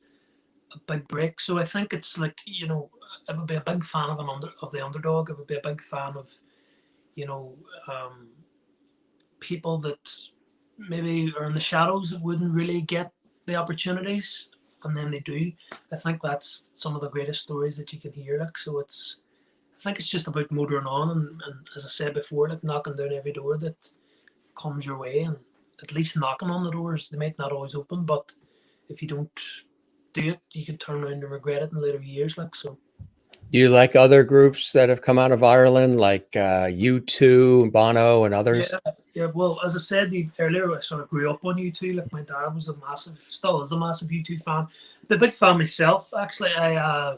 a big break. So I think it's like, you know, I would be a big fan of the underdog. I would be a big fan of, you know, people that maybe are in the shadows that wouldn't really get the opportunities, and then they do. I think that's some of the greatest stories that you can hear. Like, so I think it's just about motoring on, and as I said before, like knocking down every door that comes your way, and at least knocking on the doors. They might not always open, but if you don't do it, you can turn around and regret it in later years. Like so. Do you like other groups that have come out of Ireland, like U2, Bono, and others? Yeah. Well, as I said earlier, I sort of grew up on U2. Like my dad was still is a massive U2 fan. I'm a big fan myself. Actually, I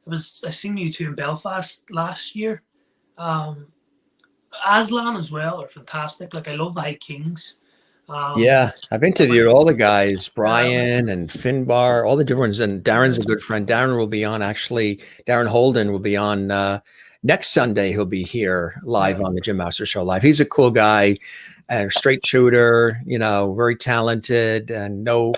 seen U2 in Belfast last year. Aslan as well are fantastic. Like I love the High Kings. Yeah, I've interviewed all the guys, Brian and Finbar, all the different ones. And Darren's a good friend. Darren will be on, actually, Darren Holden will be on next Sunday. He'll be here live on the Jim Masters Show live. He's a cool guy and straight shooter, you know, very talented and no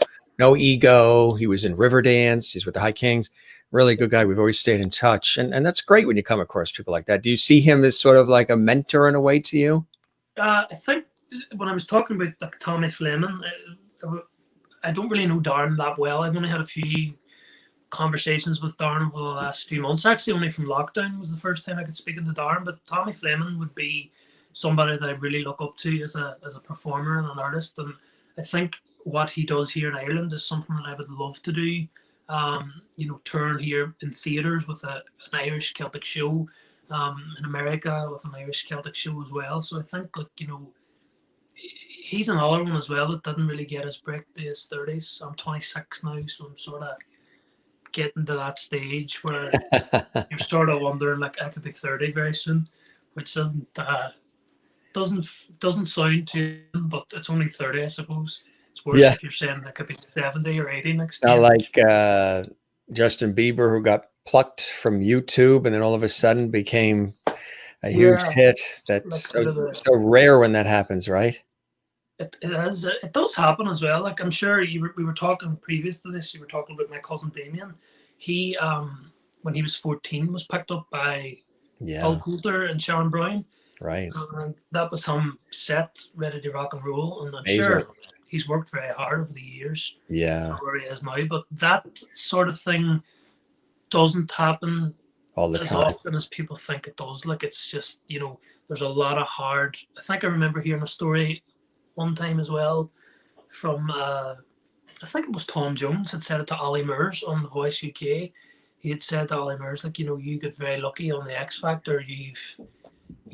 ego. He was in Riverdance. He's with the High Kings. Really good guy. We've always stayed in touch. And that's great when you come across people like that. Do you see him as sort of like a mentor in a way to you? I think when I was talking about like Tommy Fleming, I don't really know Darren that well. I've only had a few conversations with Darren over the last few months. Actually, only from lockdown was the first time I could speak to Darren. But Tommy Fleming would be somebody that I really look up to as a performer and an artist. And I think what he does here in Ireland is something that I would love to do. You know, turn here in theatres with an Irish Celtic show. In America with an Irish Celtic show as well. So I think, like, you know, he's another one as well that didn't really get his break to his 30s. I'm 26 now, so I'm sort of getting to that stage where you're sort of wondering, like, I could be 30 very soon, which doesn't sound too, but it's only 30, I suppose. It's worse if you're saying I could be 70 or 80 next year. Not like Justin Bieber, who got plucked from YouTube and then all of a sudden became a huge hit. That's so rare when that happens, right? It is. It does happen as well. Like I'm sure we were talking previous to this. You were talking about my cousin Damian. He when he was 14 was picked up by Phil Coulter and Sharon Brown. Right. And that was him set, ready to rock and roll. And I'm sure he's worked very hard over the years. Yeah. Where he is now, but that sort of thing doesn't happen all the time as often as people think it does. Like it's just, you know, there's a lot of hard. I think I remember hearing a story one time as well from I think it was Tom Jones had said it to Ollie Murs on The Voice UK. he had said to Ollie Murs, like, you got very lucky on the X Factor. You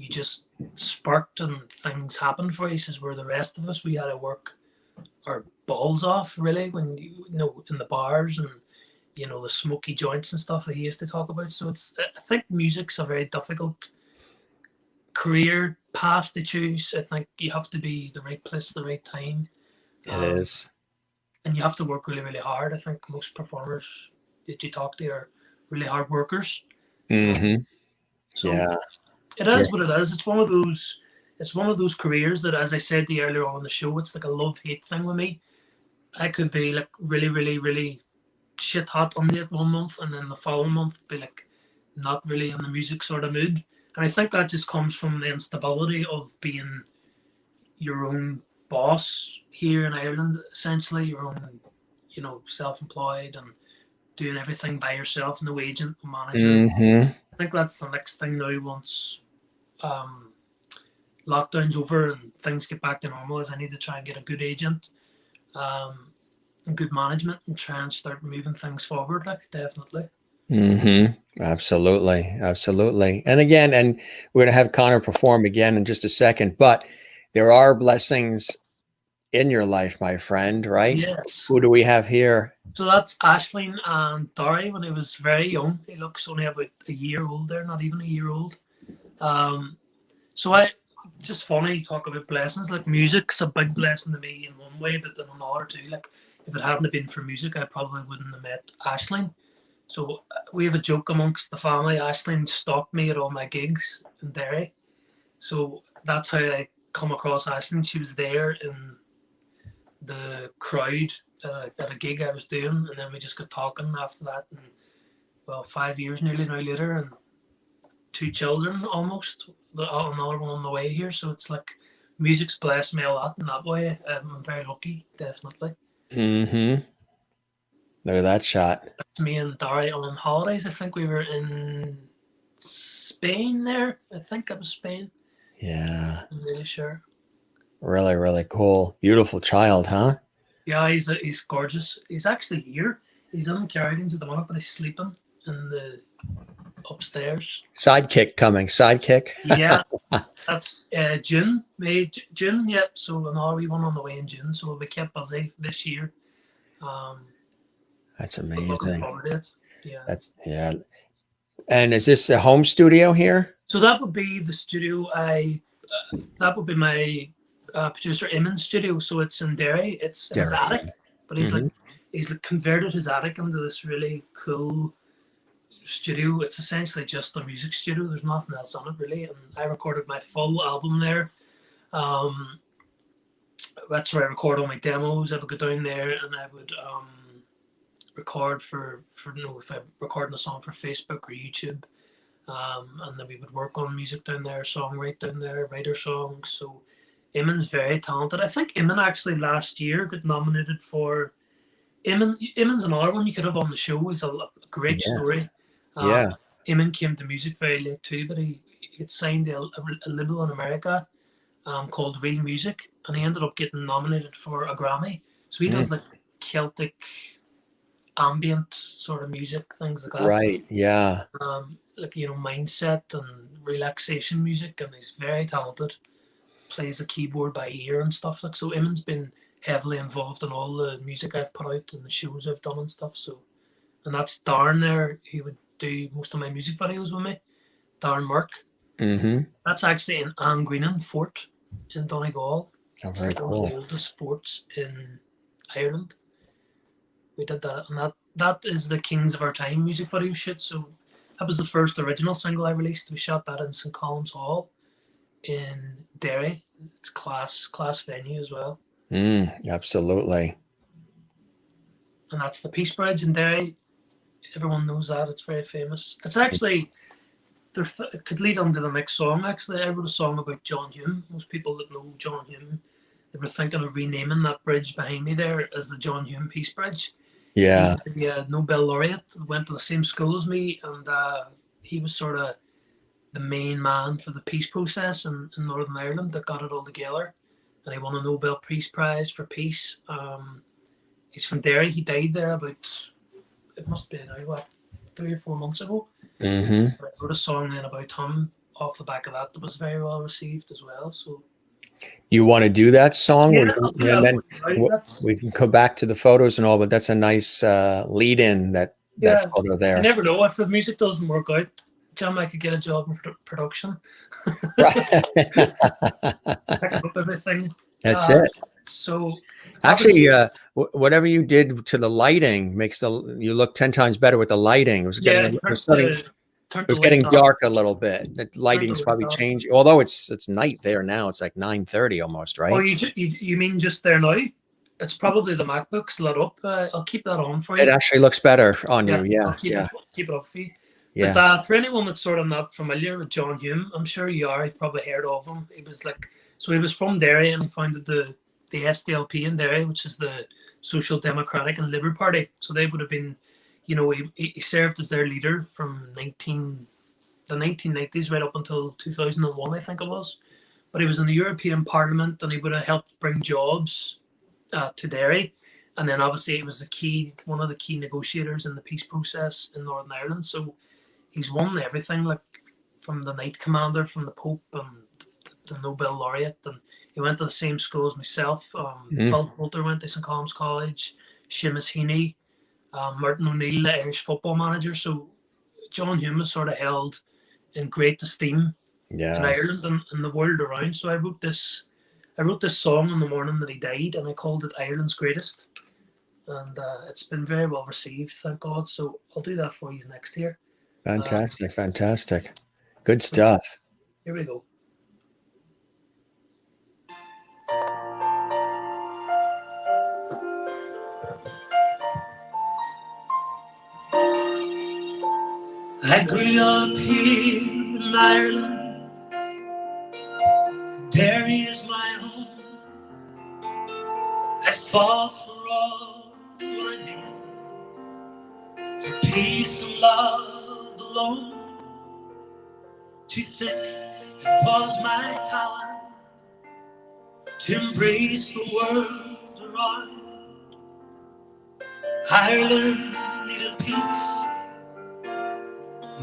just sparked and things happened for you. He says, where the rest of us, we had to work our balls off, really, when in the bars and the smoky joints and stuff that he used to talk about. So I think music's a very difficult career path to choose. I think you have to be the right place at the right time. It is. And you have to work really, really hard. I think most performers that you talk to are really hard workers. Mm-hmm. So yeah. It is what it is. It's one of those careers that, as I said to you earlier on the show, it's like a love-hate thing with me. I could be like really, really, really shit hot on it one month, and then the following month be like not really in the music sort of mood. And I think that just comes from the instability of being your own boss here in Ireland, essentially, your own, self-employed and doing everything by yourself, no agent, no manager. Mm-hmm. I think that's the next thing now once lockdown's over and things get back to normal, is I need to try and get a good agent and good management and try and start moving things forward, like, definitely. Mm-hmm. Absolutely. And again, and we're going to have Conor perform again in just a second, but there are blessings in your life, my friend, right? Yes. Who do we have here? So that's Aisling and Dory when he was very young. He looks only about a year old there, not even a year old. So just funny talk about blessings. Like, music's a big blessing to me in one way, but in another too. Like, if it hadn't been for music, I probably wouldn't have met Aisling. So we have a joke amongst the family. Aisling stalked me at all my gigs in Derry. So that's how I come across Aisling. She was there in the crowd at a gig I was doing, and then we just got talking after that. And 5 years nearly now later, and 2 children almost. Another one on the way here. So it's like music's blessed me a lot in that way. I'm very lucky, definitely. Mm-hmm. Look at that shot. That's me and Dari on holidays. I think we were in Spain there. I think it was Spain. Yeah. I'm really sure. Really, really cool. Beautiful child, huh? Yeah, he's gorgeous. He's actually here. He's in the Caribbeans at the moment, but he's sleeping in the upstairs. Sidekick coming. Sidekick. Yeah, that's June, May, June. Yeah, so another wee one on the way in June. So we'll be kept busy this year. That's amazing. Looking forward to it. Yeah. And is this a home studio here? So that would be the studio. That would be my producer Eamon's studio. So it's in Derry. It's in his attic, but he's converted his attic into this really cool studio. It's essentially just a music studio. There's nothing else on it really. And I recorded my full album there. That's where I record all my demos. I would go down there and I would record if I'm recording a song for Facebook or YouTube. And then we would work on music down there, songwrite down there, write our songs. So Eamon's very talented. I think Eamon actually last year got nominated for Eamon's another one you could have on the show. He's a great story. Eamon came to music very late too, but he got signed to a label in America called Real Music, and he ended up getting nominated for a Grammy. So he does like Celtic ambient sort of music, things like that. Right, yeah. Mindset and relaxation music, and he's very talented. Plays the keyboard by ear and stuff like so. Eamon's been heavily involved in all the music I've put out and the shows I've done and stuff. So, and that's Darren there. He would do most of my music videos with me. Darren Mark. Mm-hmm. That's actually in Angreenan Fort in Donegal. Oh, very cool. One of the oldest forts in Ireland. We did that, and that is the Kings of Our Time music video shoot. So that was the first original single I released. We shot that in St. Colum's Hall in Derry. It's class venue as well. Absolutely. And that's the Peace Bridge in Derry. Everyone knows that. It's very famous. It's actually, it could lead on to the next song, actually. I wrote a song about John Hume. Most people that know John Hume, they were thinking of renaming that bridge behind me there as the John Hume Peace Bridge. Yeah. The Nobel laureate went to the same school as me, and he was sort of the main man for the peace process in Northern Ireland that got it all together. And he won a Nobel Peace Prize for peace. He's from Derry. He died there about, it must be now, 3 or 4 months ago. Mm-hmm. I wrote a song then about him off the back of that was very well received as well. So You want to do that song? yeah, I'll do And that then for you. That's we can go back to the photos and all, but that's a nice lead in, that yeah. photo You there. never know if the music doesn't work out. Jim, I could get a job in production. Right. Picking up everything. That's it. So Actually, obviously, whatever you did to the lighting makes you look 10 times better with the lighting. It was yeah, getting, turned it was the light getting off. dark a little bit. The lighting's light probably off. changed, although it's night there now. It's like 9:30 almost, right? Oh, you mean just there now? It's probably the MacBook's lit up. I'll keep that on for you. It actually looks better on you. Yeah, I'll keep it up for you. yeah. But for anyone that's sort of not familiar with John Hume, I'm sure you are. You've probably heard of him. He was from Derry, and he founded the SDLP in Derry, which is the Social Democratic and Labour Party. So they would have been, he served as their leader from the 1990s right up until 2001, I think it was. But he was in the European Parliament, and he would have helped bring jobs to Derry. And then obviously he was one of the key negotiators in the peace process in Northern Ireland. So he's won everything, like from the Knight Commander, from the Pope, and the Nobel laureate. And he went to the same school as myself. Phil Coulter went to St. Colum's College, Seamus Heaney, Martin O'Neill, the Irish football manager. So John Hume is sort of held in great esteem in Ireland and the world around. So I wrote this song on the morning that he died, and I called it Ireland's Greatest. And it's been very well received, thank God. So I'll do that for you next here. Fantastic. Good stuff. Here we go. I grew up here in Ireland. Derry is my home. I fought for all I knew, for peace and love alone. To think it was my talent to embrace the world around. Ireland needed peace.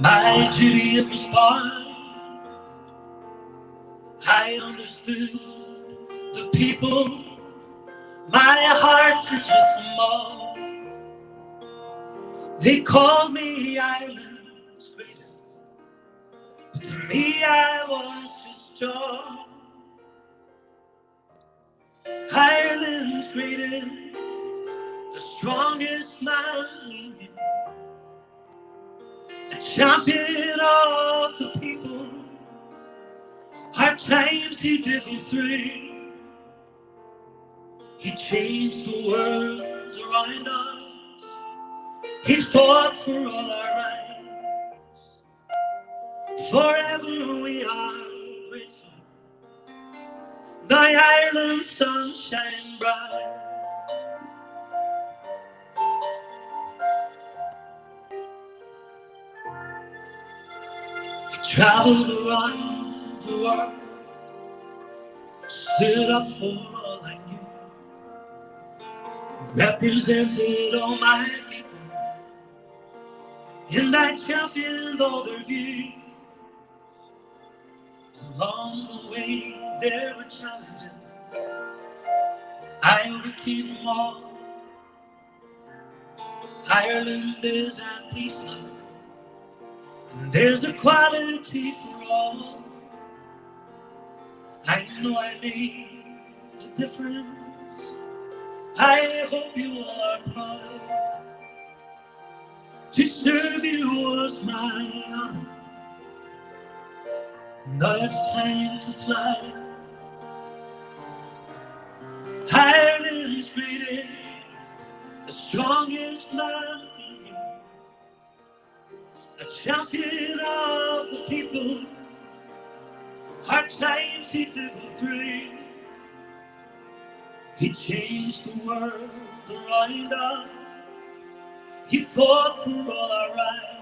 My duty it was born. I understood the people. My heart is with them all. They call me Ireland's greatest, but to me I was just John. Ireland's greatest, the strongest man we knew, a champion of the people. Hard times he did go through. He changed the world around us. He fought for all our rights. Forever we are grateful. Now Ireland's sun shine bright. He traveled around the world, stood up for all I knew, represented all my people, and I championed all their views. Along the way there were challenges, I overcame them all. Ireland is at peace now, and there's equality for all. I know I made a difference. I hope you are proud. To serve you was my honor. Now it's time to fly. Ireland's greatest, the strongest man in you, a champion of the people. Hard times he did go through. He changed the world around us. He fought for all our rights.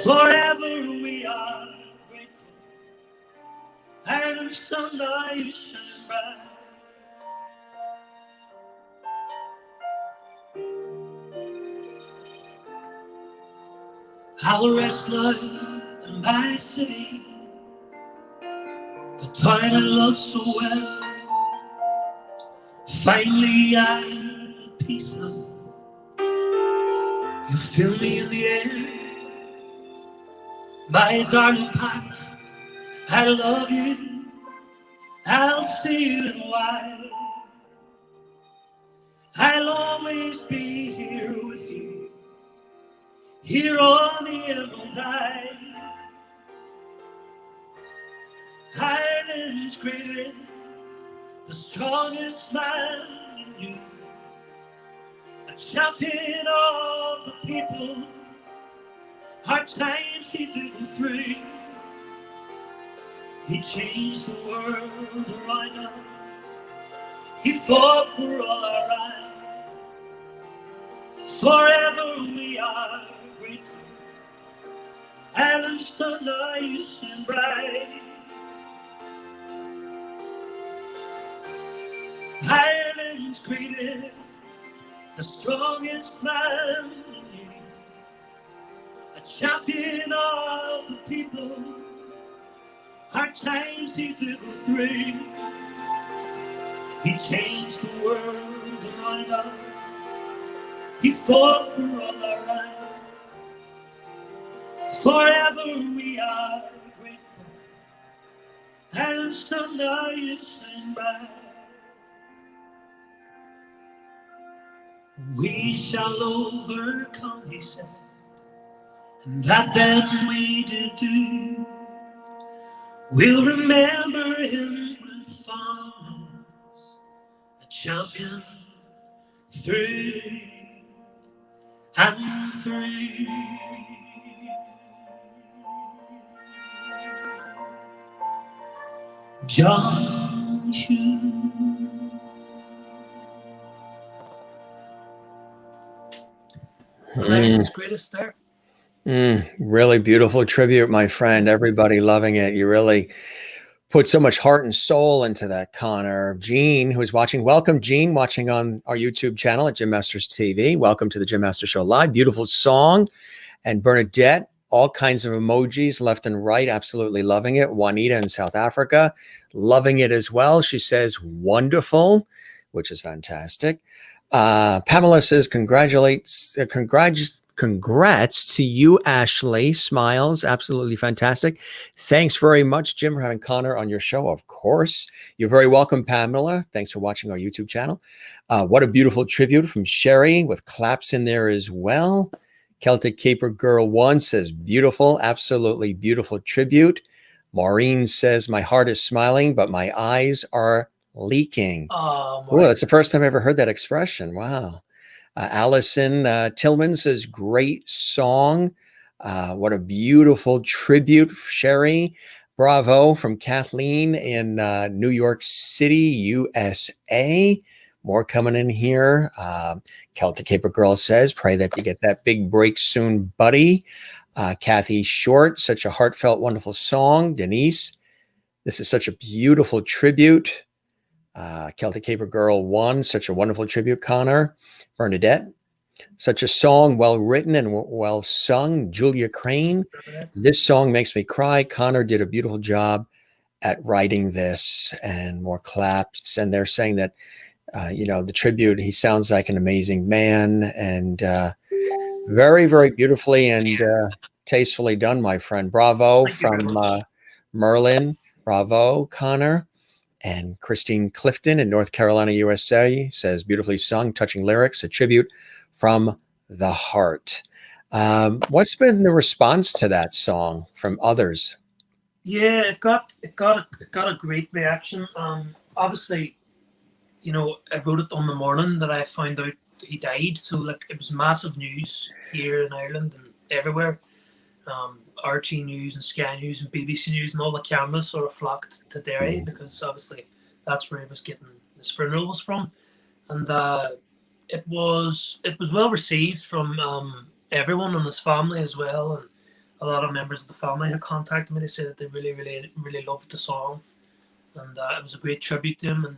Forever we are grateful. Ireland's sun now you shine bright. I'll rest now in my city, the town I love so well. Finally I'm at peace now. You feel me in the air, my darling Pat. I love you, I'll see you in a while. I'll always be here with you, here on the Emerald Isle. Ireland's greatest, the strongest man in you, a champion of the people. Hard times he did through. He changed the world around us. He fought for all our rights. Forever we are grateful. Ireland's sunlight and bright. Ireland's greatest, the strongest man in you, a champion of the people. Hard times he did go through. He changed the world around us. He fought for all our rights. Forever we are grateful. And someday you shine bright. We shall overcome, he said, and that then we did do. We'll remember him with fondness, a champion through and through. John Hume. Ireland's greatest there. Really beautiful tribute, my friend. Everybody loving it. You really put so much heart and soul into that, Conor. Jean, who's watching, welcome, Jean, watching on our YouTube channel at Jim Masters TV. Welcome to the Jim Masters Show Live. Beautiful song. And Bernadette, all kinds of emojis left and right, absolutely loving it. Juanita in South Africa, loving it as well. She says, wonderful, which is fantastic. Pamela says, congrats to you, Ashley. Smiles, absolutely fantastic. Thanks very much, Jim, for having Conor on your show. Of course, you're very welcome, Pamela. Thanks for watching our YouTube channel. What a beautiful tribute from Sherry with claps in there as well. Celtic Caper Girl 1 says, beautiful, absolutely beautiful tribute. Maureen says, my heart is smiling, but my eyes are leaking. Oh, that's the first time I ever heard that expression. Wow. Allison Tillman says, great song. What a beautiful tribute, Sherry. Bravo from Kathleen in New York City, USA. More coming in here. Celtic Caper Girl says, pray that you get that big break soon, buddy. Kathy Short, such a heartfelt, wonderful song. Denise, this is such a beautiful tribute. Celtic Caper Girl 1, such a wonderful tribute, Conor. Bernadette, such a song, well written and well sung. Julia Crane, this song makes me cry. Conor did a beautiful job at writing this, and more claps. And they're saying that, the tribute, he sounds like an amazing man, and very, very beautifully and tastefully done, my friend. Bravo from Merlin. Bravo, Conor. And Christine Clifton in North Carolina, USA says, beautifully sung, touching lyrics, a tribute from the heart. What's been the response to that song from others? Yeah, it got a great reaction. Obviously, I wrote it on the morning that I found out he died. So it was massive news here in Ireland and everywhere. RT News and Sky News and BBC News and all the cameras sort of flocked to Derry because obviously that's where he was getting his funeral was from, and it was well received from everyone and his family as well, and a lot of members of the family had contacted me. They said that they really, really, really loved the song, and it was a great tribute to him. And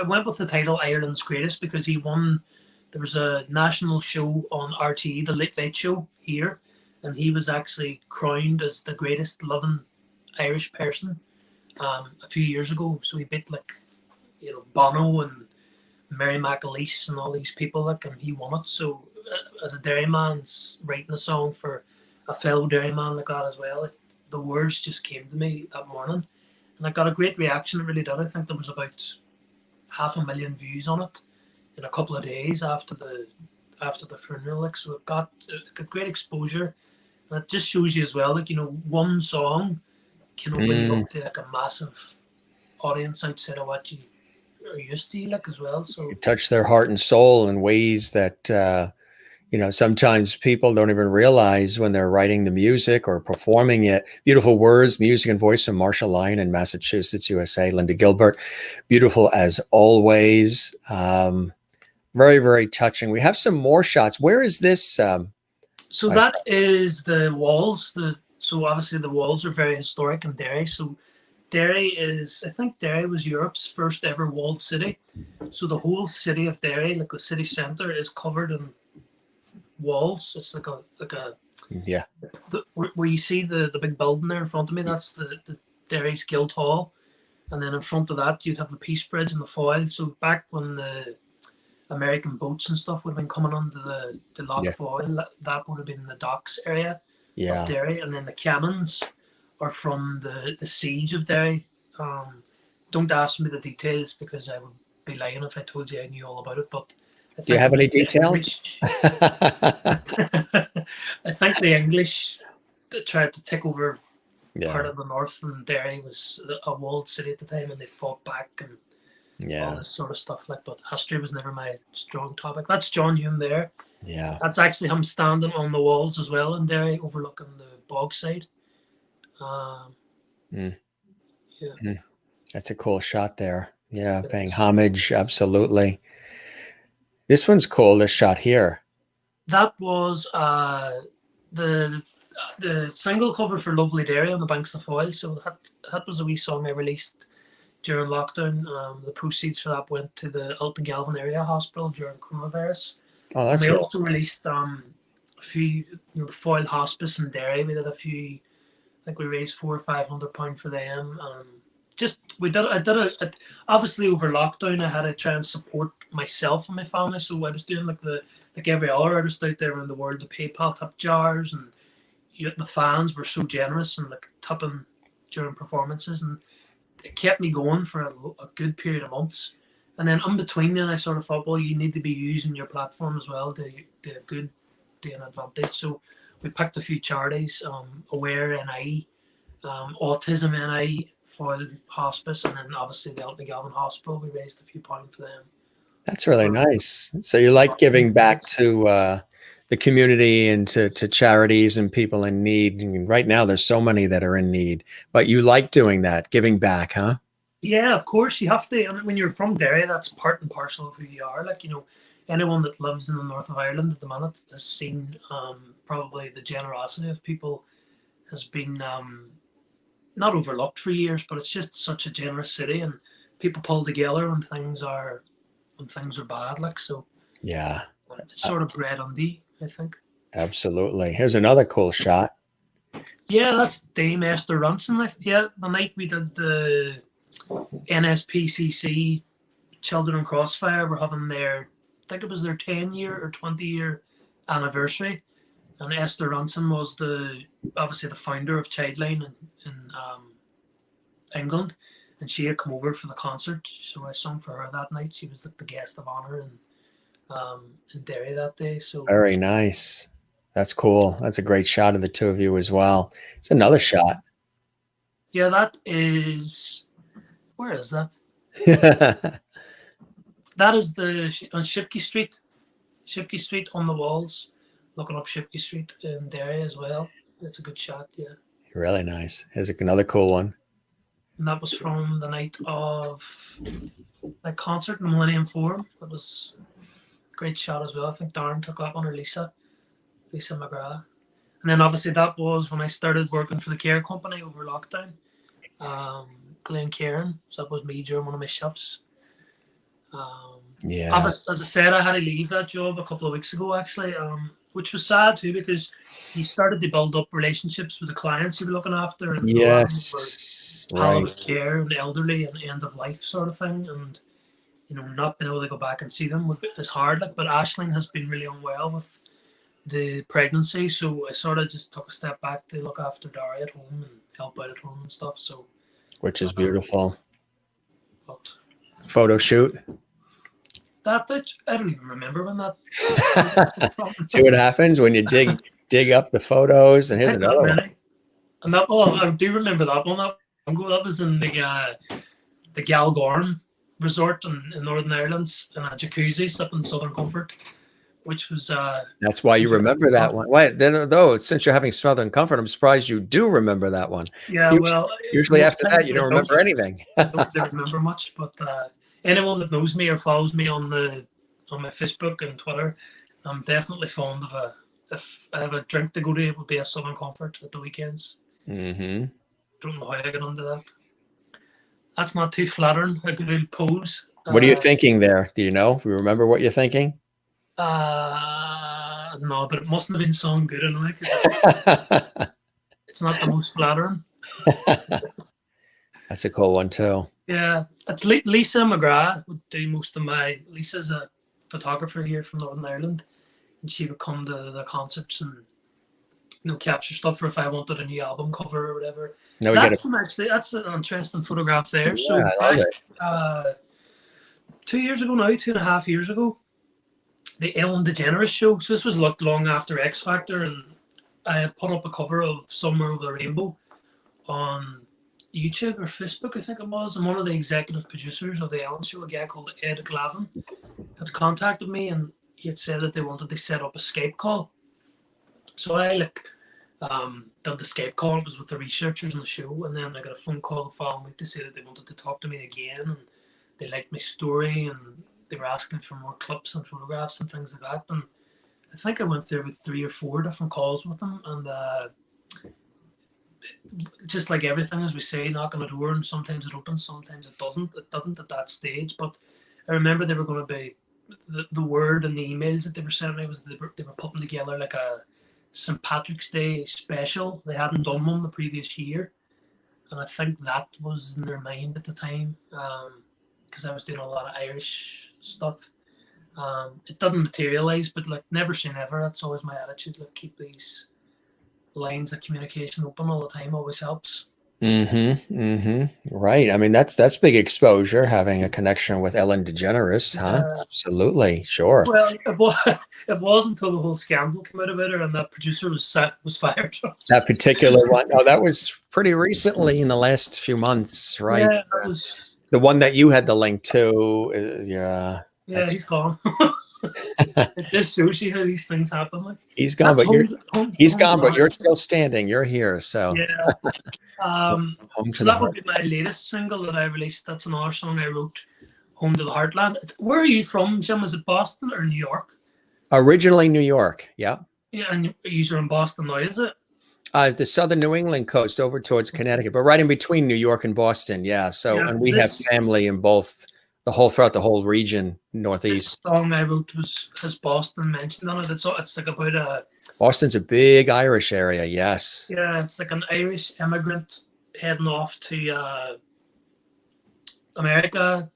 I went with the title Ireland's Greatest because he won. There was a national show on RTE, the Late Late Show here. and he was actually crowned as the greatest living Irish person a few years ago. So he beat like, you know, Bono and Mary McAleese and all these people, like, and he won it. So as a dairyman's writing a song for a fellow dairyman like that as well, the words just came to me that morning, and I got a great reaction. It really did. I think there was about 500,000 views on it in a couple of days after the funeral. Like, so it got great exposure, and it just shows you as well, like, you know, one song can open you up to like a massive audience outside of what you are used to, like, as well. So You touch their heart and soul in ways that you know, sometimes people don't even realize when they're writing the music or performing it. Beautiful words, music and voice from Marshall Lyon in Massachusetts, USA. Linda Gilbert, beautiful as always. Very, very touching. We have some more shots. Where is this? So that is the walls. So obviously the walls are very historic in Derry. So I think Derry was Europe's first ever walled city. So the whole city of Derry, like the city centre, is covered in walls. It's like a Yeah. Where you see the big building there in front of me, that's the Derry's Guildhall, and then in front of that you'd have the Peace Bridge and the Foyle. So back when the American boats and stuff would have been coming onto the Loch Foyle, that would have been the docks area of Derry, and then the cannons are from the siege of Derry. Don't ask me the details because I would be lying if I told you I knew all about it, but do you have any details? I think the English tried to take over part of the north, and Derry was a walled city at the time, and they fought back and all this sort of stuff. Like, but history was never my strong topic. That's John Hume there. Yeah, that's actually him standing on the walls as well in Derry, overlooking the bog side. That's a cool shot there. Yeah, paying homage, absolutely. This one's cool, this shot here. That was the single cover for Lovely Derry on the Banks of Foyle. So that was a wee song I released during lockdown. The proceeds for that went to the Alton Galvin Area Hospital during coronavirus. Oh, that's we also released a few, the Foyle Hospice in Derry. We did a few. I think we raised £400 or £500 for them. Obviously over lockdown I had to try and support myself and my family, so I was doing like every other artist out there around the world, the PayPal tip jars, and the fans were so generous and like tipping during performances, and it kept me going for a good period of months. And then in between then I sort of thought, well, you need to be using your platform as well to an advantage. So we picked a few charities, Aware NI, Autism NI, Foyle Hospice, and then obviously the Alton Galvin Hospital. We raised a few pounds for them. That's really nice. So you like giving back to the community and to charities and people in need. And right now there's so many that are in need, but you like doing that, giving back, huh? Yeah, of course you have to. I mean, when you're from Derry, that's part and parcel of who you are. Like, you know, anyone that lives in the north of Ireland at the minute has seen probably the generosity of people has been not overlooked for years, but it's just such a generous city, and people pull together when things are bad. Like, so yeah, it's sort of bred on thee, I think. Absolutely. Here's another cool shot. Yeah, that's Dame Esther Ranson. Yeah, the night we did the NSPCC Children in Crossfire were having I think it was their 10-year or 20-year anniversary, and Esther Ranson was obviously the founder of Childline in England, and she had come over for the concert, so I sung for her that night. She was the guest of honor in Derry that day. So very nice. That's cool. That's a great shot of the two of you as well. It's another shot. Yeah, that is. Where is that? That is on Shipkey Street. Shipkey Street on the walls, looking up Shipkey Street in Derry as well. It's a good shot, yeah. Really nice. Here's another cool one. And that was from the night of my concert in Millennium Forum. That was a great shot as well. I think Darren took that one, or Lisa McGrath. And then obviously that was when I started working for the care company over lockdown. Glen Cairn. So that was me during one of my shifts. Yeah. As I said, I had to leave that job a couple of weeks ago, actually. which was sad too, because he started to build up relationships with the clients he was looking after, and a lot of them were Yes, right. palliative care and elderly and end of life sort of thing, and not being able to go back and see them is hard. Like, but Aisling has been really unwell with the pregnancy, so I sort of just took a step back to look after Dari at home and help out at home and stuff. So, which is beautiful. But photo shoot. That I don't even remember when that. See what happens when you dig up the photos, and here's another one. And that I do remember that one. That was in the Galgorm resort in Northern Ireland in a jacuzzi sipping Southern Comfort, which was that's why you remember that one. Why then, though, since you're having Southern Comfort, I'm surprised you do remember that one. Yeah, well, usually after that you don't remember anything. I don't really remember much, but anyone that knows me or follows me on my Facebook and Twitter, I'm definitely fond of if I have a drink to go to, it would be a Southern Comfort at the weekends. Mm-hmm. Don't know how I get onto that. That's not too flattering. A good pose. What are you thinking there? Do you know? Do you remember what you're thinking? No, but it mustn't have been sung good anyway. It's not the most flattering. That's a cool one too. Yeah, it's Lisa McGrath would do most of my. Lisa's a photographer here from Northern Ireland, and she would come to the concerts and capture stuff for if I wanted a new album cover or whatever. No, that's an interesting photograph there. Yeah, so 2 years ago now, 2.5 years ago, the Ellen DeGeneres show. So this was looked long after X Factor, and I had put up a cover of Somewhere Over the Rainbow on YouTube or Facebook, I think it was, and one of the executive producers of the Ellen show, a guy called Ed Glavin, had contacted me, and he had said that they wanted to set up a Skype call. So I did the Skype call. It was with the researchers on the show, and then I got a phone call the following week to say that they wanted to talk to me again, and they liked my story, and they were asking for more clips and photographs and things like that. And I think I went through with 3 or 4 different calls with them, and just like everything, as we say, knock on a door, and sometimes it opens, sometimes it doesn't. It didn't at that stage, but I remember they were going to be the word and the emails that they were sending me was they were putting together like a St. Patrick's Day special. They hadn't done one the previous year, and I think that was in their mind at the time, because I was doing a lot of Irish stuff. It didn't materialize, but like never say never. That's always my attitude. Like keep these lines of communication open all the time always helps. Right. I mean, that's big exposure, having a connection with Ellen DeGeneres, huh? Absolutely, sure. Well, it was until the whole scandal came out about her, and that producer was fired. That particular one. Oh, that was pretty recently in the last few months, right? Yeah, that was the one that you had the link to. Yeah, he's gone. It just shows you how these things happen. Like he's gone, but you're still standing. You're here, so yeah. So that would be my latest single that I released. That's another song I wrote, "Home to the Heartland." Where are you from, Jim? Is it Boston or New York? Originally New York, yeah. Yeah, and you're in Boston now, is it? The southern New England coast over towards Connecticut, but right in between New York and Boston, yeah. So, and we have family in both. Throughout the whole region, Northeast. The song I wrote has Boston mentioned on it. It's like about Boston's a big Irish area, yes. Yeah, it's like an Irish immigrant heading off to America,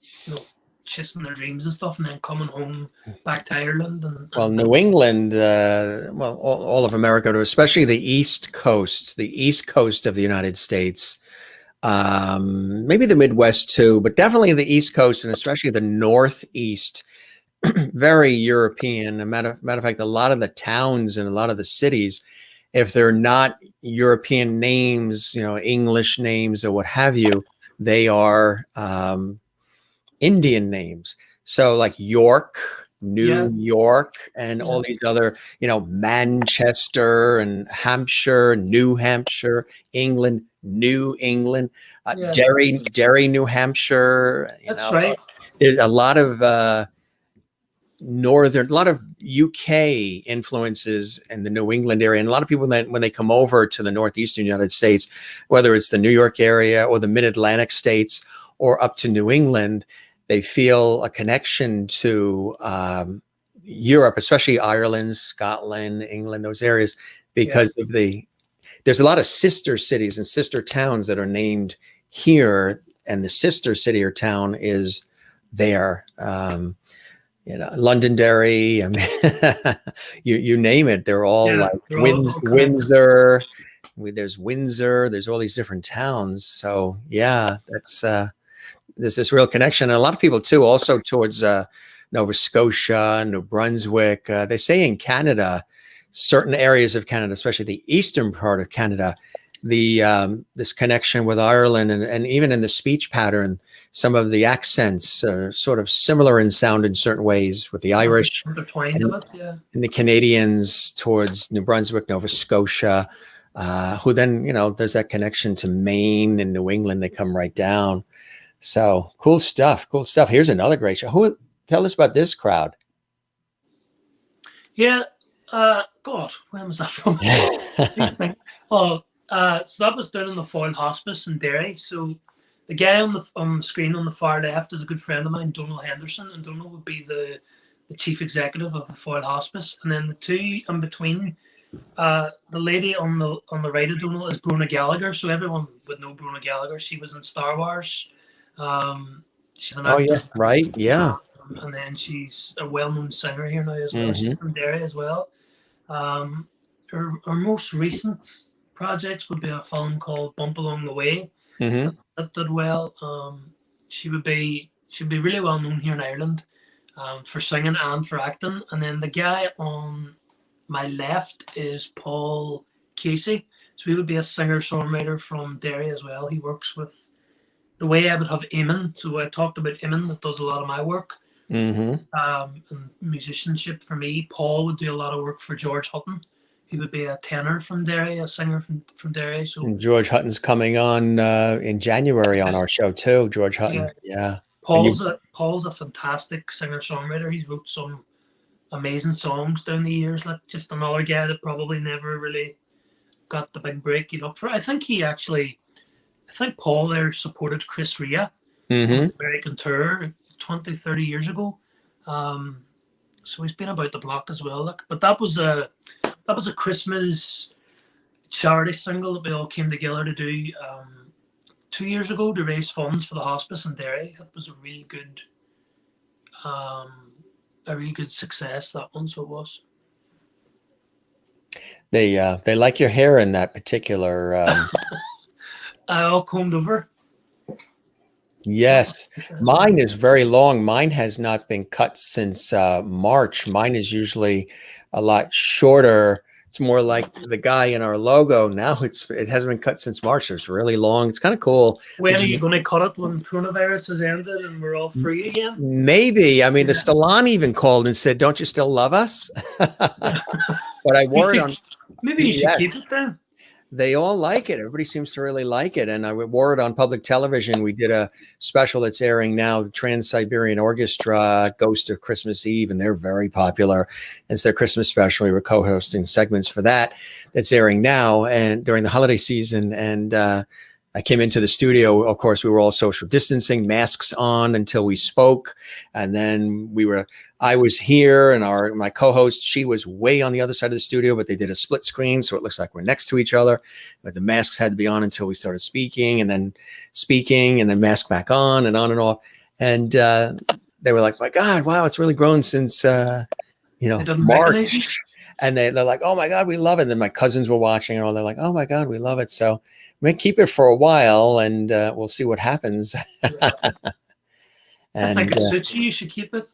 chasing their dreams and stuff, and then coming home back to Ireland. New England, all of America, especially the East Coast of the United States. Maybe the Midwest too, but definitely the East Coast, and especially the Northeast, very European. Matter of fact, a lot of the towns and a lot of the cities, if they're not European names, English names or what have you, they are Indian names. So like York, New York, and all these other, Manchester and Hampshire, New Hampshire, England, New England, Derry, New Hampshire. That's right. There's a lot of a lot of UK influences in the New England area, and a lot of people that when they come over to the northeastern United States, whether it's the New York area or the Mid-Atlantic states or up to New England, they feel a connection to Europe, especially Ireland, Scotland, England, those areas, because of there's a lot of sister cities and sister towns that are named here, and the sister city or town is there. Londonderry, I mean, you name it, they're all like Windsor. There's Windsor, there's all these different towns. So yeah, that's there's this real connection. And a lot of people too, also towards Nova Scotia, New Brunswick. They say in Canada, certain areas of Canada, especially the eastern part of Canada, this connection with Ireland, and even in the speech pattern, some of the accents are sort of similar in sound in certain ways with the Irish and the Canadians towards New Brunswick, Nova Scotia, who then, there's that connection to Maine and New England. They come right down. So cool stuff. Here's another great show. Tell us about this crowd. Yeah. God, when was that from? These things. Oh, so that was down in the Foyle Hospice in Derry. So the guy on the screen on the far left is a good friend of mine, Donald Henderson, and Donald would be the chief executive of the Foyle Hospice. And then the two in between, the lady on the right of Donald is Brona Gallagher. So everyone would know Brona Gallagher. She was in Star Wars. She's an actor. Oh yeah, right, yeah. And then she's a well-known singer here now as well. Mm-hmm. She's from Derry as well. Her most recent projects would be a film called Bump Along the Way. Mm-hmm. That did well. She would be really well known here in Ireland for singing and for acting. And then the guy on my left is Paul Casey. So he would be a singer-songwriter from Derry as well. He works with the way I would have Eamon. So I talked about Eamon that does a lot of my work. Mm-hmm. And musicianship for me. Paul would do a lot of work for George Hutton. He would be a tenor from Derry, a singer from Derry. So and George Hutton's coming on in January on our show too. George Hutton, yeah. Paul's a fantastic singer-songwriter. He's wrote some amazing songs down the years. Like just another guy that probably never really got the big break he looked for. I think Paul there supported Chris Rea on the American tour 20, 30 years ago. So he's been about the block as well. But that was a Christmas charity single that we all came together to do 2 years ago to raise funds for the hospice in Derry. It was a really good success, that one. So it was. They like your hair in that particular. All combed over. Yes, mine is very long. Mine has not been cut since March. Mine is usually a lot shorter. It's more like the guy in our logo. Now it hasn't been cut since March. It's really long. It's kind of cool. When are you going to cut it? When coronavirus has ended and we're all free again? Maybe. I mean, the salon even called and said, "Don't you still love us?" But I wore it on. Maybe you should keep it then. They all like it. Everybody seems to really like it. And I wore it on public television. We did a special that's airing now, Trans-Siberian Orchestra, Ghost of Christmas Eve, and they're very popular. It's their Christmas special. We were co-hosting segments for that. That's airing now and during the holiday season. And I came into the studio. Of course, we were all social distancing, masks on until we spoke. And then I was here and my co-host, she was way on the other side of the studio, but they did a split screen. So it looks like we're next to each other, but the masks had to be on until we started speaking and then mask back on and off. And they were like, my God, wow, it's really grown since, March. And they're like, oh my God, we love it. And then my cousins were watching and all, they're like, oh my God, we love it. So we may keep it for a while and we'll see what happens. I think it suits you. You should keep it.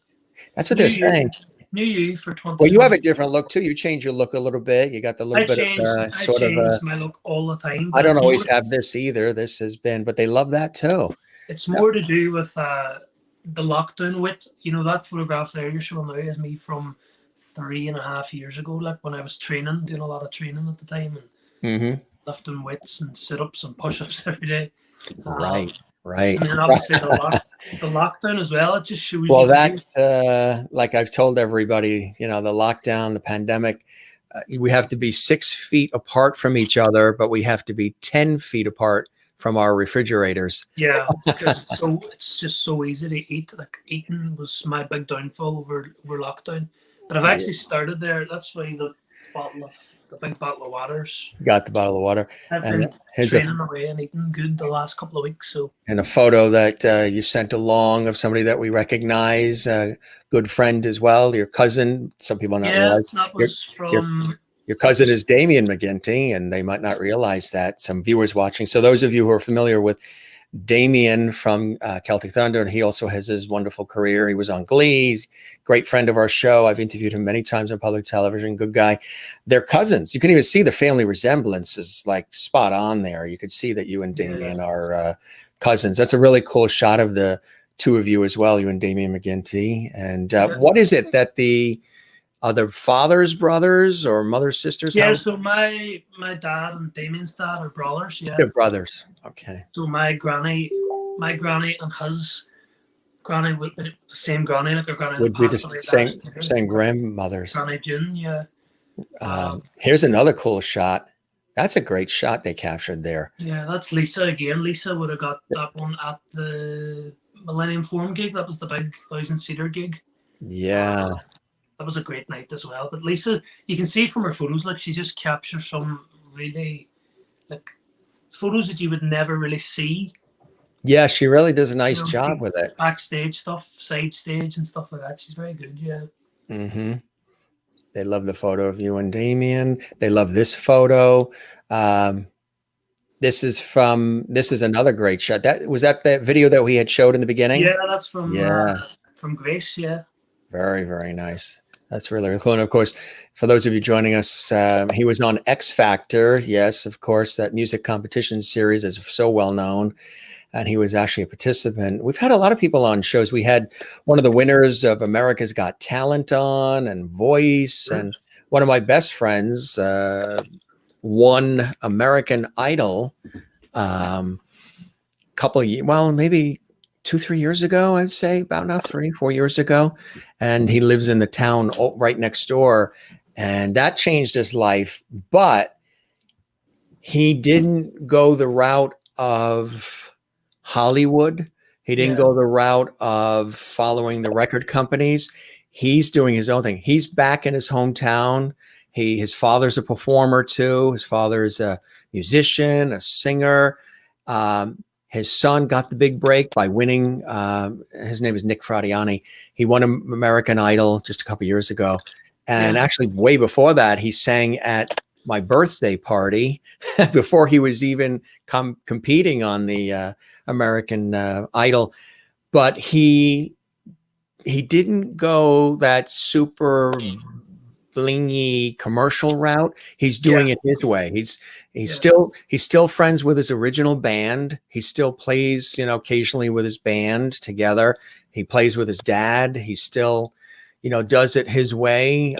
That's what they're saying. New you for 20. Well, you have a different look too. You change your look a little bit. You got the little bit of I change my look all the time. I don't always have this either. This has been, but they love that too. It's more to do with the lockdown wit. That photograph there you're showing now is me from 3.5 years ago, like when I was doing a lot of training at the time and lifting weights and sit-ups and push-ups every day. Right. And then obviously the lockdown as well, it just shows well, that, like I've told everybody, the lockdown, the pandemic, we have to be 6 feet apart from each other, but we have to be 10 feet apart from our refrigerators. Yeah, because it's just so easy to eat. Like eating was my big downfall over lockdown. But I've actually started there. That's why the big bottle of waters. Got the bottle of water. I've And been here's training away and eating good the last couple of weeks. So a photo that you sent along of somebody that we recognize, a good friend as well, your cousin. Some people not yeah, realize that your, was your, from your cousin is Damian McGinty, and they might not realize that. Some viewers watching. So those of you who are familiar with Damian from Celtic Thunder, and he also has his wonderful career. He was on Glee. He's a great friend of our show. I've interviewed him many times on public television. Good guy. They're cousins. You can even see the family resemblance is like spot on there. You could see that you and Damian are cousins. That's a really cool shot of the two of you as well, you and Damian McGinty. And what is it that the other father's brothers or mother's sisters? Yeah, so my dad and Damian's dad are brothers. Yeah, they're brothers. Okay. So my granny and his granny would be the same granny, like her granny Would be the passed same grandmothers. Granny June, yeah. Here's another cool shot. That's a great shot they captured there. Yeah, that's Lisa again. Lisa would have got that one at the Millennium Forum gig. That was the big 1,000-seater gig. Yeah. That was a great night as well. But Lisa, you can see from her photos, like she just captures some really like photos that you would never really see. Yeah, she really does a nice job with it. Backstage stuff, side stage and stuff like that. She's very good, yeah. Mm-hmm. They love the photo of you and Damian. They love this photo. This is another great shot. Was that the video that we had showed in the beginning? Yeah, that's from Grace, yeah. Very, very nice. That's really cool. And of course, for those of you joining us, he was on X Factor. Yes, of course, that music competition series is so well known. And he was actually a participant. We've had a lot of people on shows. We had one of the winners of America's Got Talent on, and Voice. And one of my best friends won American Idol maybe 2-3 years ago, I'd say, about now 3-4 years ago. And he lives in the town right next door. And that changed his life. But he didn't go the route of Hollywood. He didn't go the route of following the record companies. He's doing his own thing. He's back in his hometown. His father's a performer too. His father is a musician, a singer. His son got the big break by winning. His name is Nick Fradiani. He won American Idol just a couple years ago. And actually way before that, he sang at my birthday party before he was even competing on the American Idol. But he didn't go that super blingy commercial route. He's doing it his way. He's still friends with his original band. He still plays, occasionally with his band together. He plays with his dad. He still, does it his way.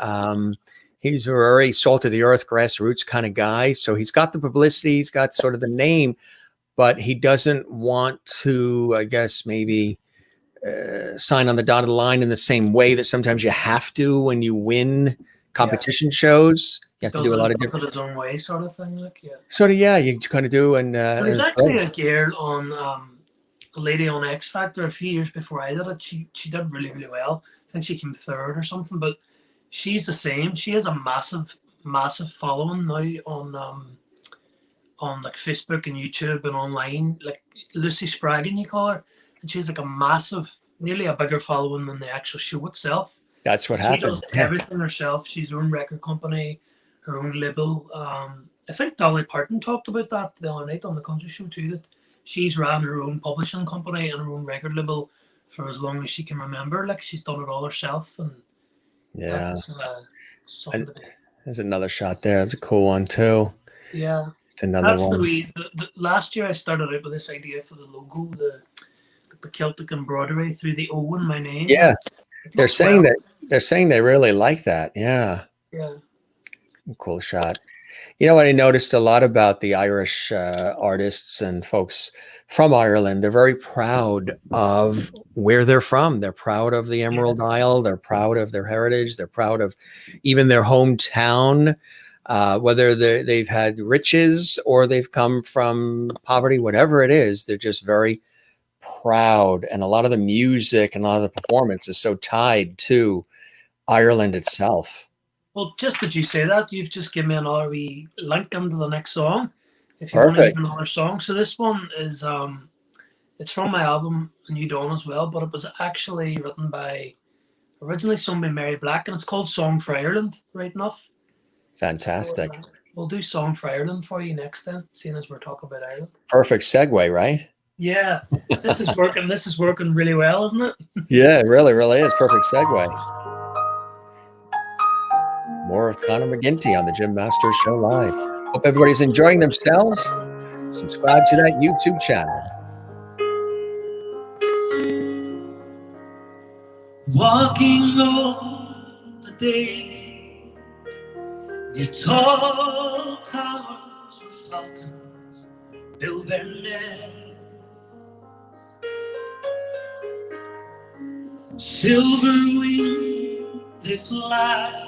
He's a very salt of the earth, grassroots kind of guy. So he's got the publicity. He's got sort of the name, but he doesn't want to, I guess, maybe sign on the dotted line in the same way that sometimes you have to when you win competition shows. You have to do a lot of different, his own way, sort of thing. Like, you kind of do. And there's actually a girl on a lady on X Factor a few years before I did it. She did really, really well. I think she came third or something, but she's the same. She has a massive following now on like Facebook and YouTube and online, like Lucy Spraggan, you call her, and she's like nearly a bigger following than the actual show itself. That's what happened. She does everything herself. She's her own record company, her own label. I think Dolly Parton talked about that the other night on the country show too, that she's ran her own publishing company and her own record label for as long as she can remember. Like, she's done it all herself. And that's something. There's another shot there. That's a cool one too. Yeah. It's another one. The last year I started out with this idea for the logo, the Celtic embroidery through the O in my name. Yeah. They're saying they really like that. Yeah. Yeah. Cool shot. You know what I noticed a lot about the Irish artists and folks from Ireland? They're very proud of where they're from. They're proud of the Emerald Isle. They're proud of their heritage. They're proud of even their hometown, whether they've had riches or they've come from poverty, whatever it is. They're just very proud. And a lot of the music and a lot of the performance is so tied to Ireland itself. Well, just that you say that, you've just given me another wee link into the next song. If you want to Perfect. hear another song, so this one is it's from my album A New Dawn as well, but it was actually written by originally sung by Mary Black, and it's called Song for Ireland. Right enough. Fantastic. So, we'll do Song for Ireland for you next then, seeing as we're talking about Ireland. Perfect segue, right? Yeah, this is working. This is working really well, isn't it? Yeah, it really, really is. Perfect segue. More of Conor McGinty on the Jim Masters Show Live. Hope everybody's enjoying themselves. Subscribe to that YouTube channel. Walking on the day, the tall towers of falcons build their nests. Silver wing they fly.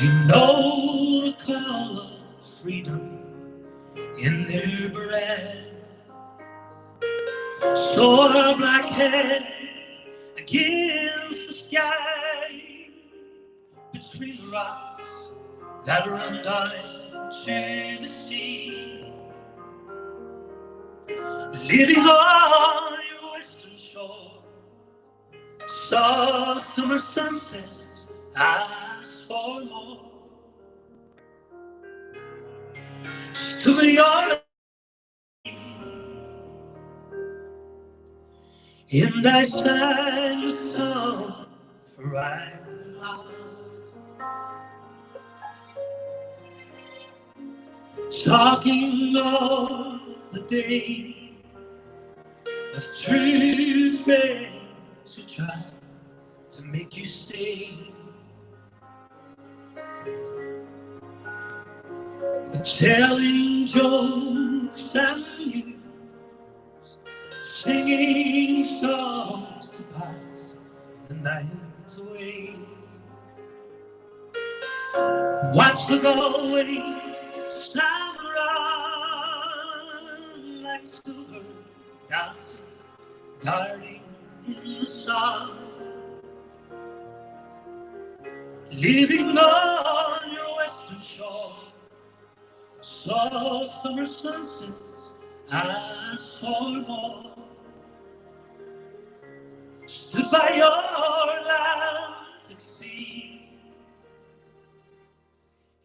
You know the call of freedom in their breasts. Soar black head against the sky, between the rocks that run down to the sea. Living on your western shore, saw summer sunsets, asked for more. Stood your and I sang a song for Ireland. Talking all the day with true friends who try to make you stay. And telling jokes and news, singing songs to pass the night away. Watch the Galway sound run like silver dancing, darting in the sun. Living on your western shore, saw summer sunsets, asked for more. Stood by your Atlantic sea,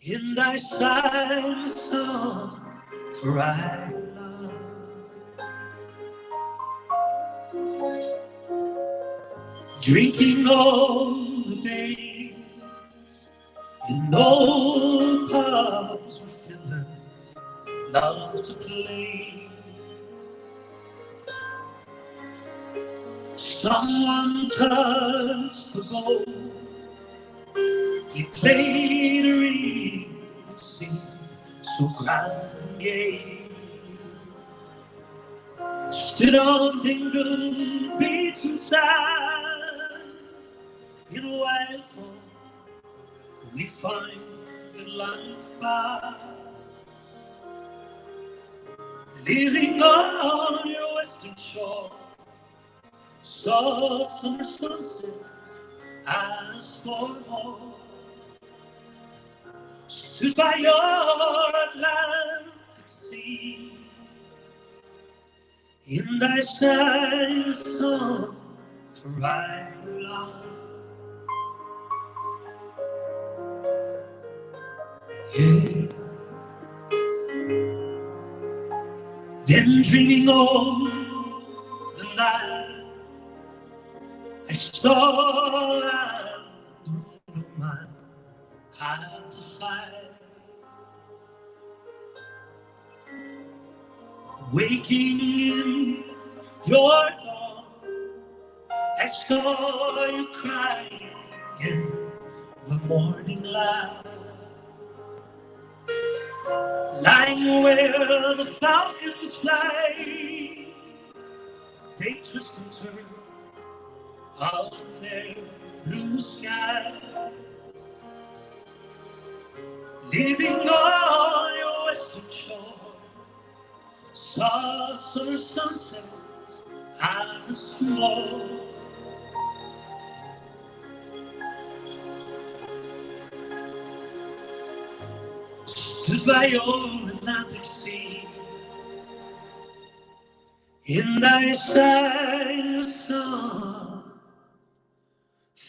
and I sang a song for Ireland. Drinking all the days in old pubs where fiddlers love to play. Someone touched the bow. He played a reel that seemed so grand and gay. Stood on Dingle Beach and sand in a wild fall. We find the land bar. Living on your western shore, saw summer sunsets, asked for more. Stood by your Atlantic sea, and I sang a song for Ireland. Yeah. Then dreaming all the night, I saw land no man had to fight. Waking in your dawn, I saw you crying in the morning light. Lying where the falcons fly, they twist and turn on their blue sky. Living on your western shore, saw summer sunsets and more. stood by your Atlantic Sea, and I sang a song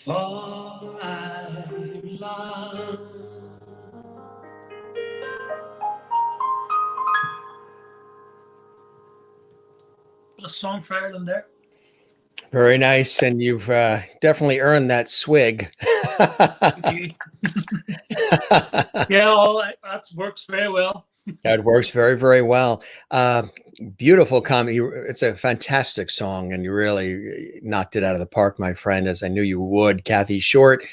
for Ireland. But a song for Ireland there. Very nice. And you've definitely earned that swig. Thank you. Yeah, all that works very well. That works very, very well. Beautiful comment. It's a fantastic song, and you really knocked it out of the park, my friend, as I knew you would. Kathy Short,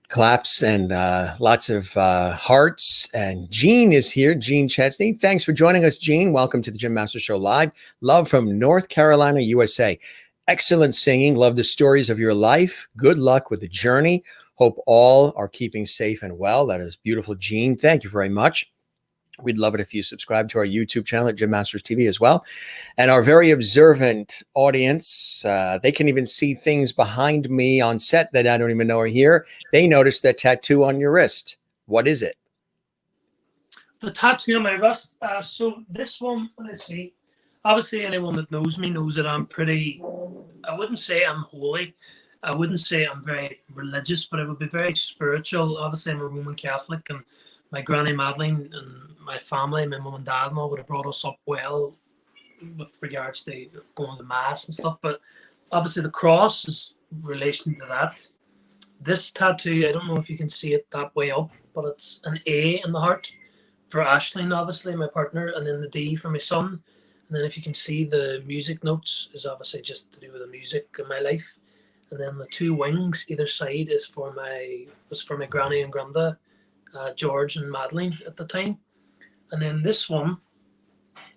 claps and lots of hearts. And Gene is here, Gene Chesney. Thanks for joining us, Gene. Welcome to the Jim Masters Show Live. Love from North Carolina, USA. Excellent singing. Love the stories of your life. Good luck with the journey. Hope all are keeping safe and well. That is beautiful, Gene. Thank you very much. We'd love it if you subscribe to our YouTube channel at Jim Masters TV as well. And our very observant audience, they can even see things behind me on set that I don't even know are here. They noticed that tattoo on your wrist. What is it? The tattoo on my wrist. So this one, let's see. Obviously, anyone that knows me knows that I'm pretty, I wouldn't say I'm holy. I wouldn't say I'm very religious, but I would be very spiritual. Obviously, I'm a Roman Catholic, and my granny Madeline and my family, my mum and dad and all, would have brought us up well with regards to going to mass and stuff. But obviously the cross is in relation to that. This tattoo, I don't know if you can see it that way up, but it's an A in the heart for Aisling, obviously, my partner, and then the D for my son. And then if you can see the music notes is obviously just to do with the music in my life. And then the two wings either side was for my granny and granda, George and Madeline at the time. And then this one,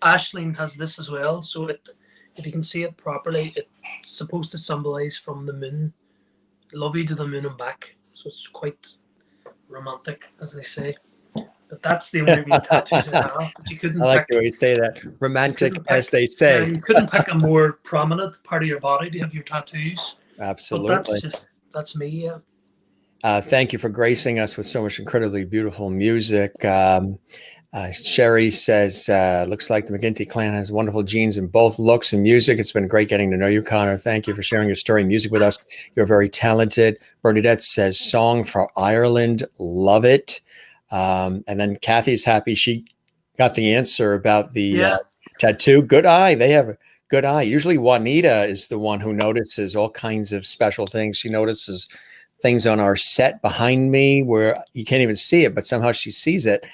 Aisling has this as well. So if you can see it properly, it's supposed to symbolize from the moon, love you to the moon and back. So it's quite romantic, as they say. But that's the only real tattoos I have. But you couldn't I like pick, the way you say that. Romantic, as they say. Yeah, you couldn't pick a more prominent part of your body to have your tattoos. Absolutely. But that's me, yeah. Thank you for gracing us with so much incredibly beautiful music. Sherry says, looks like the McGinty clan has wonderful genes in both looks and music. It's been great getting to know you, Conor. Thank you for sharing your story and music with us. You're very talented. Bernadette says, song for Ireland. Love it. And then Kathy's happy she got the answer about the tattoo. Good eye. They have a good eye. Usually Juanita is the one who notices all kinds of special things. She notices things on our set behind me where you can't even see it, but somehow she sees it.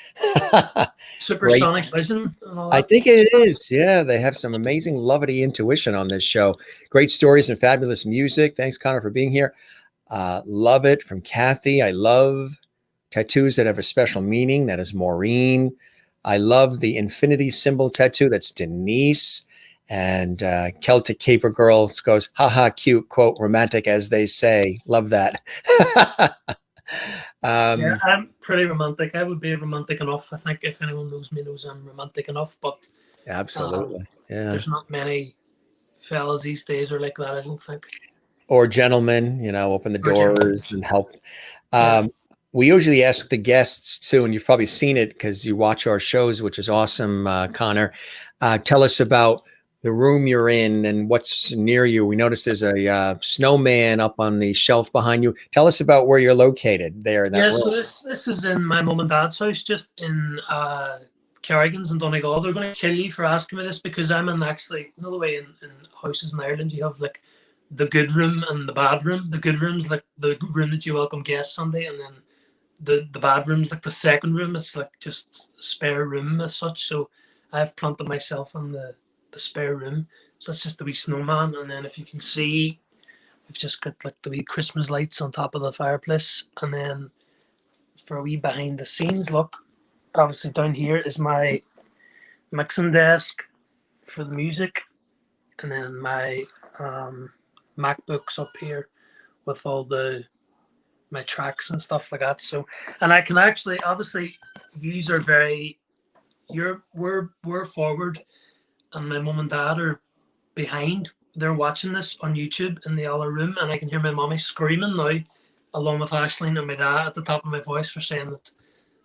Supersonic vision and all that. I think it is. Yeah, they have some amazing, lovely intuition on this show. Great stories and fabulous music. Thanks, Conor, for being here. Love it from Kathy. I love tattoos that have a special meaning. That is Maureen. I love the infinity symbol tattoo. That's Denise. And Celtic Caper Girls goes, haha, cute, quote, romantic, as they say. Love that. Yeah, I'm pretty romantic. I would be romantic enough. I think if anyone knows me knows I'm romantic enough. But absolutely, yeah. There's not many fellas these days are like that, I don't think. Or gentlemen, open the doors and help. We usually ask the guests too, and you've probably seen it because you watch our shows, which is awesome, Conor. Tell us about the room you're in and what's near you. We noticed there's a snowman up on the shelf behind you. Tell us about where you're located there in that room. So this is in my mum and dad's house, just in Kerrigan's in Donegal. They're going to kill you for asking me this because I'm in actually, the way in houses in Ireland, you have like the good room and the bad room. The good room's like the room that you welcome guests Sunday, and then the bad room's like the second room. It's like just a spare room as such. So I've planted myself in the spare room. So that's just the wee snowman. And then if you can see, we've just got like the wee Christmas lights on top of the fireplace. And then for a wee behind the scenes look, obviously down here is my mixing desk for the music. And then my MacBook's up here with all my tracks and stuff like that. So, and I can actually, obviously, yous are very, we're forward, and my mum and dad are behind. They're watching this on YouTube in the other room, and I can hear my mommy screaming now, along with Aisling and my dad at the top of my voice for saying that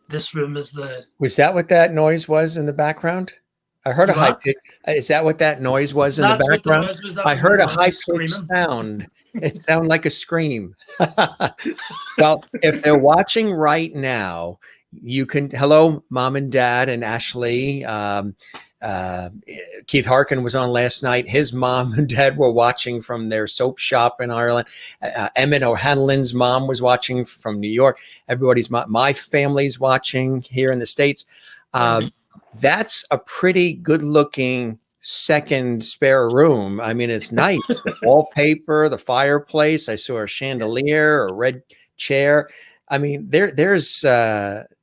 This room is the. Was that what that noise was in the background? I heard a high What? pitch. Is that what that noise was in the That's what the background? noise was. That I was my heard a mum high just pitched screaming. sound. It sounded like a scream. Well, if they're watching right now, you can. Hello, mom and dad and Ashley. Keith Harkin was on last night. His mom and dad were watching from their soap shop in Ireland. Emmett O'Hanlon's mom was watching from New York. Everybody's my family's watching here in the States. That's a pretty good looking second spare room. I mean, it's nice. The wallpaper, the fireplace. I saw a chandelier, a red chair. I mean, there's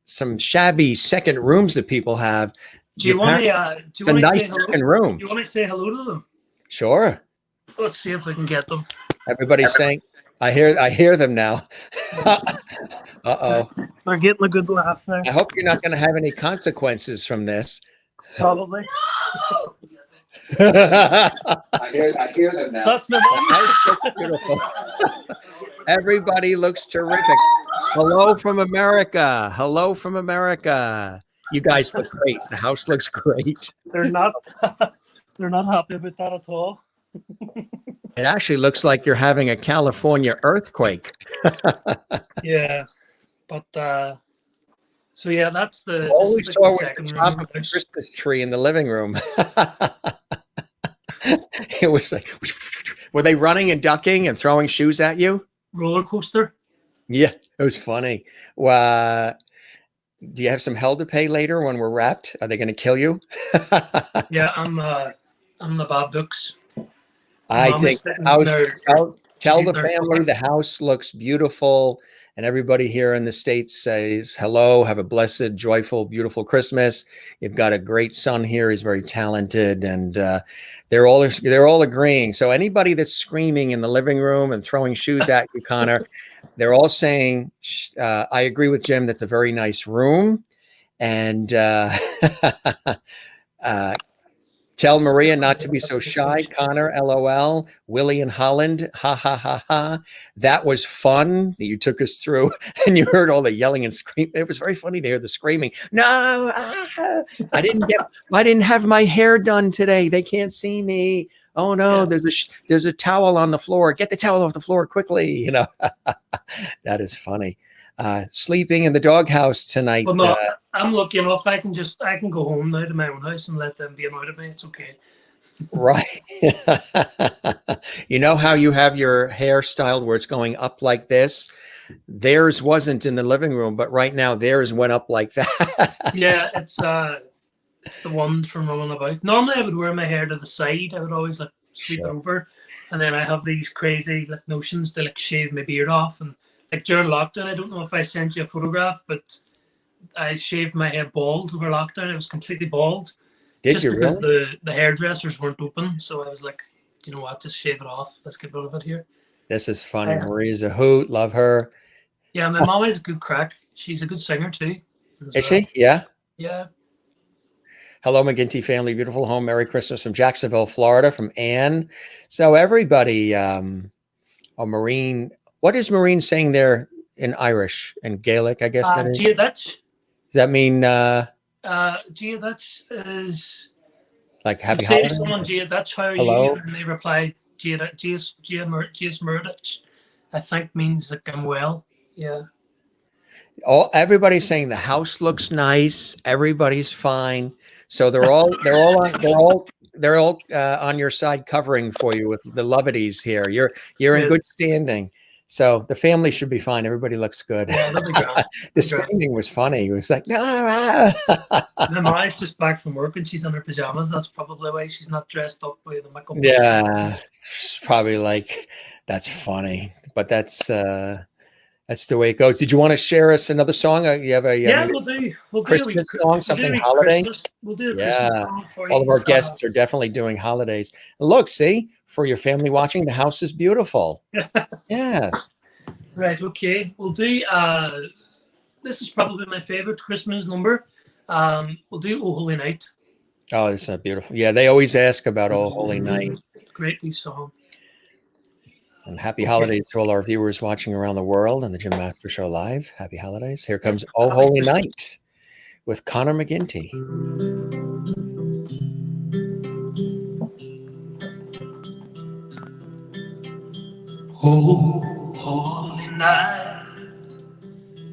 some shabby second rooms that people have. Do you want to? It's a nice second room. Do you want to say hello to them? Sure. Let's see if we can get them. Everybody's saying, I hear them now. Uh-oh. They're getting a good laugh there. I hope you're not going to have any consequences from this. Probably. I hear them now. So that's my mom. That's beautiful. Everybody looks terrific. Hello from America. Hello from America. You guys look great. The house looks great. They're not happy about that at all. It actually looks like you're having a California earthquake. Yeah, but so yeah, that's the. All we this is saw like was the second top room of the house. Christmas tree in the living room. It was like, were they running and ducking and throwing shoes at you? Roller coaster. Yeah, it was funny. Well, do you have some hell to pay later when we're wrapped? Are they going to kill you? Yeah, I'm the Bob Dukes. I Mom think is sitting the house, there. tell She's the there. family the house looks beautiful, and everybody here in the States says hello, have a blessed, joyful, beautiful Christmas. You've got a great son here. He's very talented, and they're all agreeing. So anybody that's screaming in the living room and throwing shoes at you, Connor, they're all saying, I agree with Jim. That's a very nice room. And tell Maria not to be so shy. Connor, LOL. Willie in Holland, ha, ha, ha, ha. That was fun. You took us through and you heard all the yelling and screaming. It was very funny to hear the screaming. No, I didn't have my hair done today. They can't see me. Oh no, Yeah. there's a towel on the floor. Get the towel off the floor quickly. You know, that is funny. Sleeping in the doghouse tonight. Well, no, I'm lucky enough. I can go home now to my own house and let them be annoyed at me. It's okay. Right. You know how you have your hair styled where it's going up like this? Theirs wasn't in the living room, but right now theirs went up like that. Yeah, it's the one from rolling about. Normally, I would wear my hair to the side. I would always like sweep it over, and then I have these crazy like notions to like shave my beard off. And like during lockdown, I don't know if I sent you a photograph, but I shaved my head bald over lockdown. It was completely bald. Did just you because really? the hairdressers weren't open, so I was like, you know what, just shave it off. Let's get rid of it here. This is funny. Yeah. Maria's a hoot. Love her. Yeah, my mom is a good crack. She's a good singer too. Is she? Yeah. Yeah. Hello, McGinty family. Beautiful home. Merry Christmas from Jacksonville, Florida, from Anne. So everybody, Maureen, what is Maureen saying there in Irish and Gaelic, I guess? That is? Gia Dutch. Does that mean Gia Dutch is like happy you say to holidays? someone, Gia Dutch, how are Hello? you? And they reply, Gia Murdich, I think means like I'm well. Yeah. Everybody's saying the house looks nice. Everybody's fine. So they're all on your side covering for you with the lovities here. You're in good standing. So the family should be fine. Everybody looks good. Yeah, that'd be great. The screaming was funny. It was like, no. My mom's just back from work and she's in her pajamas. That's probably why she's not dressed up with a makeup. Yeah, it's probably like that's funny, but that's the way it goes. Did you want to share us another song? You have a we'll Christmas do song, something holiday. We'll do a Christmas song for you. All of our guests are definitely doing holidays. Look, see, for your family watching, the house is beautiful. Yeah. Right. Okay. We'll do. This is probably my favorite Christmas number. We'll do "Oh Holy Night." Oh, this is beautiful. Yeah, they always ask about "Oh Holy Night." Great new song. And happy holidays to all our viewers watching around the world on the Jim Master Show Live. Happy holidays. Here comes Oh Holy Night with Conor McGinty. Oh, holy night,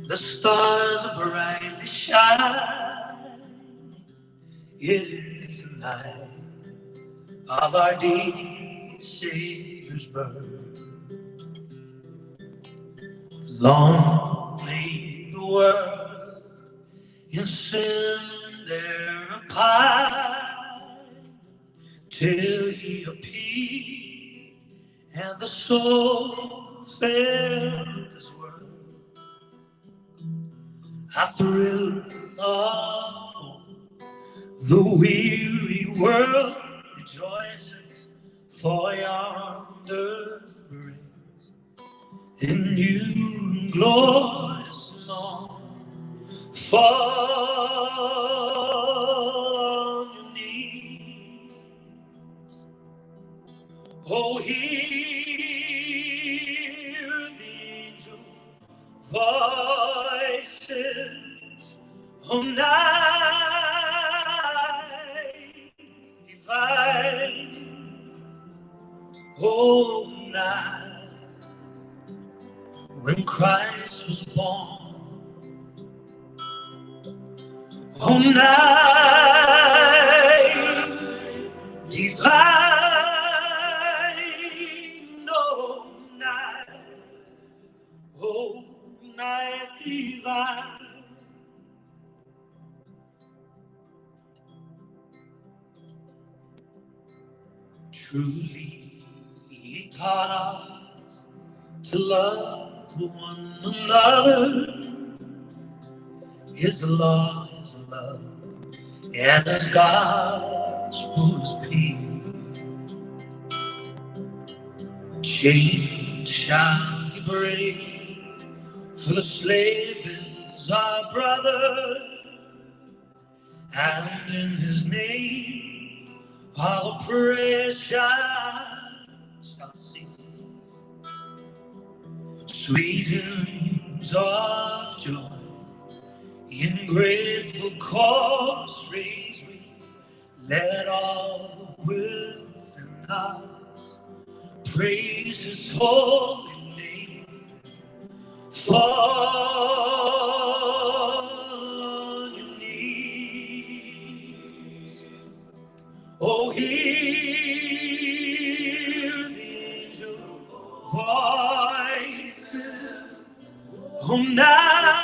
the stars are brightly shining. It is the night of our dear Savior's birth. Long lay the world in sin there pine, till he appeared and the soul felt his word. A thrill of hope, the weary world rejoices, for yonder brings a new glorious morn. Fall on your knees, oh, hear the angel voices, oh, night divine, oh, night when Christ was born. Oh, night divine, oh, night divine. Truly, he taught us to love one another. His law is love, and his gospel is peace. Chains shall he break, for the slave is our brother, and in his name all oppression shall cease. Sweet hymns of joy in grateful chorus raise we, let all within us praise his holy name. Fall on your knees, oh, hear the angel voices, oh, night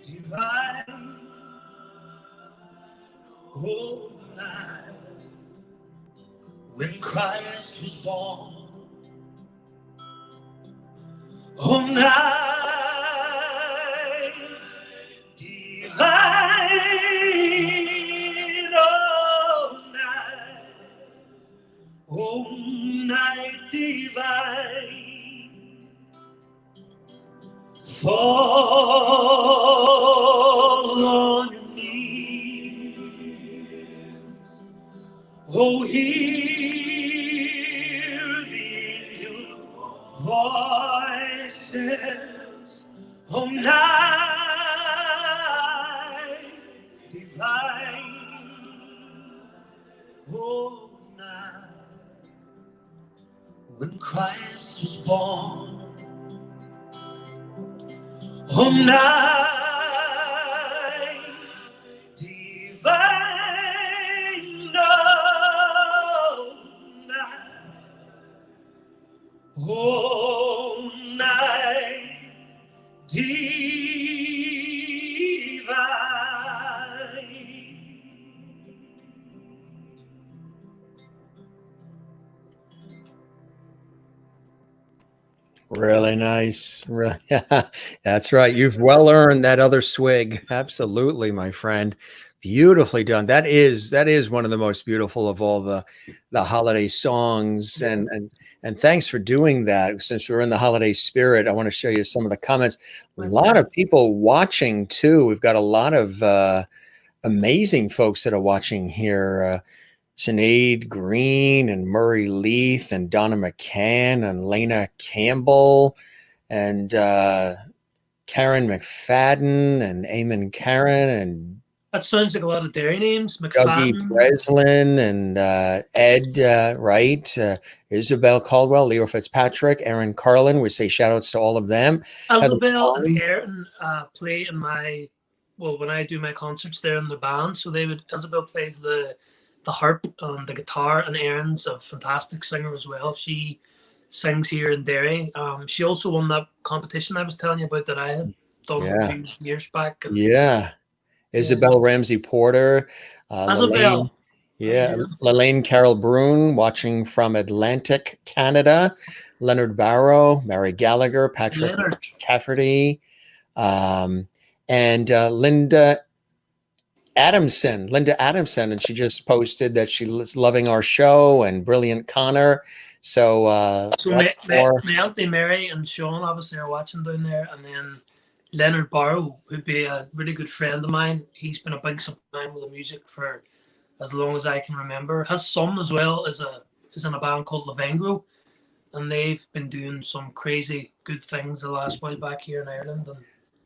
divine, oh, night when Christ was born. Oh, night divine, oh, night divine, fall on your knees, oh, hear the angel voices, oh, night divine, oh, night when Christ was born. Oh, night divine, oh, night divine. Really nice. Really, that's right. You've well earned that other swig. Absolutely, my friend. Beautifully done. That is one of the most beautiful of all the holiday songs. And thanks for doing that. Since we're in the holiday spirit, I want to show you some of the comments. A lot of people watching too. We've got a lot of amazing folks that are watching here. Sinead Green and Murray Leith and Donna McCann and Lena Campbell and Karen McFadden and Eamon Karen and That sounds like a lot of dairy names. Dougie McFadden. Breslin and Ed Wright, Isabel Caldwell, Leo Fitzpatrick, Aaron Carlin. We say shout outs to all of them. Isabel and Aaron play in when I do my concerts, they're in the band. So Isabel plays the harp and the guitar, and Aaron's a fantastic singer as well. She sings here in Derry. She also won that competition I was telling you about that I had done a few years back. And, Isabel Ramsey Porter, Isabel. Lelaine Carol Brune, watching from Atlantic, Canada. Leonard Barrow, Mary Gallagher, Patrick Cafferty, and Linda Adamson, and she just posted that she was loving our show and brilliant Connor. So my Auntie Mary and Sean obviously are watching down there, and then Leonard Barrow, who'd be a really good friend of mine. He's been a big support with the music for as long as I can remember. His son as well is in a band called Lavengro, and they've been doing some crazy good things the last while back here in Ireland and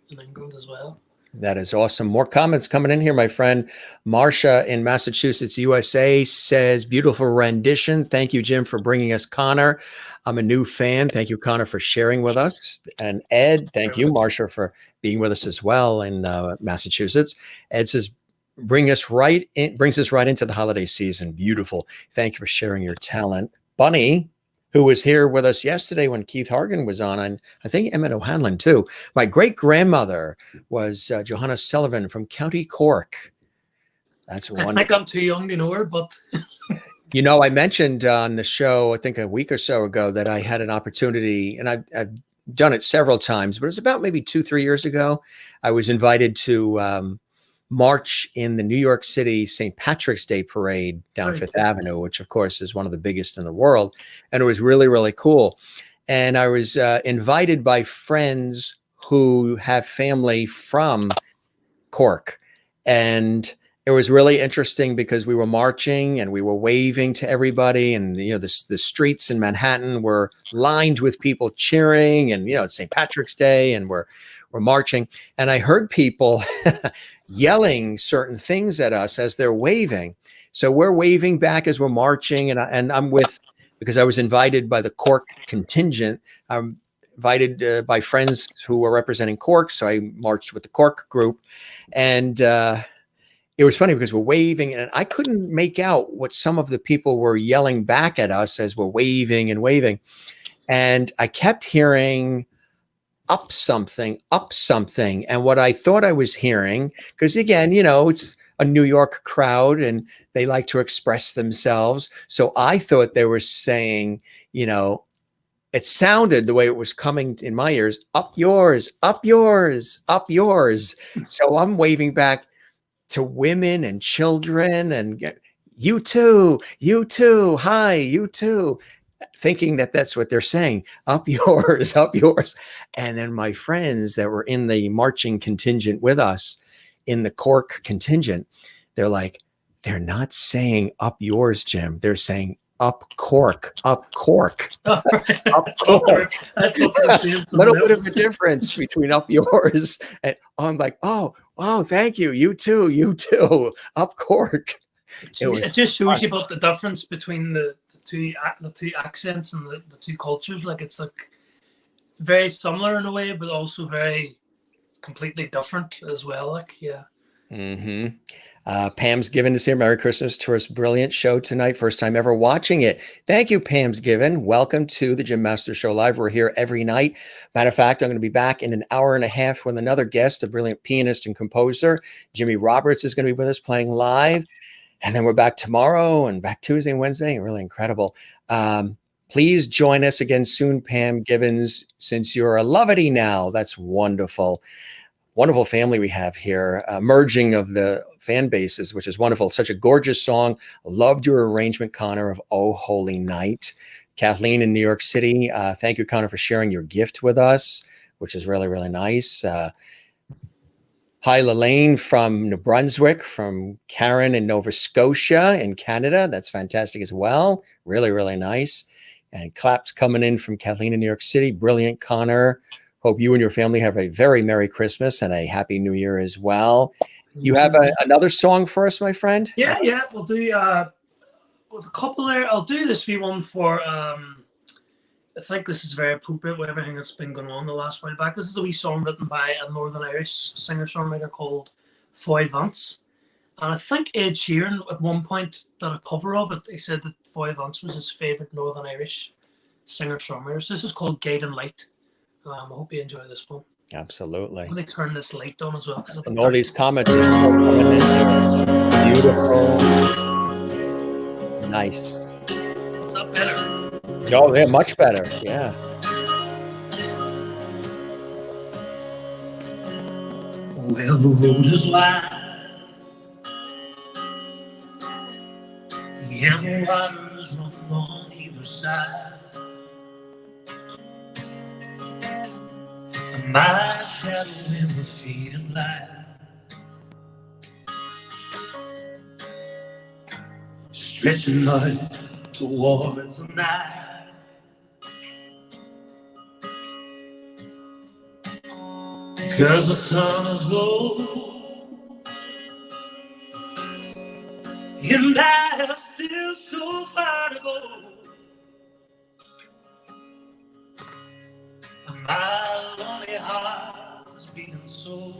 in England as well. That is awesome. More comments coming in here, my friend. Marcia in Massachusetts, USA says, beautiful rendition. Thank you, Jim, for bringing us Connor. I'm a new fan. Thank you, Connor, for sharing with us. And Ed, thank you, Marcia, for being with us as well in Massachusetts. Ed says, brings us right into the holiday season. Beautiful. Thank you for sharing your talent. Bunny, who was here with us yesterday when Keith Hargan was on, and I think Emmett O'Hanlon too. My great-grandmother was Johanna Sullivan from County Cork. That's wonderful. I think I'm too young to know her, but... You know, I mentioned on the show, I think a week or so ago, that I had an opportunity, and I've done it several times, but it was about maybe 2-3 years ago. I was invited to march in the New York City St. Patrick's Day parade down Fifth Avenue, which of course is one of the biggest in the world. And it was really, really cool. And I was invited by friends who have family from Cork. And it was really interesting because we were marching and we were waving to everybody. And, you know, the streets in Manhattan were lined with people cheering, and, you know, it's St. Patrick's Day and we're marching. And I heard people yelling certain things at us as they're waving. So we're waving back as we're marching, and I'm with, because I was invited by the Cork contingent. I'm invited by friends who were representing Cork, so I marched with the Cork group. And it was funny because we're waving, and I couldn't make out what some of the people were yelling back at us as we're waving and waving. And I kept hearing up something. And what I thought I was hearing, because again, you know, it's a New York crowd and they like to express themselves. So I thought they were saying, you know, it sounded the way it was coming in my ears, up yours, up yours, up yours. So I'm waving back to women and children and you too, hi, you too. Thinking that that's what they're saying, up yours, up yours. And then my friends that were in the marching contingent with us in the Cork contingent, they're like, they're not saying up yours, Jim. They're saying up Cork, up Cork. Up Cork. A little bit of a difference between up yours and I'm like, oh, thank you. You too, up Cork. It just shows you about the difference between the two accents and the two cultures. Like, it's like very similar in a way, but also very completely different as well. Like, yeah. Mm-hmm. Pam's Given is here. Merry Christmas to us. Brilliant show tonight. First time ever watching it. Thank you, Pam's Given. Welcome to the Jim Masters Show Live. We're here every night. Matter of fact, I'm going to be back in an hour and a half with another guest, a brilliant pianist and composer. Jimmy Roberts is going to be with us playing live. And then we're back tomorrow and back Tuesday and Wednesday. Really incredible. Please join us again soon, Pam Gibbons, since you're a lovety now. That's wonderful. Wonderful family we have here. Merging of the fan bases, which is wonderful. Such a gorgeous song. Loved your arrangement, Connor, of Oh Holy Night. Kathleen in New York City. Thank you, Connor, for sharing your gift with us, which is really, really nice. Hi, Lelaine from New Brunswick, from Karen in Nova Scotia in Canada. That's fantastic as well. Really, really nice. And claps coming in from Kathleen in New York City. Brilliant, Connor. Hope you and your family have a very Merry Christmas and a Happy New Year as well. You have another song for us, my friend? Yeah, we'll do with a couple there. I'll do this wee one for I think this is very appropriate with everything that's been going on the last while back. This is a wee song written by a Northern Irish singer-songwriter called Foy Vance. And I think Ed Sheeran at one point did a cover of it. He said that Foy Vance was his favourite Northern Irish singer-songwriter. So this is called Guiding Light. I hope you enjoy this one. Absolutely. I'm going to turn this light on as well. And all these comments are still coming in here. Beautiful. Nice. Is that better? Oh, yeah, much better. Yeah. Well, the road is wide, and the waters run on either side. And my shadow in the fading light, stretching out towards the night. Cause the sun is low, and I have still so far to go. And my lonely heart is beating so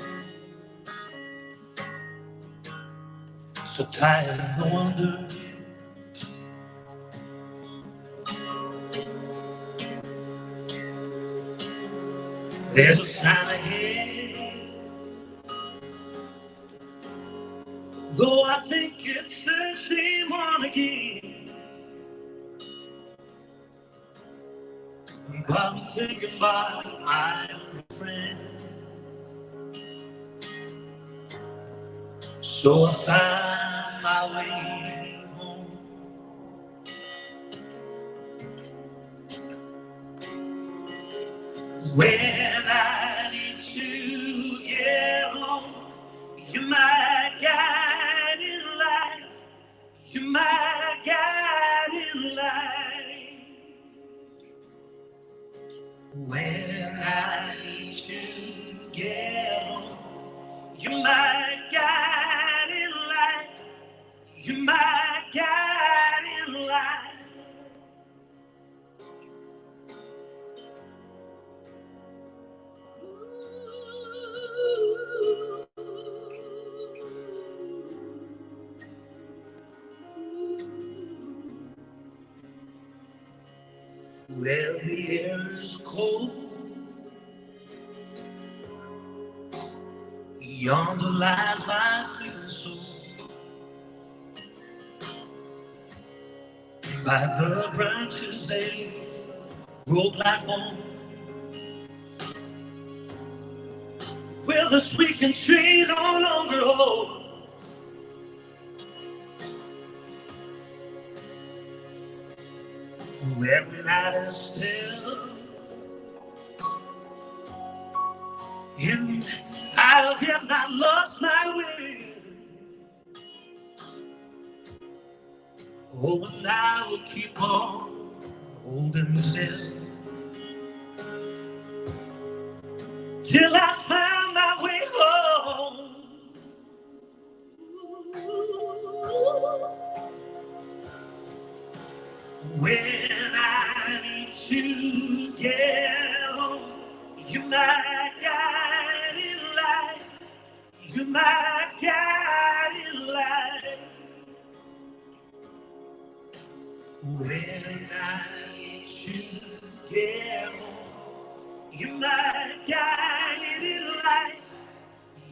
tired of the wonder. There's a sign ahead, though I think it's the same one again. But I'm thinking about my old friend, so I find my way home. When I need to get home, you're my guiding light. You're my guiding light. When I need to get home, you're my guiding light. You're my guiding light. Well, the air is cold, yonder lies my sweet soul. By the branches they broke like bone. Well, the sweeping tree no longer holds. Every night is still, and I have not lost my way. Oh, and I will keep on holding still till I find my way home. When I need to get home, you're my guiding light. You're my guiding light. When I need to get home, you're my guiding light.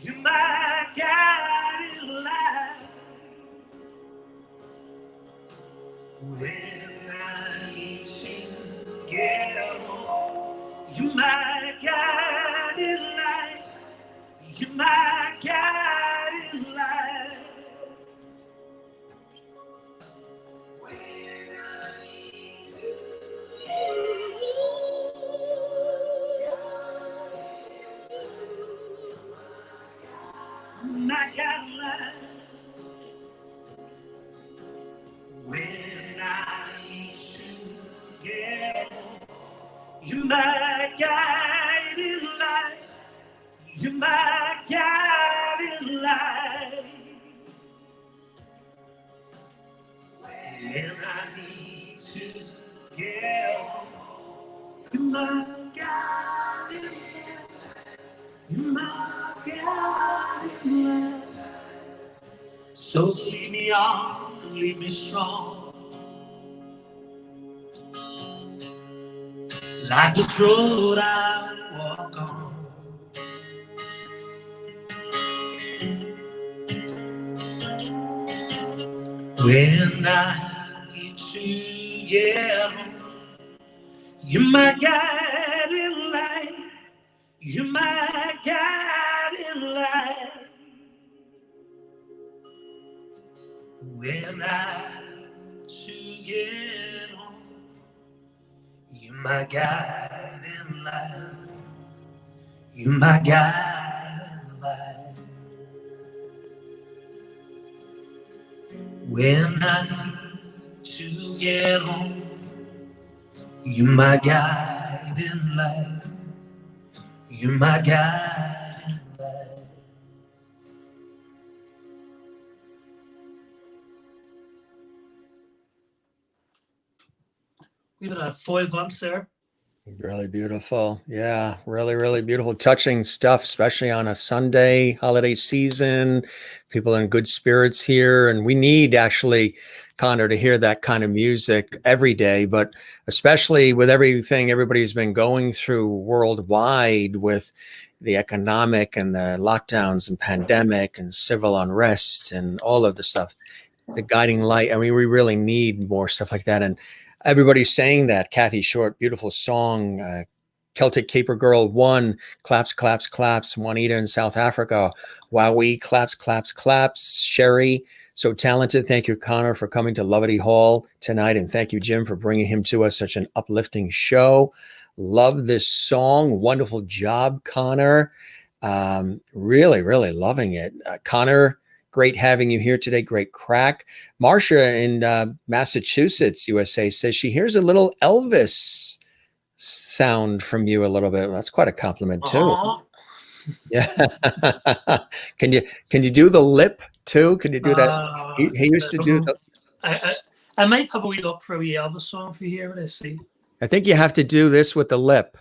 You're my guiding light. When I need to get home, you're my guiding light. You're my guiding light. When I need You're my guiding light. You're my guiding light. When I need to get home, you're my guiding light. You're my guiding light. So lead me on, lead me strong. Like this road I walk on. When I need to get home, you're my guiding light. You're my guiding light. When I need to get home, you're my guiding light. You're my guiding light. When I need to get home, you're my guiding light. You're my guiding light. We got a 5 months there. Really beautiful. Yeah, really, really beautiful, touching stuff, especially on a Sunday holiday season. People in good spirits here. And we need actually, Connor, to hear that kind of music every day, but especially with everything everybody's been going through worldwide with the economic and the lockdowns and pandemic and civil unrest and all of the stuff, the guiding light. I mean, we really need more stuff like that. And everybody's saying that. Kathy Short, beautiful song. Celtic Caper Girl 1, claps, claps, claps. Juanita in South Africa, Wowee, claps, claps, claps. Sherry, so talented. Thank you, Connor, for coming to Lovety Hall tonight. And thank you, Jim, for bringing him to us. Such an uplifting show. Love this song. Wonderful job, Connor. Really, really loving it. Connor, great having you here today. Great crack. Marcia in Massachusetts, USA, says she hears a little Elvis sound from you a little bit. That's quite a compliment too. Aww. Yeah. Can you do the lip too? Can you do that? He used to do the. I might have a wee look for a wee Elvis song for you here. Let's see. I think you have to do this with the lip.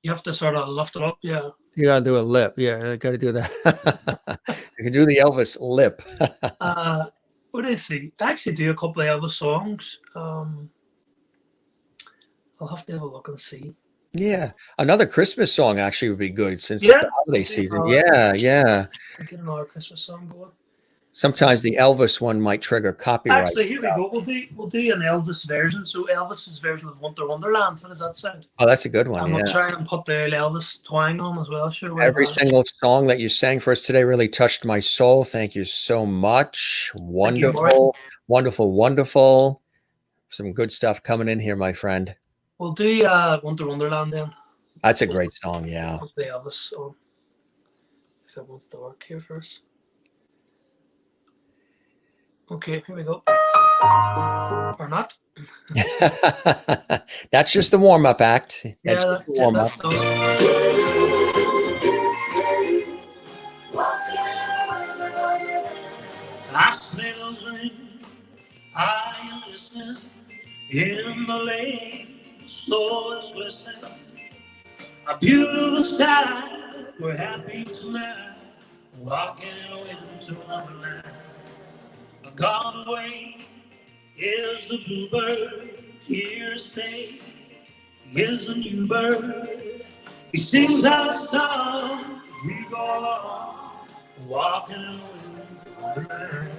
You have to sort of lift it up, yeah. You gotta do a lip. Yeah, I gotta do that. You can do the Elvis lip. What is he? I actually do a couple of Elvis songs. I'll have to have a look and see. Yeah, another Christmas song actually would be good since it's the holiday season. Yeah. Get another Christmas song going. Sometimes the Elvis one might trigger copyright. Actually, here we go. We'll do an Elvis version. So Elvis's version of Winter Wonderland. How does that sound? Oh, that's a good one. And we'll try and put the Elvis twang on as well. Sure. Every single song that you sang for us today really touched my soul. Thank you so much. Wonderful, wonderful, wonderful. Some good stuff coming in here, my friend. We'll do Winter Wonderland then. That's a great song, yeah. Put the Elvis song. If it wants to work here first. Okay, here we go. Or not. That's just the warm-up act. That's the warm-up. I sail I am listening in the lane, the snow is glistening. A beautiful sky, we're happy tonight, walking into Wonderland. Gone away is the bluebird, here to stay is the new bird. He sings our song as we go along, walking into Wonderland.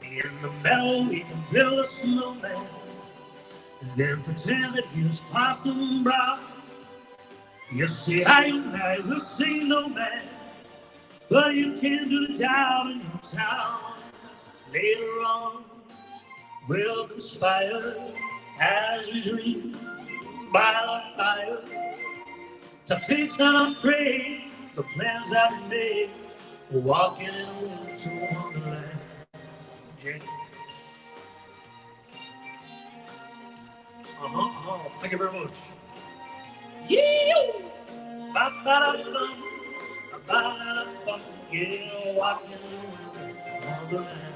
In the meadow we can build a snowman, then pretend that he's Possum Brown. You see, I will sing no man, but you can't do the job in your town. Later on, we'll conspire as we dream by the fire to face unafraid the plans that we made. We're walking into Wonderland. Thank you very much. Yeah. Ba-ba-da-bum, ba-ba-da-bum, yeah, walking in Wonderland.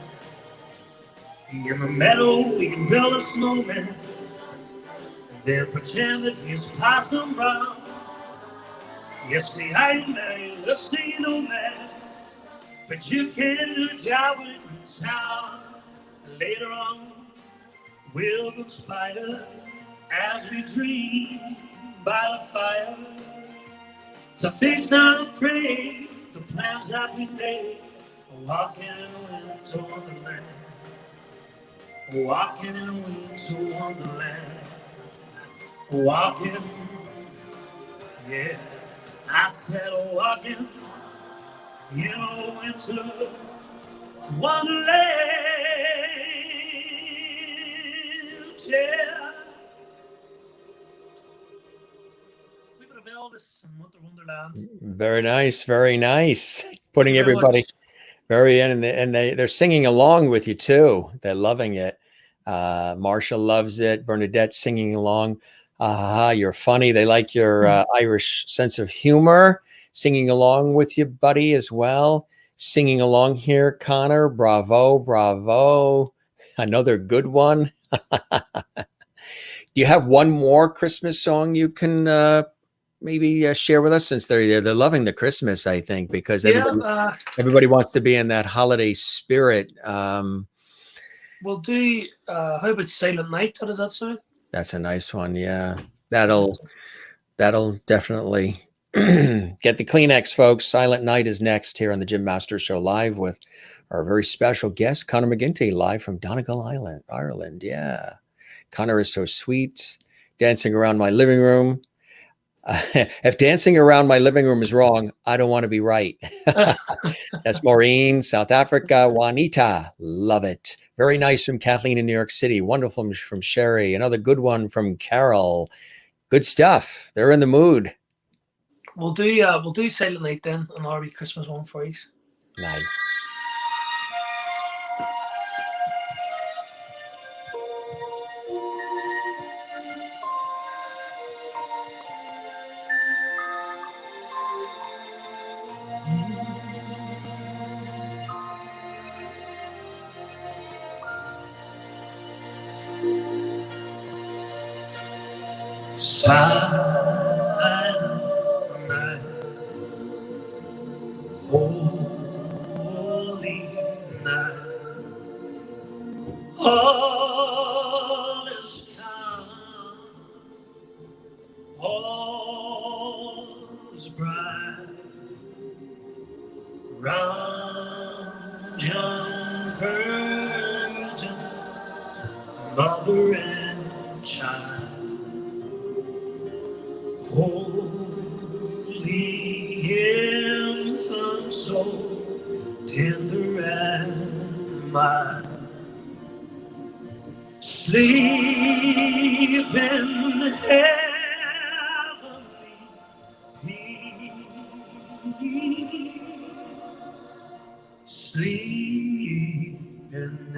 In the meadow, we can build a snowman, then pretend that he's Possum Brown. Yes, see, I may the singing old man, but you can't do a job in town. Later on, we'll go spider as we dream by the fire. To face unafraid the plans that we made, walking in a winter wonderland, walking in a winter wonderland, walking, yeah. I said walking in a winter wonderland, yeah. We've got Elvis and Winter Wonderland. Very nice. Very nice. Putting Very everybody much. very in, and they're singing along with you too. They're loving it. Marsha loves it. Bernadette's singing along. You're funny. They like your Irish sense of humor. Singing along with you, buddy, as well. Singing along here, Connor. Bravo, bravo. Another good one. Do you have one more Christmas song you can maybe share with us, since they're loving the Christmas, I think, because Yeah, everybody wants to be in that holiday spirit. we'll do. How about Silent Night? How does that sound? That's a nice one. Yeah, that'll definitely get the Kleenex, folks. Silent Night is next here on the Jim Masters Show, live with our very special guest, Conor McGinty, live from Donegal Island, Ireland. Yeah, Conor is so sweet. Dancing around my living room. If dancing around my living room is wrong, I don't want to be right. That's Maureen, South Africa. Juanita, love it. Very nice from Kathleen in New York City. Wonderful from Sherry. Another good one from Carol. Good stuff. They're in the mood. We'll do Silent Night then, and our wee Christmas one for you. Nice. Silent night, holy night, all is calm, all is bright, round young virgin, mother and child. Holy infant, so tender and mild, sleep in heavenly peace, sleep in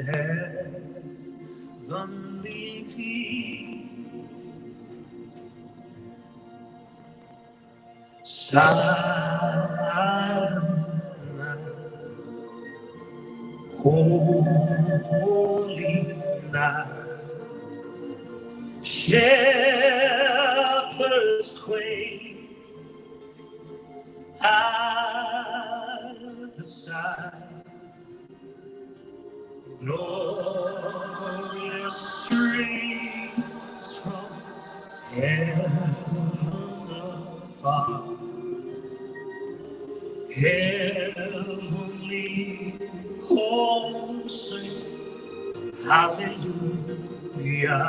heavenly peace. Silent night, holy night, shepherds quake at the sight, glorious streams from heaven afar, heavenly hosts sing hallelujah.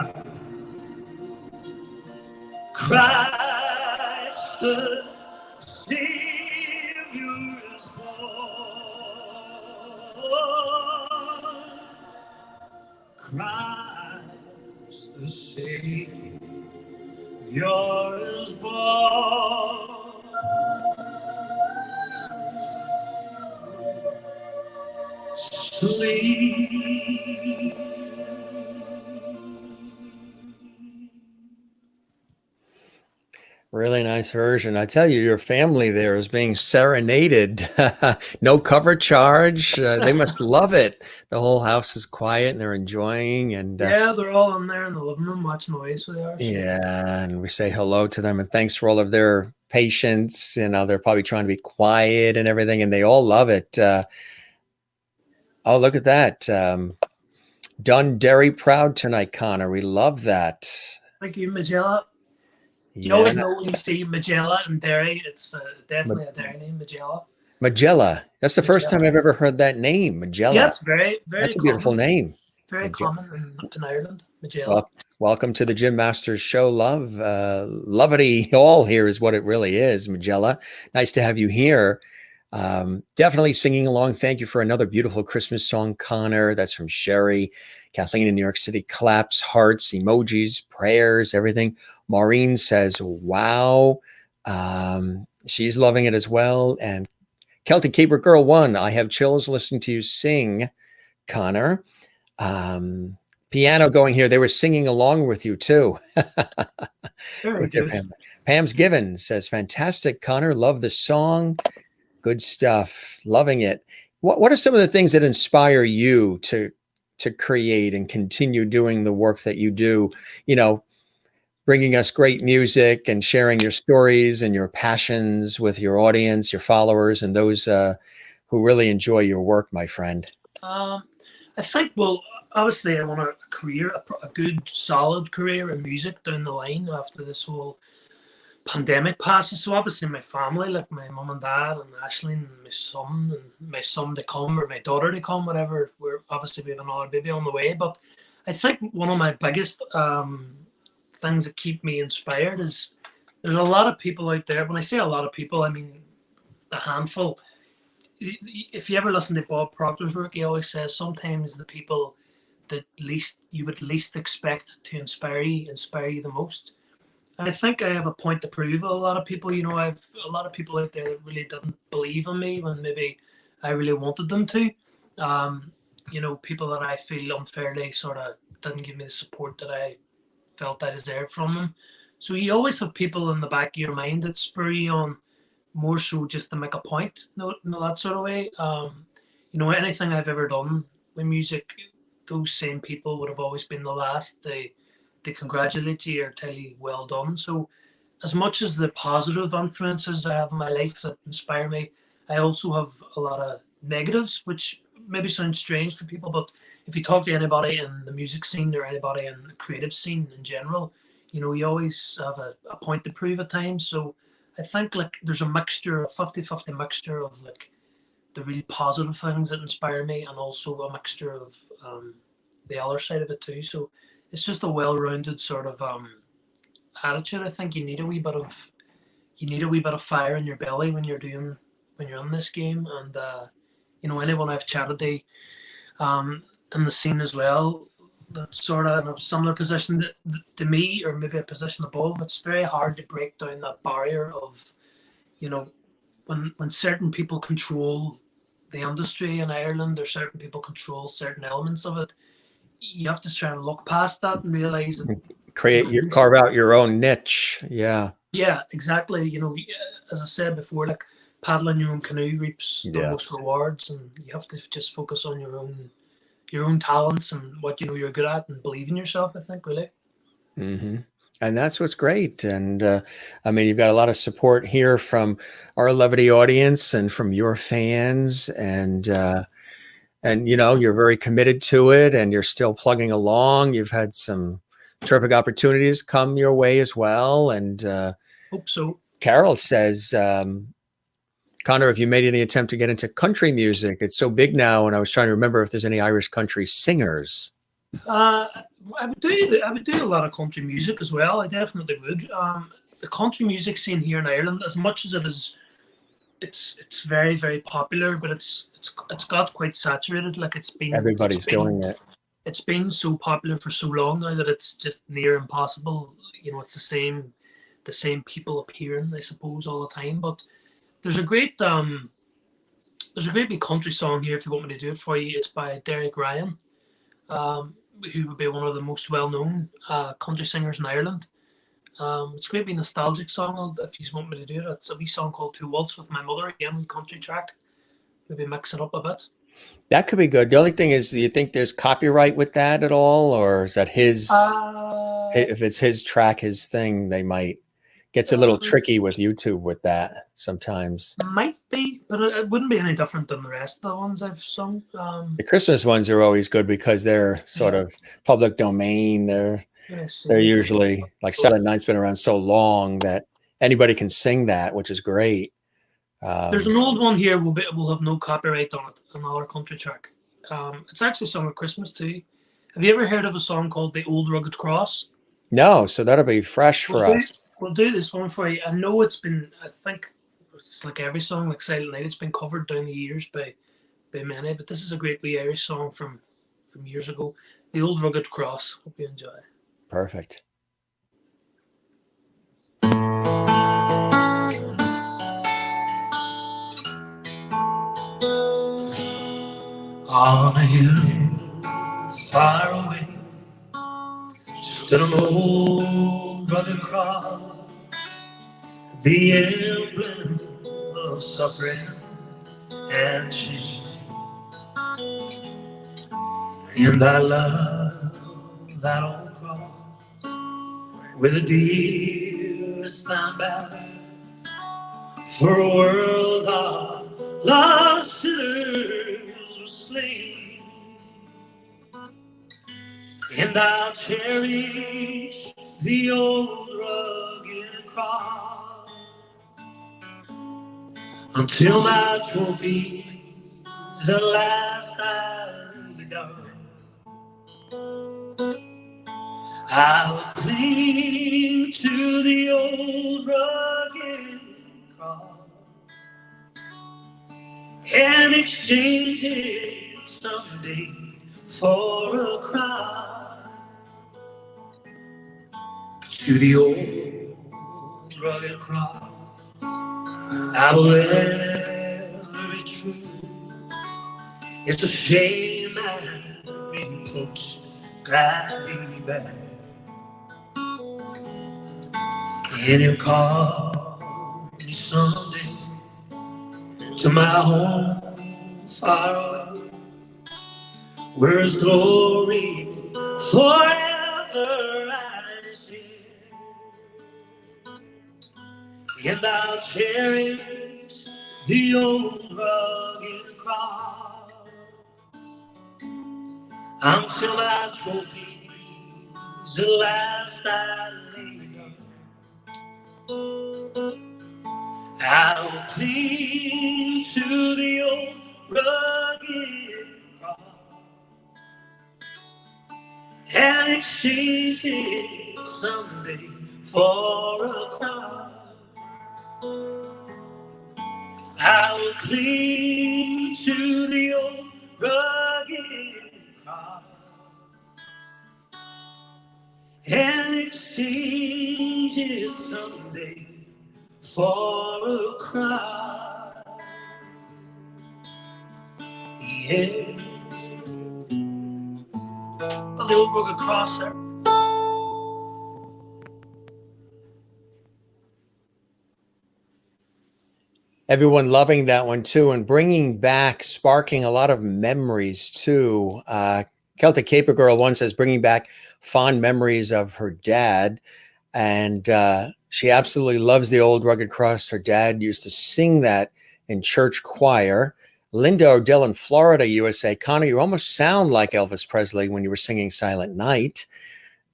Christ the Savior is born. Christ the Savior is born. Sleep. Really nice version. I tell you, your family there is being serenaded. No cover charge. They must love it. The whole house is quiet and they're enjoying. And Yeah, they're all in there in the living room watching away, so they are. So. yeah, and we say hello to them and thanks for all of their patience. You know, they're probably trying to be quiet and everything, and they all love it. Oh, look at that. Done dairy proud tonight, Connor. We love that. Thank you, Magella. You Yeah. always know when you see Magella and dairy, it's definitely a dairy name, Magella. Magella. That's the first time Magella. I've ever heard that name, Magella. Yeah, it's very, very That's a common. beautiful name. Very Magella. common in Ireland, Magella. Well, welcome to the Jim Masters Show, love. Lovety all here is what it really is, Magella. Nice to have you here. Definitely singing along. Thank you for another beautiful Christmas song, Connor. That's from Sherry. Kathleen in New York City, claps, hearts, emojis, prayers, everything. Maureen says, wow. She's loving it as well. And Celtic Caper Girl 1, I have chills listening to you sing, Connor. Piano going here. They were singing along with you too. Very With their good. family. Pam's Given says, fantastic, Connor. Love the song. Good stuff. Loving it. What are some of the things that inspire you to create and continue doing the work that you do? You know, bringing us great music and sharing your stories and your passions with your audience, your followers, and those who really enjoy your work, my friend. I think, well, obviously I want a career, a good, solid career in music down the line after this whole pandemic passes. So obviously my family, like my mum and dad and Ashley and my son to come, or my daughter to come, whatever. We have another baby on the way. But I think one of my biggest things that keep me inspired is there's a lot of people out there. When I say a lot of people, I mean a handful. If you ever listen to Bob Proctor's work, he always says sometimes the people that you would least expect to inspire you the most. And I think I have a point to prove. A lot of people, you know, I've a lot of people out there that really didn't believe in me when maybe I really wanted them to. You know, people that I feel unfairly sort of didn't give me the support that I felt I deserved from them. So you always have people in the back of your mind that spur you on, more so just to make a point, that sort of way. You know, anything I've ever done with music, those same people would have always been the last. They congratulate you or tell you well done. So as much as the positive influences I have in my life that inspire me, I also have a lot of negatives, which maybe sounds strange for people, but if you talk to anybody in the music scene or anybody in the creative scene in general, you know, you always have a point to prove at times. So I think like there's a mixture, a 50-50 mixture of like the really positive things that inspire me and also a mixture of the other side of it too. So it's just a well-rounded sort of attitude. I think you need a wee bit of fire in your belly when you're in this game. And you know, anyone I've chatted to in the scene as well, that's sort of in a similar position to me, or maybe a position above. It's very hard to break down that barrier of, you know, when certain people control the industry in Ireland, or certain people control certain elements of it. You have to try and look past that and realize that Carve out your own niche. Yeah. Yeah, exactly. You know, as I said before, like paddling your own canoe reaps the most rewards, and you have to just focus on your own talents and what you know you're good at, and believe in yourself. I think really. Mm-hmm. And that's what's great. And I mean, you've got a lot of support here from our Levity audience and from your fans, and you know, you're very committed to it and you're still plugging along. You've had some terrific opportunities come your way as well. And hope so. Carol says, Connor, have you made any attempt to get into country music? It's so big now. And I was trying to remember if there's any Irish country singers. I would do a lot of country music as well. I definitely would. The country music scene here in Ireland, as much as it is, it's very, very popular, but it's got quite saturated. Like Everybody's doing it. It's been so popular for so long now that it's just near impossible. You know, it's the same people appearing, I suppose, all the time. But there's a great big country song here. If you want me to do it for you, it's by Derek Ryan, who would be one of the most well-known country singers in Ireland. It's going to be a nostalgic song if you want me to do it. It's a wee song called Two Waltz with My Mother, again, wee country track. Maybe mix it up a bit. That could be good. The only thing is, do you think there's copyright with that at all, or is that his? If it's his track, his thing, they might. Gets a little tricky with YouTube with that sometimes. Might be, but it wouldn't be any different than the rest of the ones I've sung. The Christmas ones are always good because they're sort of public domain. They're usually like Silent Night's been around so long that anybody can sing that, which is great. There's an old one here. We'll have no copyright on it. Another country track. It's actually sung at Christmas too. Have you ever heard of a song called "The Old Rugged Cross"? No, so that'll be fresh for us. We'll do this one for you. I know it's been. I think it's like every song, like Silent Night. It's been covered down the years by many, but this is a great wee Irish song from years ago. "The Old Rugged Cross." Hope you enjoy. Perfect. On a hill far away stood an old rugged cross, the emblem of suffering and shame. And I love that old cross with the dearest I'm bound, for a world of lost sinners was slain. And I'll cherish the old rugged cross until my trophies at last I lay down. I will cling to the old rugged cross and exchange it someday for a crown. To the old rugged cross I will ever be true. It's a shame I reproach gladly back. And he'll call me someday to my home far away, where his glory forever I share. And I'll cherish the old rugged cross until my trophies at last I lay down. I will cling to the old rugged cross and exchange it someday for a crown. I will cling to the old rugged cross and exchange it someday for a crown. Yeah. The old rugged cross there. Everyone loving that one too, and bringing back, sparking a lot of memories too. Celtic Caper Girl one says bringing back fond memories of her dad, and she absolutely loves the old rugged cross. Her dad used to sing that in church choir. Linda Odell in Florida, USA. Conor, you almost sound like Elvis Presley when you were singing Silent Night.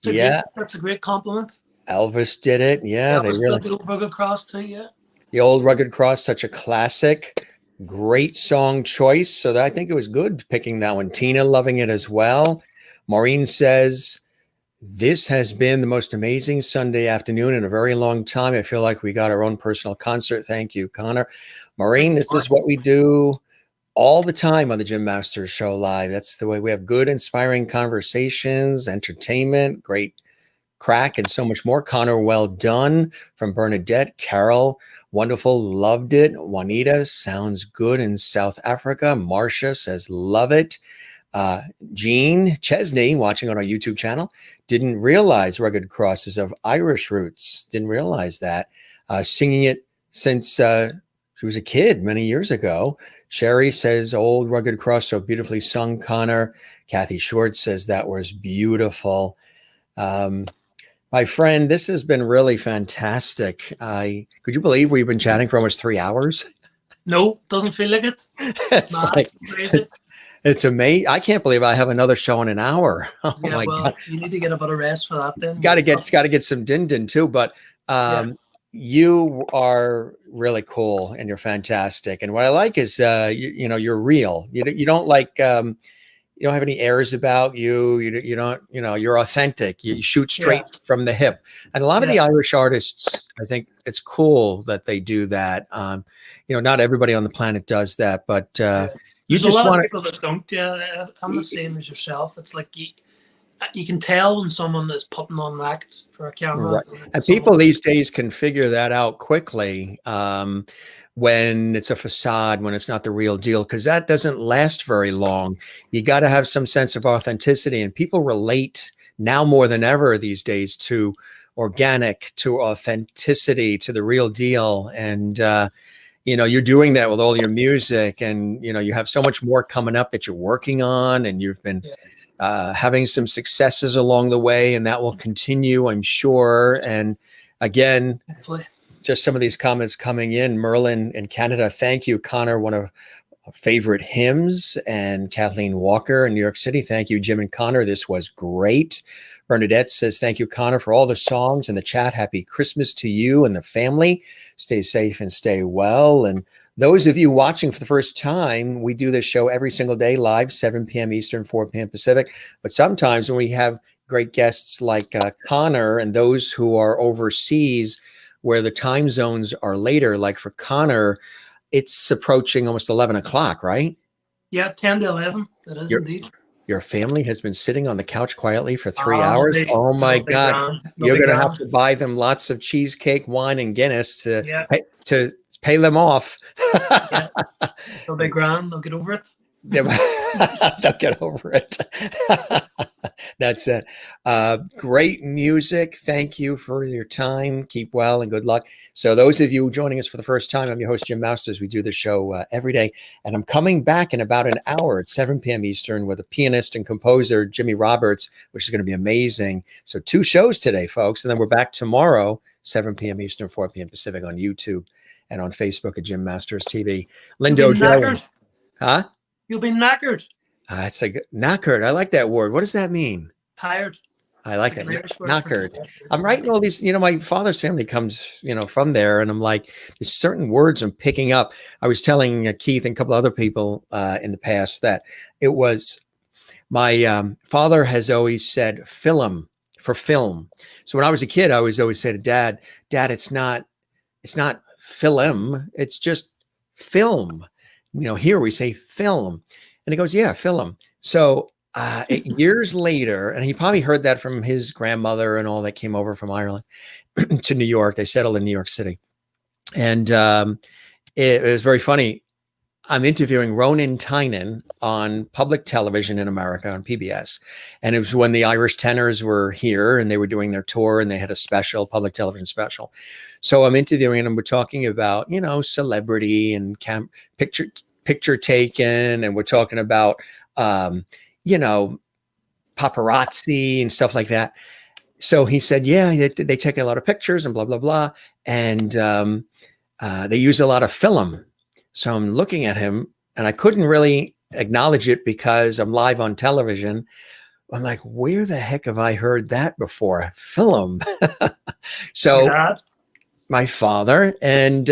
That's a great compliment. Elvis did it. Yeah, Elvis did the old rugged cross too. Yeah. The Old Rugged Cross, such a classic, great song choice. So I think it was good picking that one. Tina loving it as well. Maureen says, this has been the most amazing Sunday afternoon in a very long time. I feel like we got our own personal concert. Thank you, Conor. Maureen, this is what we do all the time on the Jim Masters Show Live. That's the way we have good, inspiring conversations, entertainment, great crack, and so much more. Conor, well done. From Bernadette. Carol, wonderful, loved it. Juanita, sounds good in South Africa. Marcia says, love it. Jean Chesney, watching on our YouTube channel, didn't realize Rugged Cross is of Irish roots. Didn't realize that. Singing it since she was a kid many years ago. Sherry says, old Rugged Cross, so beautifully sung, Conor. Kathy Short says that was beautiful. My friend, this has been really fantastic. Could you believe we've been chatting for almost 3 hours? No, doesn't feel like it. It's Mad, like, crazy. it's amazing. I can't believe I have another show in an hour. Oh Yeah, my well, God. you need to get a bit of rest for that then. Got to get some din too. But you are really cool and you're fantastic. And what I like is, you know, you're real. You don't like, you don't have any airs about you. You don't, you know, you're authentic. You shoot straight from the hip. And a lot of the Irish artists, I think it's cool that they do that. You know, not everybody on the planet does that, but you There's just a lot want of people that don't. Yeah, I'm the same as yourself. It's like you can tell when someone is putting on an act for a camera. Right. And people these days can figure that out quickly when it's a facade, when it's not the real deal, because that doesn't last very long. You got to have some sense of authenticity, and people relate now more than ever these days to organic, to authenticity, to the real deal. And you know, you're doing that with all your music, and you know, you have so much more coming up that you're working on, and you've been having some successes along the way, and that will continue, I'm sure. And again, Hopefully. Just some of these comments coming in. Merlin in Canada, thank you, Conor, one of our favorite hymns. And Kathleen Walker in New York City, thank you, Jim and Conor. This was great. Bernadette says, thank you, Conor, for all the songs in the chat. Happy Christmas to you and the family. Stay safe and stay well. And those of you watching for the first time, we do this show every single day live, 7 p.m. Eastern, 4 p.m. Pacific. But sometimes when we have great guests like Conor and those who are overseas where the time zones are later, like for Conor, it's approaching almost 11 o'clock, right? Yeah, 10 to 11. That is indeed. Your family has been sitting on the couch quietly for 3 hours. Oh my God. You're going to have to buy them lots of cheesecake, wine, and Guinness to pay them off. They'll be grand. They'll get over it. They'll get over it. That's it. Great music. Thank you for your time. Keep well and good luck. So those of you joining us for the first time, I'm your host, Jim Masters. We do the show every day. And I'm coming back in about an hour at 7 p.m. Eastern with a pianist and composer, Jimmy Roberts, which is going to be amazing. So 2 shows today, folks. And then we're back tomorrow, 7 p.m. Eastern, 4 p.m. Pacific on YouTube and on Facebook at Jim Masters TV. Lindo Jones. Huh? You'll be knackered. It's like knackered. I like that word. What does that mean? Tired. I like it. Knackered. I'm writing all these, you know, my father's family comes, you know, from there. And I'm like, there's certain words I'm picking up. I was telling Keith and a couple other people in the past that it was my father has always said film for film. So when I was a kid, I was always say to Dad, it's not film. It's just film. You know, here we say film. And he goes, yeah, film. So years later, and he probably heard that from his grandmother and all that came over from Ireland to New York. They settled in New York City. And it was very funny. I'm interviewing Ronan Tynan on public television in America on PBS. And it was when the Irish tenors were here and they were doing their tour and they had a special public television special. So I'm interviewing and we're talking about, you know, celebrity and picture taken. And we're talking about, you know, paparazzi and stuff like that. So he said, yeah, they take a lot of pictures and blah, blah, blah. And they use a lot of film. So I'm looking at him and I couldn't really acknowledge it because I'm live on television. I'm like, where the heck have I heard that before? Film. So my father. And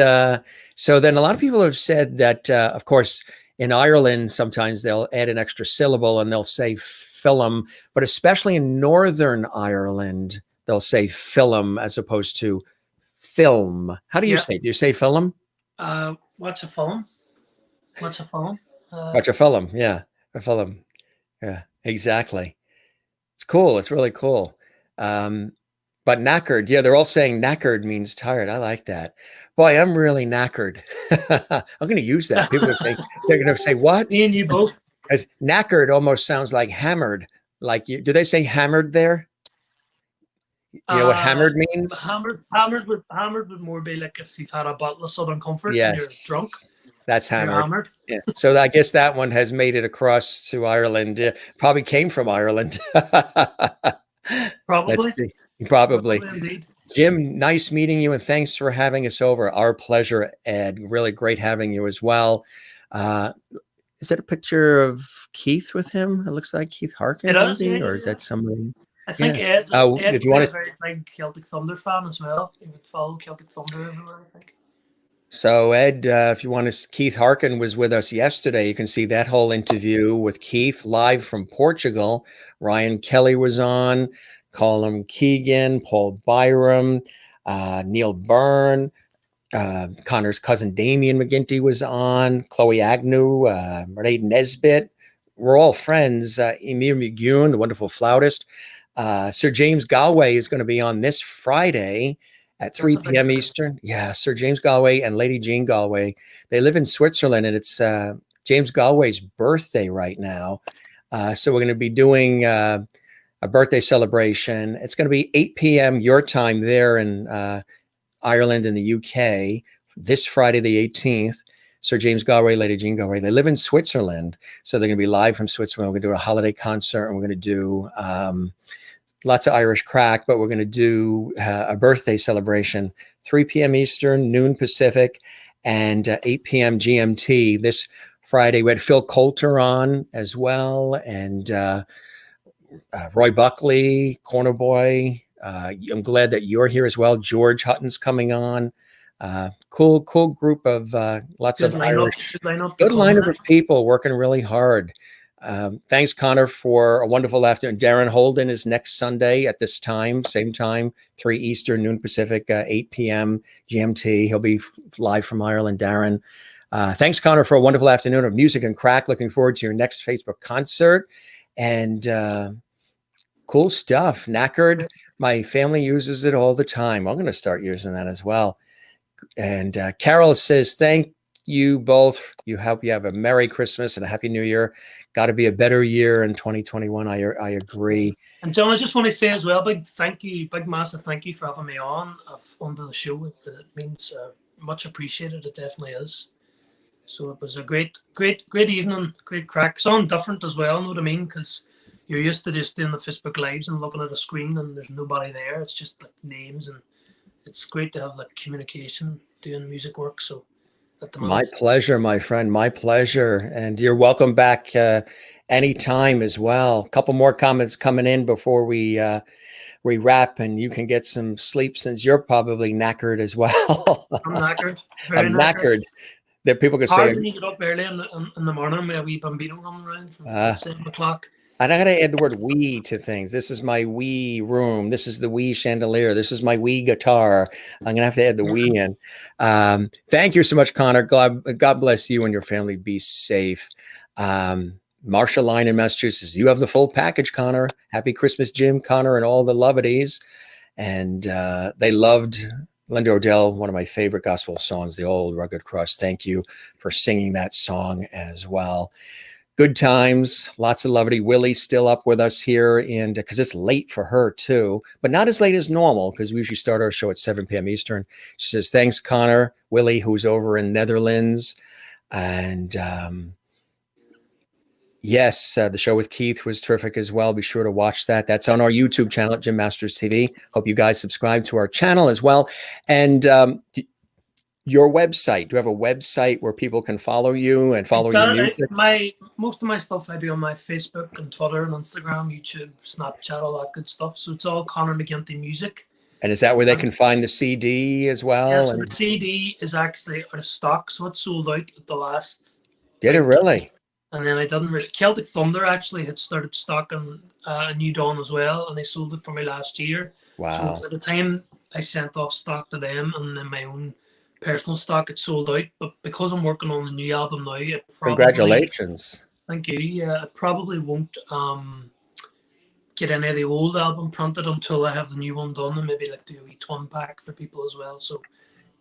so then a lot of people have said that, of course, in Ireland, sometimes they'll add an extra syllable and they'll say film, but especially in Northern Ireland, they'll say film as opposed to film. How do you say it? Do you say film? What's a film? What's a film? Watch a film. Yeah. A film. Yeah, exactly. It's cool. It's really cool. But knackered. Yeah. They're all saying knackered means tired. I like that. Boy, I'm really knackered. I'm going to use that. People are saying, they're going to say, what? Me and you both. As knackered almost sounds like hammered. Like do they say hammered there? You know what hammered means? Hammered would more be like if you've had a bottle of Southern Comfort and you're drunk. That's You're hammered. hammered. Yeah. So I guess that one has made it across to Ireland. Probably came from Ireland. Probably. Probably. Indeed. Jim, nice meeting you, and thanks for having us over. Our pleasure, Ed. Really great having you as well. Is that a picture of Keith with him? It looks like Keith Harkin, maybe, or is that somebody? I think Ed's if you want a very big Celtic Thunder fan as well. He would follow Celtic Thunder everywhere, I think. So Ed, if you want to, Keith Harkin was with us yesterday. You can see that whole interview with Keith live from Portugal. Ryan Kelly was on, Colin Keegan, Paul Byram, Neil Byrne, Conor's cousin Damian McGinty was on, Chloe Agnew, Renee Nesbitt. We're all friends. Emir McGoon, the wonderful flautist. Sir James Galway is going to be on this Friday at 3 p.m. Eastern. Yeah, Sir James Galway and Lady Jean Galway. They live in Switzerland, and it's James Galway's birthday right now. So we're going to be doing a birthday celebration. It's going to be 8 p.m. your time there in Ireland and the UK this Friday, the 18th. Sir James Galway, Lady Jean Galway. They live in Switzerland, so they're going to be live from Switzerland. We're going to do a holiday concert, and we're going to do lots of Irish crack, but we're going to do a birthday celebration, 3 p.m. Eastern, noon Pacific, and 8 p.m. GMT. This Friday, we had Phil Coulter on as well, and Roy Buckley, Corner Boy. I'm glad that you're here as well. George Hutton's coming on. Cool group of lots of Irish. Good lineup of people working really hard. Thanks, Conor, for a wonderful afternoon. Darren Holden is next Sunday at this time, same time, 3 Eastern, noon Pacific, 8 p.m. GMT. He'll be live from Ireland, Darren. Thanks, Conor, for a wonderful afternoon of music and crack. Looking forward to your next Facebook concert. And cool stuff. Knackered. My family uses it all the time. I'm going to start using that as well. And Carol says, thank you both. You hope you have a Merry Christmas and a Happy New Year. Got to be a better year in 2021. I agree. And John, I just want to say as well, big massive thank you for having me on the show. It means much appreciated. It definitely is. So it was a great evening, great crack. Something different as well, know what I mean? Because you're used to just doing the Facebook Lives and looking at a screen and there's nobody there. It's just like names, and it's great to have like communication doing music work. So my pleasure, my friend, my pleasure. And you're welcome back anytime as well. A couple more comments coming in before we wrap, and you can get some sleep since you're probably knackered as well. I'm knackered. I'm knackered. That people can hard say. When you get up early in the morning with a wee bambino running around from 7 o'clock. And I got to add the word "we" to things. This is my wee room. This is the wee chandelier. This is my wee guitar. I'm going to have to add the "we" in. Thank you so much, Conor. God bless you and your family. Be safe. Marsha Line in Massachusetts. You have the full package, Conor. Happy Christmas, Jim, Conor, and all the lovedies. And they loved Linda Odell, one of my favorite gospel songs, The Old Rugged Cross. Thank you for singing that song as well. Good times, lots of levity. Willie's still up with us here, and because it's late for her too, but not as late as normal because we usually start our show at 7 p.m. Eastern. She says, thanks, Conor. Willie, who's over in Netherlands. And yes, the show with Keith was terrific as well. Be sure to watch that. That's on our YouTube channel, Jim Masters TV. Hope you guys subscribe to our channel as well. And your website, do you have a website where people can follow you and follow your music? Most of my stuff I do on my Facebook and Twitter and Instagram, YouTube, Snapchat, all that good stuff. So it's all Conor McGinty Music. And is that where they can find the CD as well? Yes, the CD is actually out of stock, so it sold out at the last. Did it really? And then I didn't really. Celtic Thunder actually had started stocking a New Dawn as well, and they sold it for me last year. Wow. So at the time I sent off stock to them, and then my own personal stock, it sold out. But because I'm working on a new album now, it probably, congratulations. Thank you. Yeah, I probably won't get any of the old album printed until I have the new one done, and maybe like do a wee twin pack for people as well. So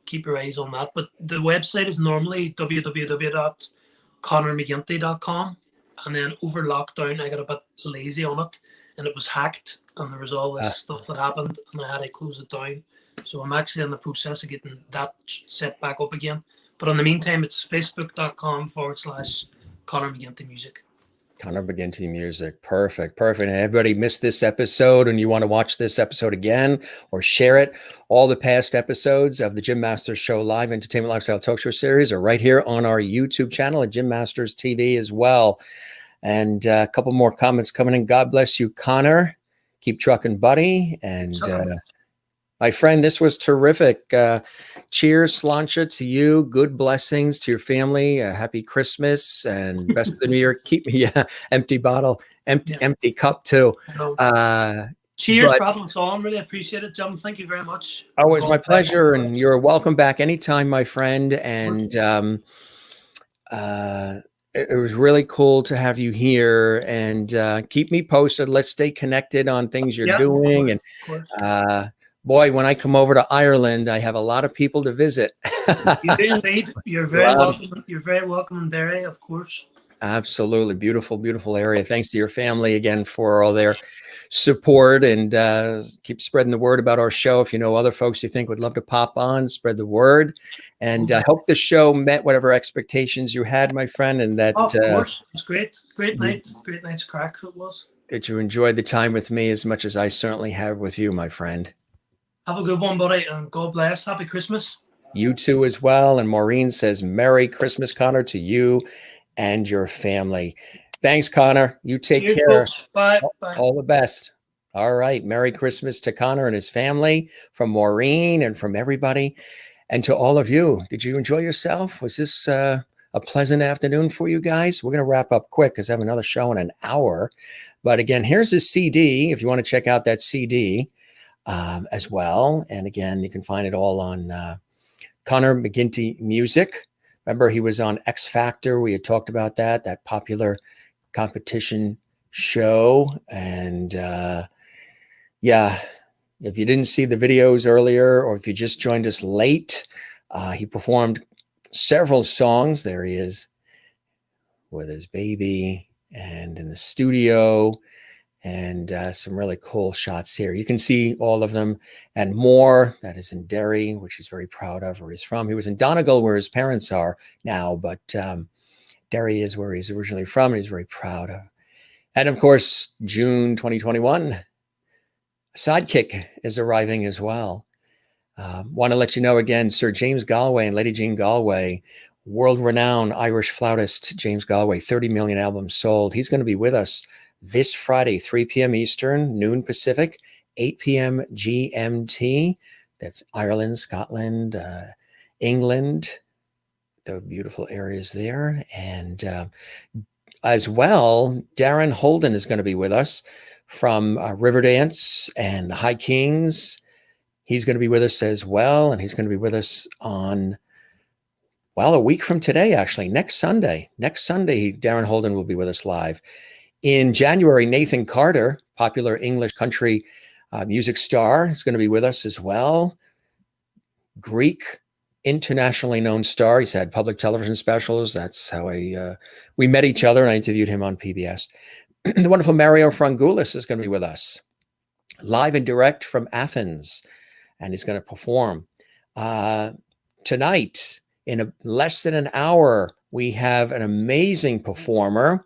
keep your eyes on that. But the website is normally www.conormcginty.com. And then over lockdown, I got a bit lazy on it, and it was hacked, and there was all this stuff that happened, and I had to close it down. So I'm actually in the process of getting that set back up again. But in the meantime, it's facebook.com/Conor McGinty Music. Conor McGinty Music. Perfect. Perfect. And everybody missed this episode and you want to watch this episode again or share it, all the past episodes of the Jim Masters Show Live Entertainment Lifestyle Talk Show series are right here on our YouTube channel at Jim Masters TV as well. And a couple more comments coming in. God bless you, Conor. Keep trucking, buddy. And my friend, this was terrific. Cheers, Sláinte, to you. Good blessings to your family. Happy Christmas and best of the new year. Keep me empty bottle, empty cup too. Cheers, problem solved. Really appreciate it, Jim. Thank you very much. Oh, it's my pleasure, and you're welcome back anytime, my friend. And it was really cool to have you here. And keep me posted. Let's stay connected on things you're doing. Of course. And boy, when I come over to Ireland, I have a lot of people to visit. You do indeed. You're very welcome. You're very welcome in Derry, of course. Absolutely. Beautiful, beautiful area. Thanks to your family again for all their support, and keep spreading the word about our show. If you know other folks you think would love to pop on, spread the word. And I hope the show met whatever expectations you had, my friend. And that, of course, it's great. Great night. Great night's crack it was. That you enjoyed the time with me as much as I certainly have with you, my friend. Have a good one, buddy, and God bless. Happy Christmas. You too as well. And Maureen says, Merry Christmas, Conor, to you and your family. Thanks, Conor. You take care. Folks. Bye. Bye. All the best. All right. Merry Christmas to Conor and his family, from Maureen and from everybody. And to all of you, did you enjoy yourself? Was this a pleasant afternoon for you guys? We're going to wrap up quick because I have another show in an hour. But again, here's a CD if you want to check out that CD. As well. And again, you can find it all on Conor McGinty Music. Remember, he was on X Factor. We had talked about that popular competition show. And yeah, if you didn't see the videos earlier, or if you just joined us late, he performed several songs. There he is with his baby and in the studio. And some really cool shots here. You can see all of them and more. That is in Derry, which he's very proud of, where he's from. He was in Donegal, where his parents are now, but Derry is where he's originally from, and he's very proud of. And of course, June 2021, Sidekick is arriving as well. Want to let you know again, Sir James Galway and Lady Jean Galway, world-renowned Irish flautist James Galway, 30 million albums sold. He's going to be with us this Friday, 3 p.m. Eastern, noon Pacific, 8 p.m. GMT. That's Ireland, Scotland, England, the beautiful areas there. And as well, Darren Holden is going to be with us from Riverdance and the High Kings. He's going to be with us as well. And he's going to be with us on, well, a week from today, actually, next Sunday. Next Sunday, Darren Holden will be with us live. In January, Nathan Carter, popular English country music star, is going to be with us as well. Greek, internationally known star. He's had public television specials. That's how we met each other, and I interviewed him on PBS. The wonderful Mario Frangoulis is going to be with us, live and direct from Athens, and he's going to perform. Tonight, in less than an hour, we have an amazing performer,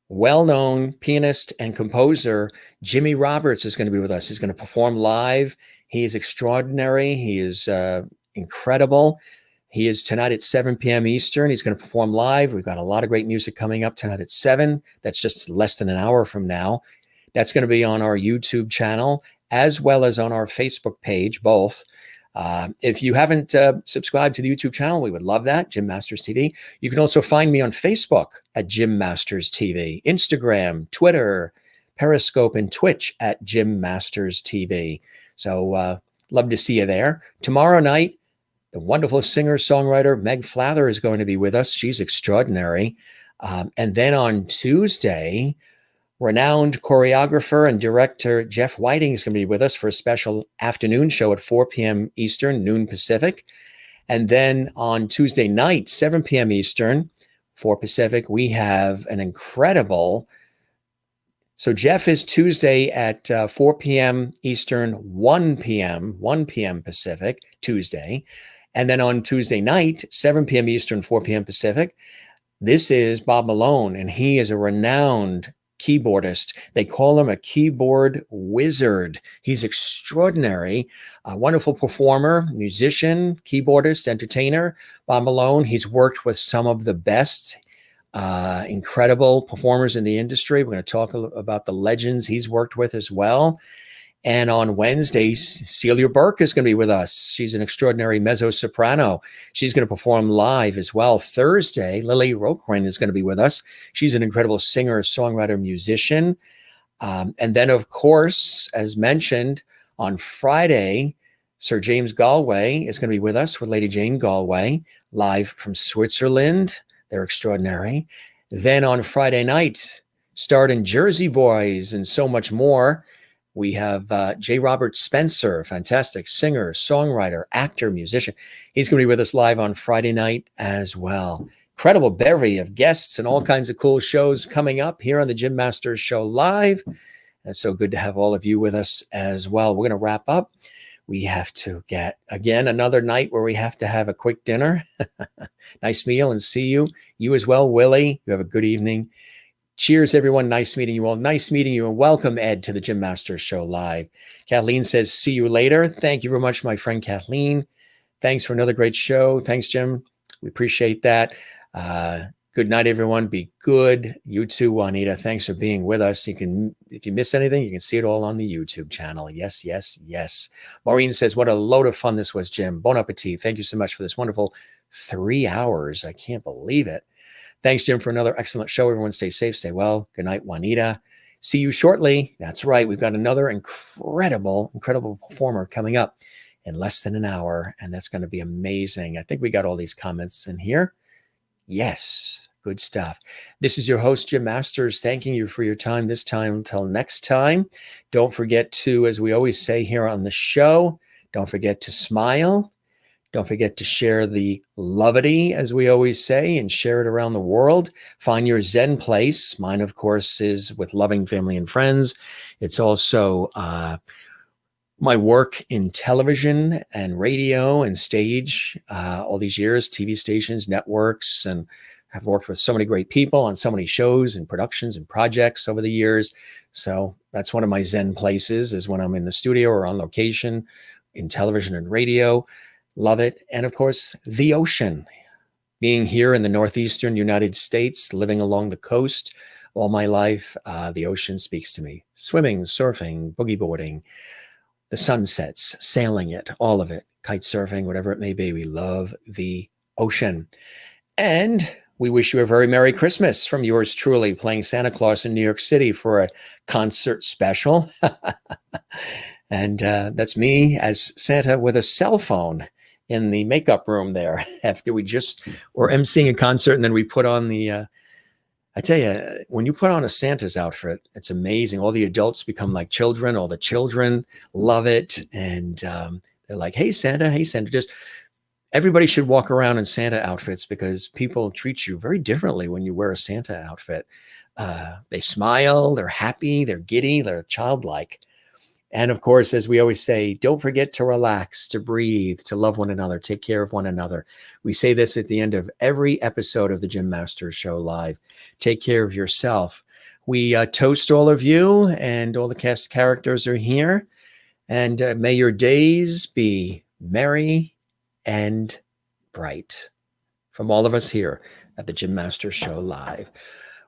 well-known pianist and composer Jimmy Roberts is going to be with us. He's going to perform live. He is extraordinary. He is incredible. He is tonight at 7 p.m. Eastern. He's going to perform live. We've got a lot of great music coming up tonight at 7. That's just less than an hour from now. That's going to be on our YouTube channel as well as on our Facebook page, both. If you haven't subscribed to the YouTube channel, we would love that, Jim Masters TV. You can also find me on Facebook at Jim Masters TV, Instagram, Twitter, Periscope, and Twitch at Jim Masters TV. So love to see you there. Tomorrow night, the wonderful singer-songwriter Meg Flather is going to be with us. She's extraordinary. And then on Tuesday, renowned choreographer and director Jeff Whiting is going to be with us for a special afternoon show at 4 p.m. Eastern, noon Pacific. And then on Tuesday night, 7 p.m. Eastern, 4 Pacific. We have an incredible. So Jeff is Tuesday at 4 p.m. Eastern, 1 p.m. Pacific, Tuesday. And then on Tuesday night, 7 p.m. Eastern, 4 p.m. Pacific, this is Bob Malone, and he is a renowned keyboardist. They call him a keyboard wizard. He's extraordinary, a wonderful performer, musician, keyboardist, entertainer. Bob Malone, he's worked with some of the best incredible performers in the industry. We're going to talk about the legends he's worked with as well. And on Wednesday, Celia Burke is going to be with us. She's an extraordinary mezzo-soprano. She's going to perform live as well. Thursday, Lily Roquin is going to be with us. She's an incredible singer, songwriter, musician. And then, of course, as mentioned, on Friday, Sir James Galway is going to be with us with Lady Jane Galway, live from Switzerland. They're extraordinary. Then on Friday night, starred in Jersey Boys and so much more, we have J. Robert Spencer, fantastic singer, songwriter, actor, musician. He's going to be with us live on Friday night as well. Incredible bevy of guests and all kinds of cool shows coming up here on the Jim Masters Show Live. And it's so good to have all of you with us as well. We're going to wrap up. We have to get, again, another night where we have to have a quick dinner. Nice meal and see you. You as well, Willie. You have a good evening. Cheers, everyone. Nice meeting you all. Nice meeting you, and welcome, Ed, to the Jim Masters Show Live. Kathleen says, see you later. Thank you very much, my friend Kathleen. Thanks for another great show. Thanks, Jim. We appreciate that. Good night, everyone. Be good. You too, Juanita. Thanks for being with us. You can, if you miss anything, you can see it all on the YouTube channel. Yes, yes, yes. Maureen says, what a load of fun this was, Jim. Bon appetit. Thank you so much for this wonderful 3 hours. I can't believe it. Thanks, Jim, for another excellent show. Everyone stay safe, stay well. Good night, Juanita. See you shortly. That's right. We've got another incredible performer coming up in less than an hour, and that's going to be amazing. I think we got all these comments in here. Yes, good stuff. This is your host, Jim Masters, thanking you for your time this time. Until next time, don't forget to, as we always say here on the show, don't forget to smile. Don't forget to share the lovity, as we always say, and share it around the world. Find your Zen place. Mine, of course, is with loving family and friends. It's also my work in television and radio and stage all these years, TV stations, networks, and I've worked with so many great people on so many shows and productions and projects over the years. So that's one of my Zen places, is when I'm in the studio or on location in television and radio. Love it. And of course, the ocean. Being here in the northeastern United States, living along the coast all my life, the ocean speaks to me. Swimming, surfing, boogie boarding, the sunsets, sailing it, all of it, kite surfing, whatever it may be. We love the ocean. And we wish you a very Merry Christmas from yours truly, playing Santa Claus in New York City for a concert special. And that's me as Santa with a cell phone in the makeup room there after we're emceeing a concert, and then we put on the, I tell you, when you put on a Santa's outfit, it's amazing. All the adults become like children. All the children love it. And they're like, hey, Santa, just everybody should walk around in Santa outfits, because people treat you very differently when you wear a Santa outfit. They smile, they're happy, they're giddy, they're childlike. And of course, as we always say, don't forget to relax, to breathe, to love one another, take care of one another. We say this at the end of every episode of the Jim Masters Show Live. Take care of yourself. We toast all of you, and all the cast characters are here. And may your days be merry and bright. From all of us here at the Jim Masters Show Live.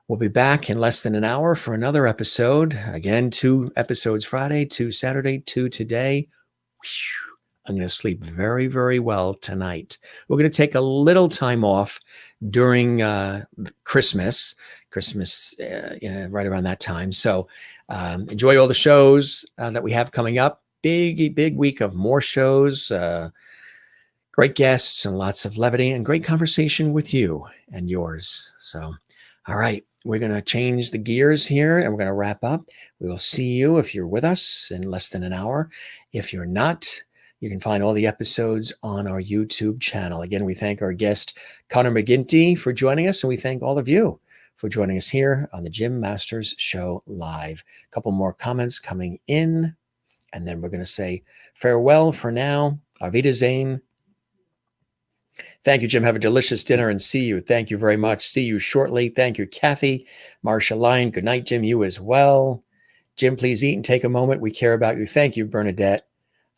We'll be back in less than an hour for another episode. Again, 2 episodes Friday, 2 Saturday, 2 today. I'm going to sleep very, very well tonight. We're going to take a little time off during Christmas, right around that time. So enjoy all the shows that we have coming up. Big week of more shows, great guests, and lots of levity and great conversation with you and yours. So, all right. We're going to change the gears here, and we're going to wrap up. We will see you if you're with us in less than an hour. If you're not, You can find all the episodes on our YouTube channel. Again, we thank our guest, Conor McGinty, for joining us, and we thank all of you for joining us here on the Jim Masters Show Live. A couple more comments coming in, and then we're going to say farewell for now. Auf Wiedersehen. Thank you, Jim. Have a delicious dinner and see you. Thank you very much. See you shortly. Thank you, Kathy. Marcia Line. Good night, Jim. You as well. Jim, please eat and take a moment. We care about you. Thank you, Bernadette.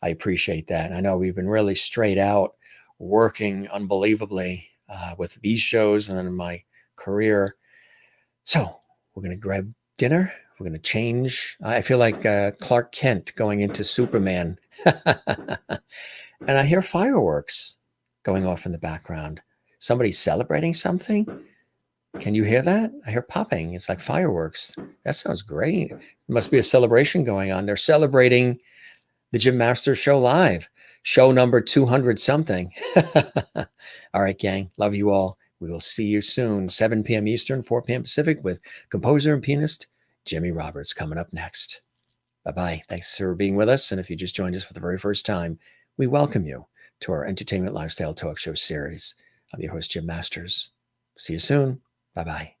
I appreciate that. I know we've been really straight out working unbelievably with these shows and then in my career. So we're going to grab dinner. We're going to change. I feel like Clark Kent going into Superman. And I hear fireworks going off in the background. Somebody's celebrating something. Can you hear that? I hear popping. It's like fireworks. That sounds great. There must be a celebration going on. They're celebrating the Jim Masters Show Live, show number 200 something. All right, gang. Love you all. We will see you soon. 7 p.m. Eastern, 4 p.m. Pacific with composer and pianist Jimmy Roberts coming up next. Bye-bye. Thanks for being with us. And if you just joined us for the very first time, we welcome you to our entertainment lifestyle talk show series. I'm your host, Jim Masters. See you soon. Bye-bye.